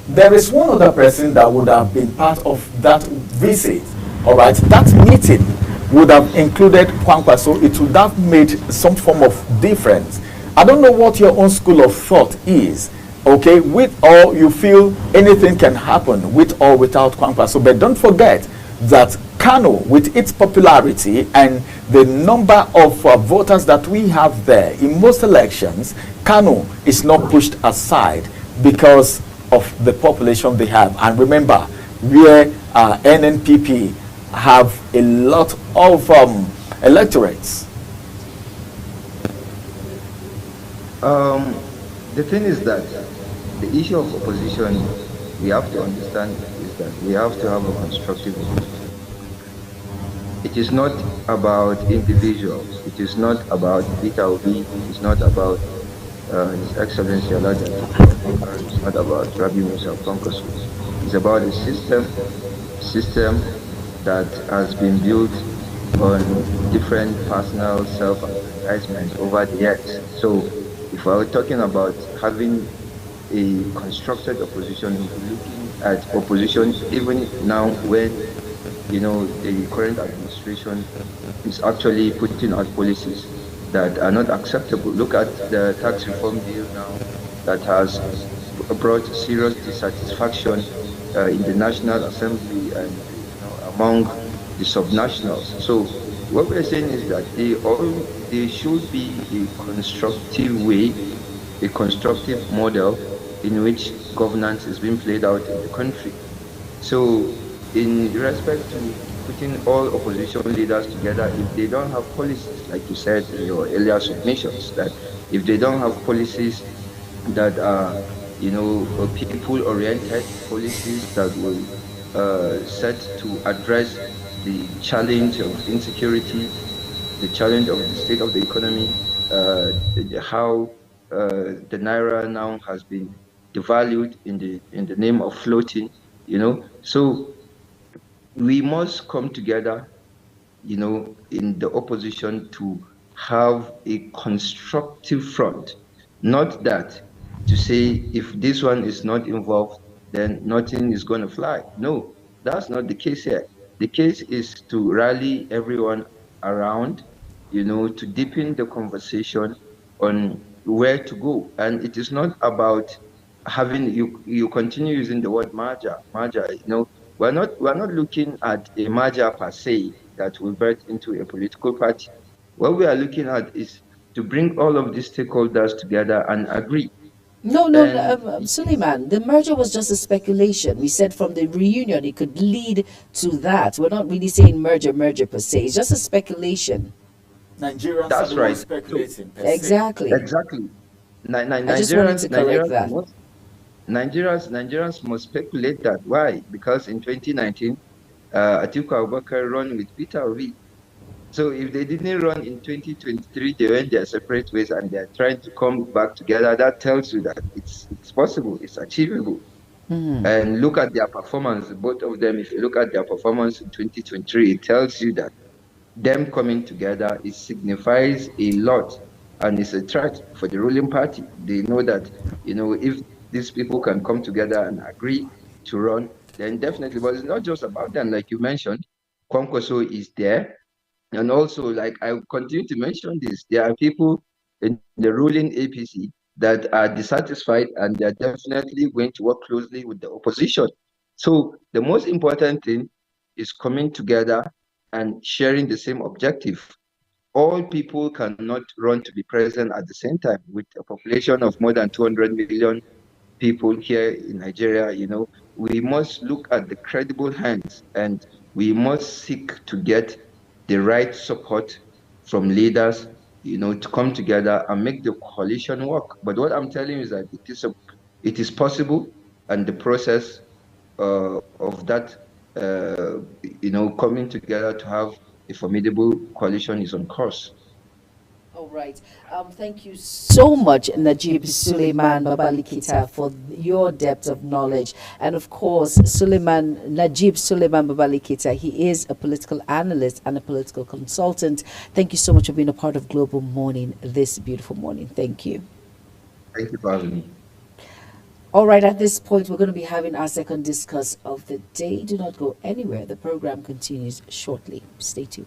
there is one other person that would have been part of that visit. All right, that meeting would have included Kwankwaso. It would have made some form of difference. I don't know what your own school of thought is. Okay, with or you feel anything can happen with or without Kwankwaso, but don't forget that Kano, with its popularity and the number of voters that we have there in most elections, Kano is not pushed aside because of the population they have. And remember, where NNPP have a lot of electorates. The thing is that the issue of opposition, we have to understand is that we have to have a constructive opposition. It is not about individuals. It is not about Peter Obi. It is not about His Excellency Elijah. It's not about Rabi Musa Kwankwaso. It's about a system that has been built on different personal self-aggrandizement over the years. So if I were talking about having a constructed opposition, looking at opposition even now when the current administration is actually putting out policies that are not acceptable. Look at the tax reform bill now that has brought serious dissatisfaction in the National Assembly and among the subnationals. So what we're saying is that there should be a constructive way, a constructive model in which governance is being played out in the country. So in respect to putting all opposition leaders together, if they don't have policies, like you said in your earlier submissions, that if they don't have policies that are, people-oriented policies that will set to address the challenge of insecurity, the challenge of the state of the economy, how the naira now has been devalued in the name of floating, So we must come together, in the opposition to have a constructive front. Not that to say if this one is not involved, then nothing is going to fly. No, that's not the case here. The case is to rally everyone around, to deepen the conversation on where to go. And it is not about having you continue using the word merger. We're not looking at a merger per se that will birth into a political party. What we are looking at is to bring all of these stakeholders together and agree. No, Suleiman, the merger was just a speculation. We said from the reunion it could lead to that. We're not really saying merger per se. It's just a speculation. Nigerians That's are right. Exactly. Exactly. I just wanted to correct that. Nigerians must speculate that. Why? Because in 2019, Atiku Abubakar ran with Peter Obi. So if they didn't run in 2023, they went their separate ways and they're trying to come back together. That tells you that it's possible, it's achievable. And look at their performance, both of them. If you look at their performance in 2023, it tells you that them coming together, it signifies a lot and it's a threat for the ruling party. They know that, if these people can come together and agree to run, then definitely, but it's not just about them. Like you mentioned, Kwankwaso is there. And also, like I continue to mention this, there are people in the ruling APC that are dissatisfied and they're definitely going to work closely with the opposition. So the most important thing is coming together and sharing the same objective. All people cannot run to be president at the same time. With a population of more than 200 million people here in Nigeria, we must look at the credible hands and we must seek to get the right support from leaders, to come together and make the coalition work. But what I'm telling you is that it is possible, and the process of that, coming together to have a formidable coalition is on course. All right. Thank you so much, Najib Suleiman Babalikita, for your depth of knowledge. And of course, Najib Suleiman Babalikita, he is a political analyst and a political consultant. Thank you so much for being a part of Global Morning this beautiful morning. Thank you. Thank you for having me. All right, at this point, we're going to be having our second discuss of the day. Do not go anywhere. The program continues shortly. Stay tuned.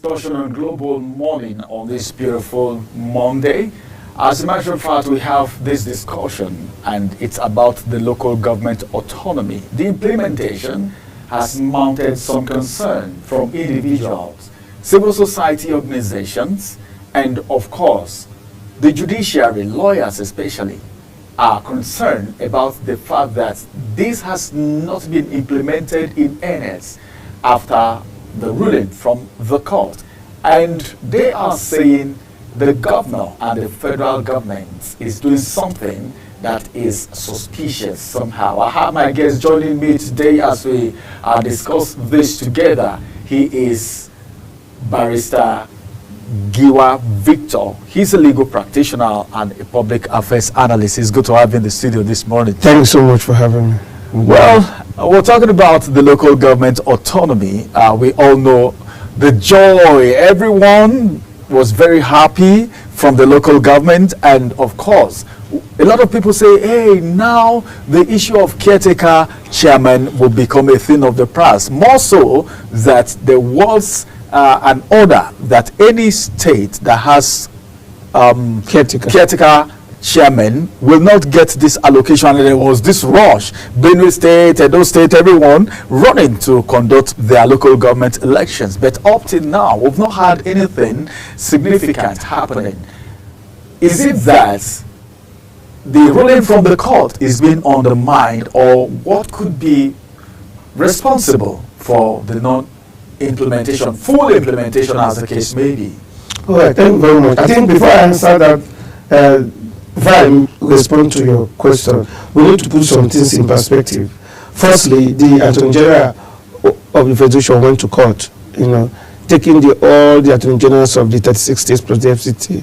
discussion on Global Morning on this beautiful Monday. As a matter of fact, we have this discussion and it's about the local government autonomy. The implementation has mounted some concern from individuals, civil society organizations, and of course, the judiciary, lawyers especially, are concerned about the fact that this has not been implemented in earnest after the ruling from the court. And they are saying the governor and the federal government is doing something that is suspicious somehow. I have my guest joining me today as we discuss this together. He is Barrister Giwa Victor. He's a legal practitioner and a public affairs analyst. It's good to have you in the studio this morning. Thanks so much for having me. Well, we're talking about the local government autonomy. We all know the joy. Everyone was very happy from the local government, and of course, a lot of people say, hey, now the issue of caretaker chairman will become a thing of the past. More so that there was an order that any state that has caretaker chairman will not get this allocation, and there was this rush. Benue State, Edo State, everyone running to conduct their local government elections. But up till now, we've not had anything significant happening. Is it that the ruling from the court is being undermined, or what could be responsible for the non-implementation, full implementation as the case may be? All right, thank you very much. I think before I answer that, if I respond to your question, we need to put some things in perspective. Firstly, the Attorney General of the Federation went to court, taking all the Attorney Generals of the 36 states plus the FCT,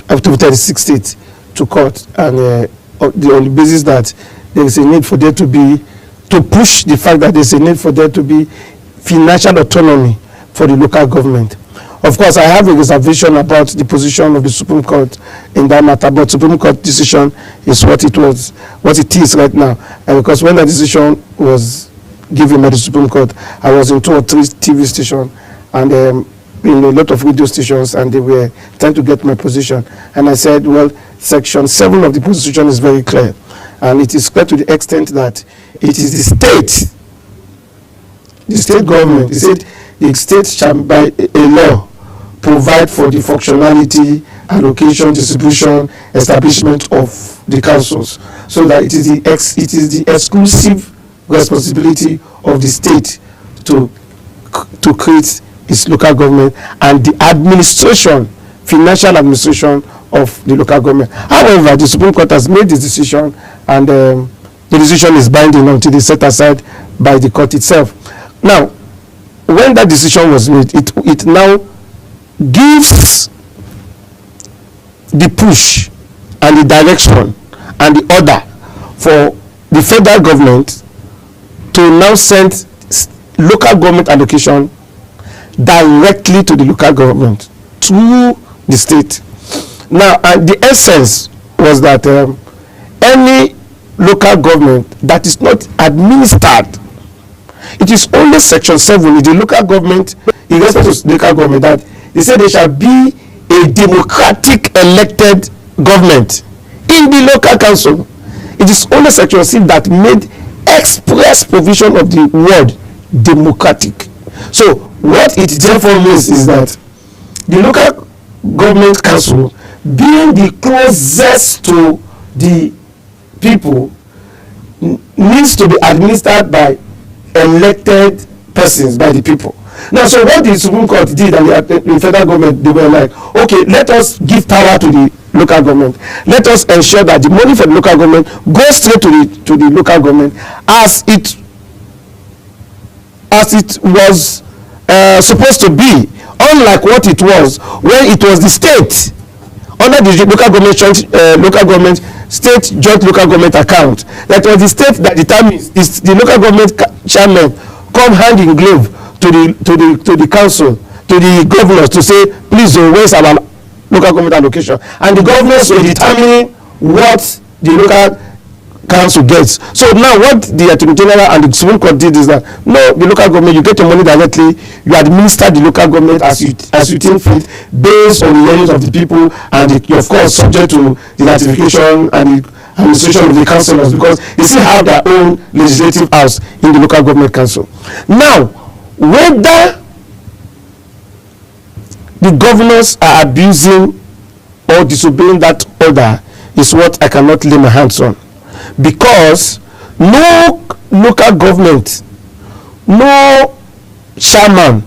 up to 36 states, to court, and on the basis that there is a need for there to push the fact that there is a need for there to be financial autonomy for the local government. Of course, I have a reservation about the position of the Supreme Court in that matter, but Supreme Court decision is what it is right now. And because when the decision was given by the Supreme Court, I was in 2 or 3 TV stations and in a lot of radio stations, and they were trying to get my position. And I said, well, Section 7 of the Constitution is very clear. And it is clear to the extent that it is the state government, the state shall by a law provide for the functionality, allocation, distribution, establishment of the councils, so that it is the exclusive responsibility of the state to create its local government and the administration, financial administration of the local government. However, the Supreme Court has made this decision, and the decision is binding until it's set aside by the court itself. Now, when that decision was made, it now gives the push and the direction and the order for the federal government to now send local government allocation directly to the local government through the state. Now, the essence was that any local government that is not administered, it is only Section 7 in the local government, in respect to local government, that they say there shall be a democratic elected government in the local council. It is only Section 6 that made express provision of the word democratic. So what it therefore means is that the local government council, being the closest to the people, needs to be administered by elected persons, by the people. Now, so what the Supreme Court did, and the federal government, they were like, okay, let us give power to the local government. Let us ensure that the money for the local government goes straight to the local government as it was supposed to be, unlike what it was when it was the state under the state joint local government account. That was the state that determines is the local government chairman come hand in glove to the council, to the governors, to say, please, where's our local government allocation? And the governors will determine what the local council gets. So now what the Attorney General and the Supreme Court did is that no, the local government, you get your money directly, you administer the local government as you think fit, based on the hearings of the people, and of course subject to the ratification and the administration of the councillors, because they still have their own legislative house in the local government council. Now, whether the governors are abusing or disobeying that order is what I cannot lay my hands on, because no local government, no chairman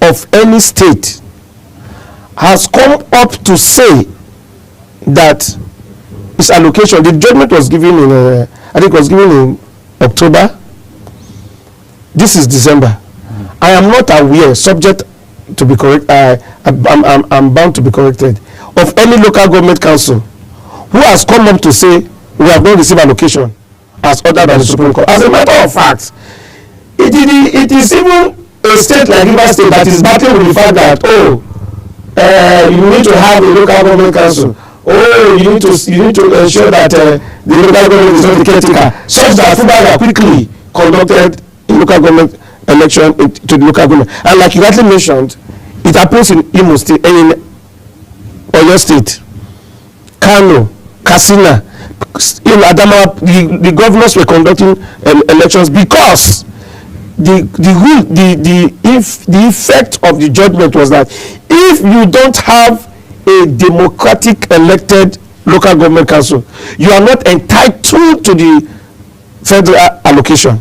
of any state has come up to say that its allocation, the judgment was given in I think it was given in October. This is December. I am not aware, subject to be correct, I'm bound to be corrected, of any local government council who has come up to say we have not received allocation as ordered by the Supreme Court. As a matter of fact, it is even a state like Rivers State that is battling with the fact that you need to have a local government council. You need to ensure that the local government is not the caretaker, such that FUBAGA quickly conducted local government election to the local government. And like you rightly mentioned, it happens in Imo State, in Oyo State, Kano, Katsina, in Adamawa. The governors were conducting elections because the effect of the judgment was that if you don't have a democratic elected local government council, you are not entitled to the federal allocation.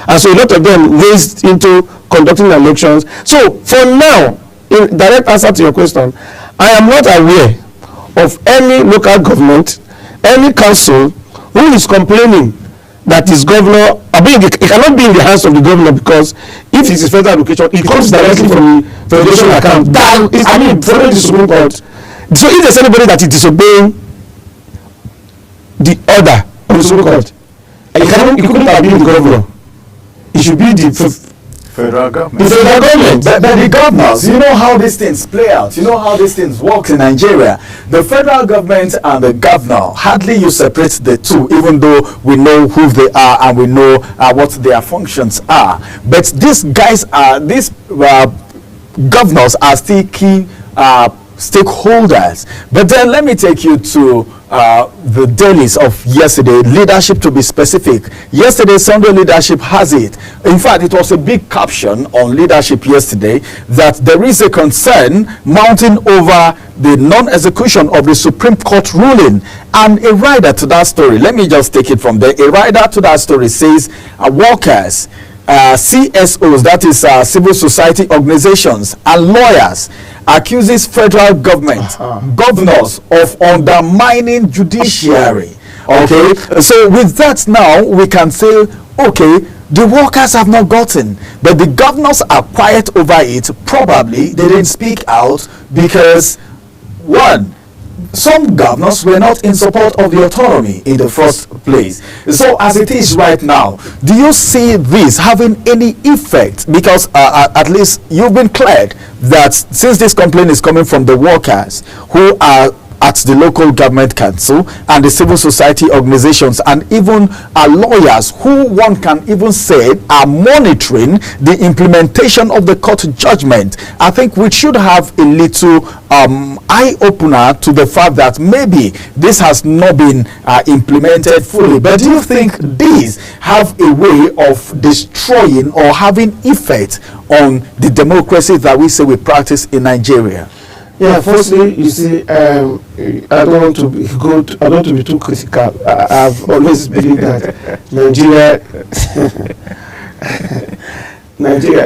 And so a lot of them raised into conducting elections. So for now, in direct answer to your question, I am not aware of any local government, any council who is complaining that his governor, it cannot be in the hands of the governor, because if it is federal allocation, it comes directly from the federation account. Following the Supreme Court. So if there's anybody that is disobeying the order of the Supreme Court, it couldn't have been the governor. It should be the federal government. The federal government. But the governors, you know how these things play out. You know how these things work in Nigeria. The federal government and the governor, hardly you separate the two, even though we know who they are and we know what their functions are. But these guys are, these governors are still key stakeholders. But then let me take you to the dailies of yesterday, leadership to be specific. Yesterday, Sunday Leadership has it. In fact, it was a big caption on leadership yesterday that there is a concern mounting over the non-execution of the Supreme Court ruling. And a rider to that story, let me just take it from there. A rider to that story says workers, CSOs, that is civil society organizations, and lawyers accuses federal government, governors of undermining judiciary. Okay, so with that now we can say, okay, the workers have not gotten, but the governors are quiet over it. Probably they didn't speak out because, one, some governors were not in support of the autonomy in the first place. So as it is right now, do you see this having any effect? Because at least you've been cleared that since this complaint is coming from the workers who are at the local government council and the civil society organizations and even lawyers who one can even say are monitoring the implementation of the court judgment, I think we should have a little eye-opener to the fact that maybe this has not been implemented fully. But do you think these have a way of destroying or having effect on the democracy that we say we practice in Nigeria? Yeah, firstly, you see, I don't want to be good. I don't want to be too critical. I've always believed that Nigeria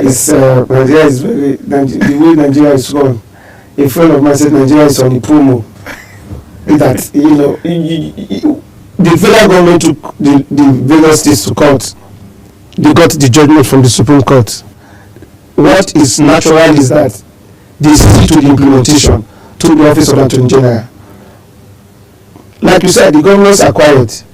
is very, the way Nigeria is run. A friend of mine said Nigeria is on the promo. That the federal government took the various states to court. They got the judgment from the Supreme Court. What is natural is that they stick to the implementation to the office of the Attorney General. Like you said, the governors are quiet.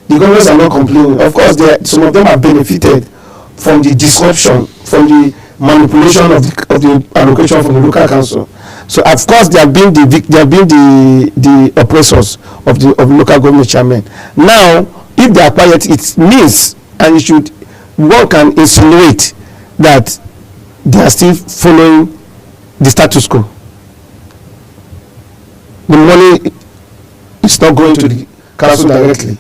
The governors are not complaining. Of course, some of them have benefited from the disruption, from the manipulation of the allocation from the local council. So, of course, they have been the oppressors of the local government chairman. Now, if they are quiet, it means, and one can insinuate that they are still following the status quo. The money is not going to the council directly.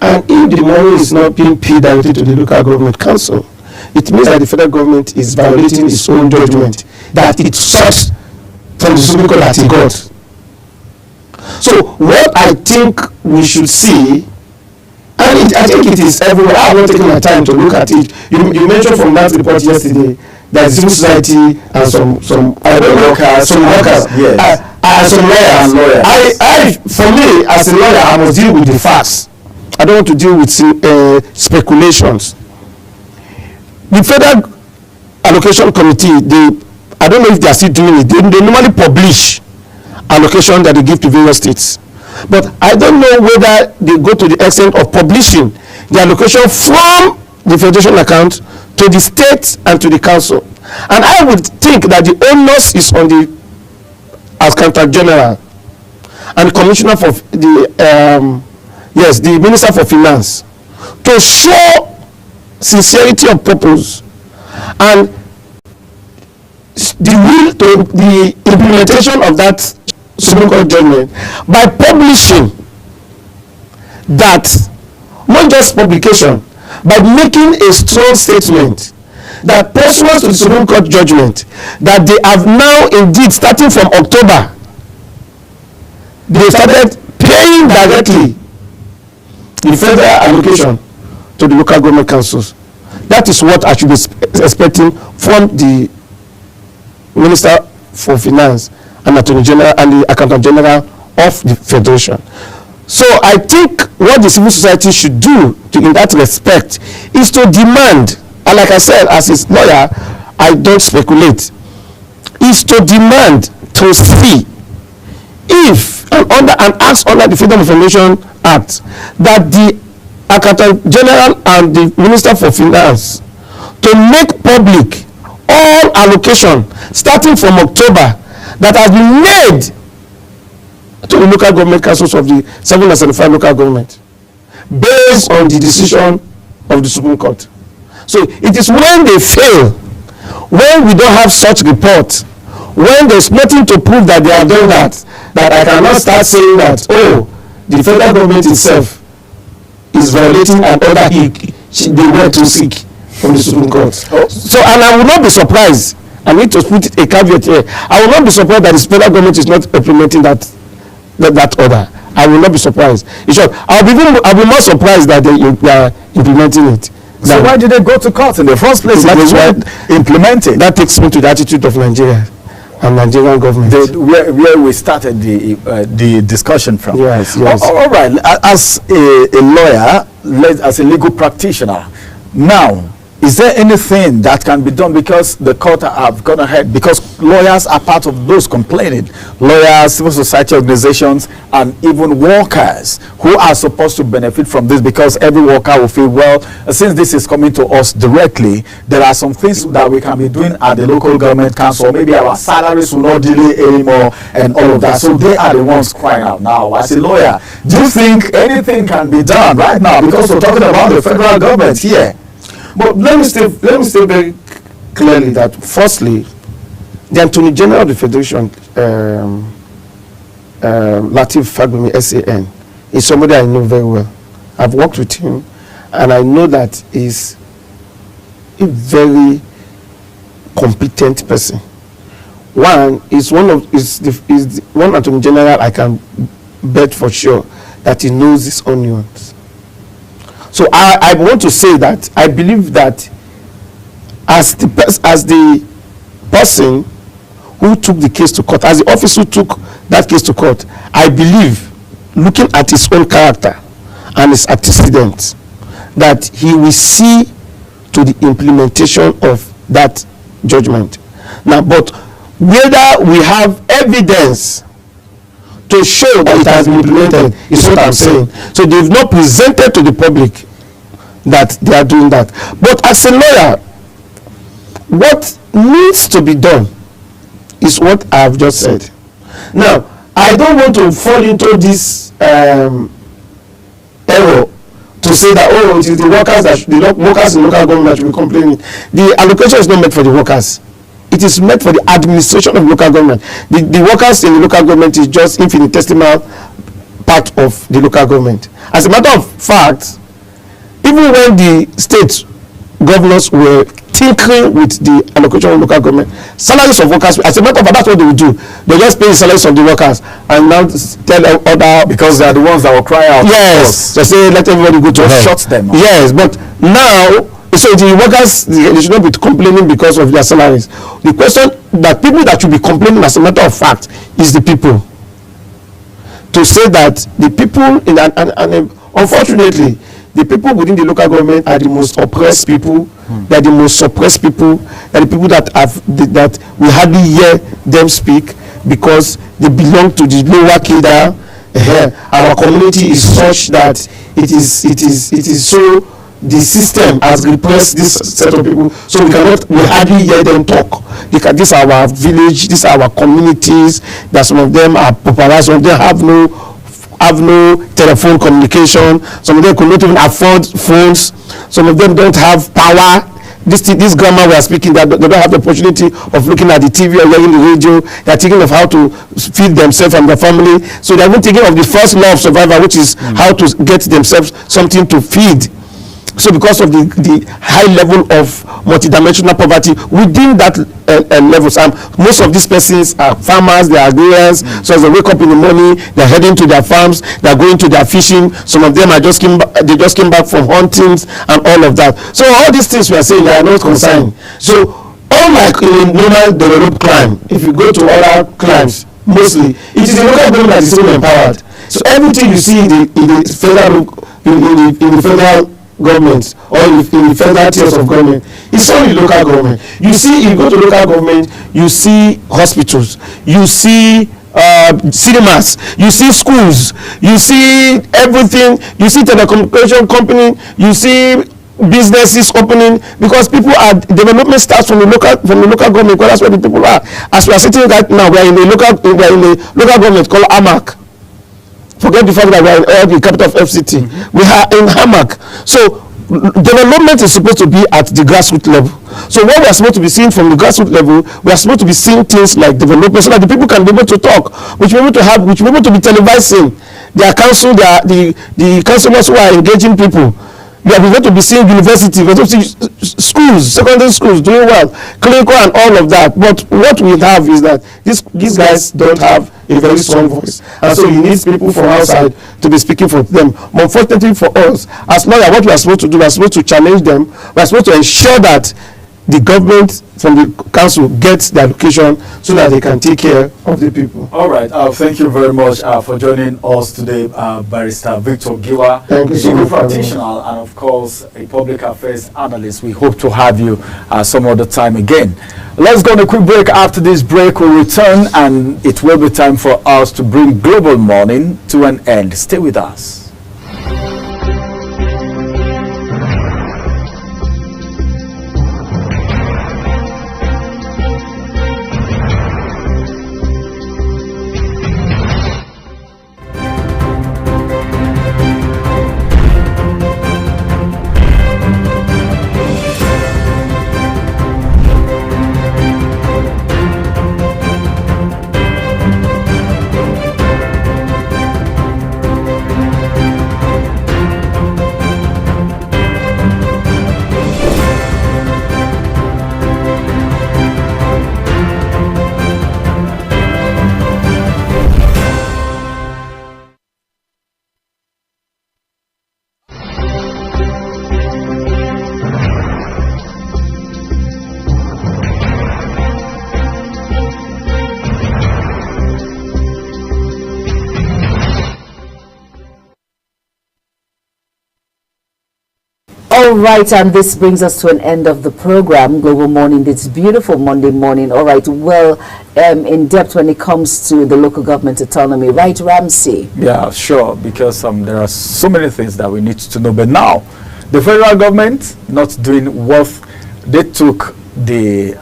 And if the money is not being paid directly to the local government council, it means that the federal government is violating its own judgment that it sought from the Supreme Court that it got. So what I think we should see, and I think it is everywhere. I have not taken my time to look at it. You mentioned from that report yesterday that civil society and some I don't know some workers, yes, and some lawyers. For me as a lawyer, I must deal with the facts. I don't want to deal with speculations. The Federal Allocation Committee, I don't know if they are still doing it. They normally publish allocation that they give to various states. But I don't know whether they go to the extent of publishing the allocation from the federation account to the states and to the council. And I would think that the onus is on the Accountant General and Commissioner for the Minister for Finance to show sincerity of purpose and the will to the implementation of that Supreme Court judgment by publishing that, not just publication, but making a strong statement that pursuant to the Supreme Court judgment that they have now indeed, starting from October, they started paying directly the federal allocation to the local government councils. That is what I should be expecting from the Minister for Finance and Attorney General and the Accountant General of the Federation. So I think what the civil society should do in that respect is to demand, and like I said, as a lawyer, I don't speculate, is to demand to see if and ask under the Freedom of Information Act that the Accountant General and the Minister for Finance to make public all allocation starting from October that has been made to the local government councils of the 775 local government based on the decision of the Supreme Court. So it is when they fail, when we don't have such report, when there's nothing to prove that they have done that I cannot start saying that, oh, the federal government itself is violating an order they went to seek from the Supreme Court. So, and I will not be surprised, I need to put a caveat here, I will not be surprised that the federal government is not implementing that order. I will not be surprised. In short, I'll be more surprised that they are implementing it. So why did they go to court in the first place? That is why implementing. That takes me to the attitude of Nigeria and Nigerian government. Where we started the discussion from. Yes. All right. As a lawyer, as a legal practitioner, now, is there anything that can be done, because the court have gone ahead, because lawyers are part of those complaining, lawyers, civil society organizations, and even workers who are supposed to benefit from this, because every worker will feel, well, since this is coming to us directly, there are some things that we can be doing at the local government council. Maybe our salaries will not delay anymore and all of that. So they are the ones crying out now. As a lawyer, do you think anything can be done right now? Because we're talking about the federal government here. But let me say very clearly that, firstly, the Attorney General of the Federation, Lateef Fagbemi, SAN, is somebody I know very well. I've worked with him, and I know that he's a very competent person. One is one Attorney General I can bet for sure that he knows his onions. So I want to say that I believe that as the person who took the case to court, as the officer who took that case to court, I believe, looking at his own character and his antecedents, that he will see to the implementation of that judgment. Now, but whether we have evidence to show that it has been implemented is what I'm saying. So they've not presented to the public that they are doing that. But as a lawyer, what needs to be done is what I have just said. Now, I don't want to fall into this error to to say that, oh, it is the workers the workers in local government that should be complaining. The allocation is not meant for the workers. It is meant for the administration of local government. The workers in the local government is just infinitesimal part of the local government. As a matter of fact, even when the state governors were tinkering with the allocation of local government, salaries of workers, as a matter of fact, that's what they would do. They just pay the salaries of the workers and now tell other, because they are the ones that will cry out. Yes, they say let everybody go to hell. Shut them up. Yes, but now, so the workers, they should not be complaining because of their salaries. The question that people that should be complaining, as a matter of fact, is the people. To say that the people in and unfortunately, the people within the local government are the most oppressed people. They are the most suppressed people. They are the people that that we hardly hear them speak because they belong to the lower cadre. Our community is such that it is so. The system has repressed this set of people, so we hardly hear them talk. This is our village, these are our communities. That some of them are paupers, some of them have no telephone communication. Some of them could not even afford phones. Some of them don't have power. This grandma we are speaking, they don't have the opportunity of looking at the TV or hearing the radio. They are thinking of how to feed themselves and their family. So they are even thinking of the first law of survival, which is how to get themselves something to feed. So because of the high level of multidimensional poverty within that level, most of these persons are farmers, they are agrarians. So as they wake up in the morning, they're heading to their farms, they're going to their fishing. Some of them just came back from huntings and all of that. So all these things we are saying, they are not concerned. So unlike in a normal developed crime, if you go to other crimes, mostly it is the local government that is still empowered. So everything you see in the federal governments or in the federal tiers of government, it's only local government. You see, if you go to local government, you see hospitals, you see cinemas, you see schools, you see everything, you see telecommunication company, you see businesses opening, because development starts from the local government, because that's where the people are. As we are sitting right now, we are in a local government called Amac. Forget the fact that we are in the capital of FCT. We are in Hamac. So development is supposed to be at the grassroots level. So what we are supposed to be seeing from the grassroots level, we are supposed to be seeing things like development, so that the people can be able to talk, which we able to be televising their council, the councillors who are engaging people. We are going to be seeing university, we're going to see schools, secondary schools doing well, clinical and all of that. But what we have is that these guys don't have a very strong voice, and so you need people from outside to be speaking for them. But unfortunately for us, as long as what we are supposed to do, we are supposed to challenge them. We are supposed to ensure that the government from the council gets the allocation so that they can take care of the people. All right. Thank you very much for joining us today, Barrister Victor Giwa, legal practitioner and of course a public affairs analyst. We hope to have you some other time again. Let's go on a quick break. After this break, we'll return and it will be time for us to bring Global Morning to an end. Stay with us. All right, and this brings us to an end of the program, Global Morning, this beautiful Monday morning. All right, well, in depth when it comes to the local government autonomy, right, Ramsey? Yeah, sure, because there are so many things that we need to know. But now, the federal government not doing what they took the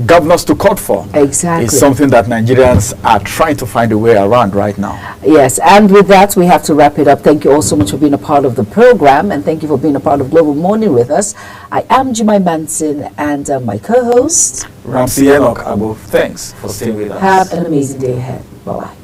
governors to court for. Exactly. It's something that Nigerians are trying to find a way around right now. Yes, and with that, we have to wrap it up. Thank you all so much for being a part of the program, and thank you for being a part of Global Morning with us. I am Jumai Manson, and my co-host, Ramsey Enoch Abu. Thanks for staying with us. Have an amazing day ahead. Bye-bye.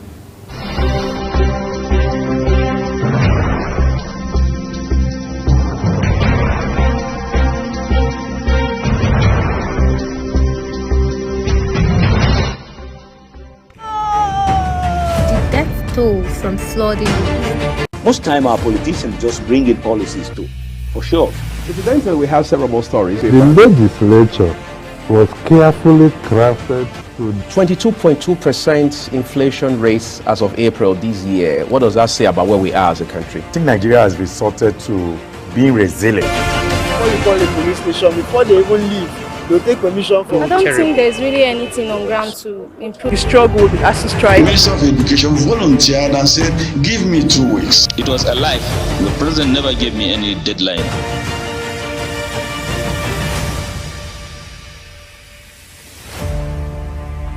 From flooding. Most time our politicians just bring in policies too, for sure. Incidentally, we have several more stories. The legislature was carefully crafted to 22.2% inflation rate as of April this year. What does that say about where we are as a country? I think Nigeria has resorted to being resilient. Before you call the police station, before they even leave, they'll take permission from. I don't think there's really anything on ground to improve. The struggle with the ASU strike. The Minister of Education volunteered and said, give me 2 weeks. It was a lie. The president never gave me any deadline.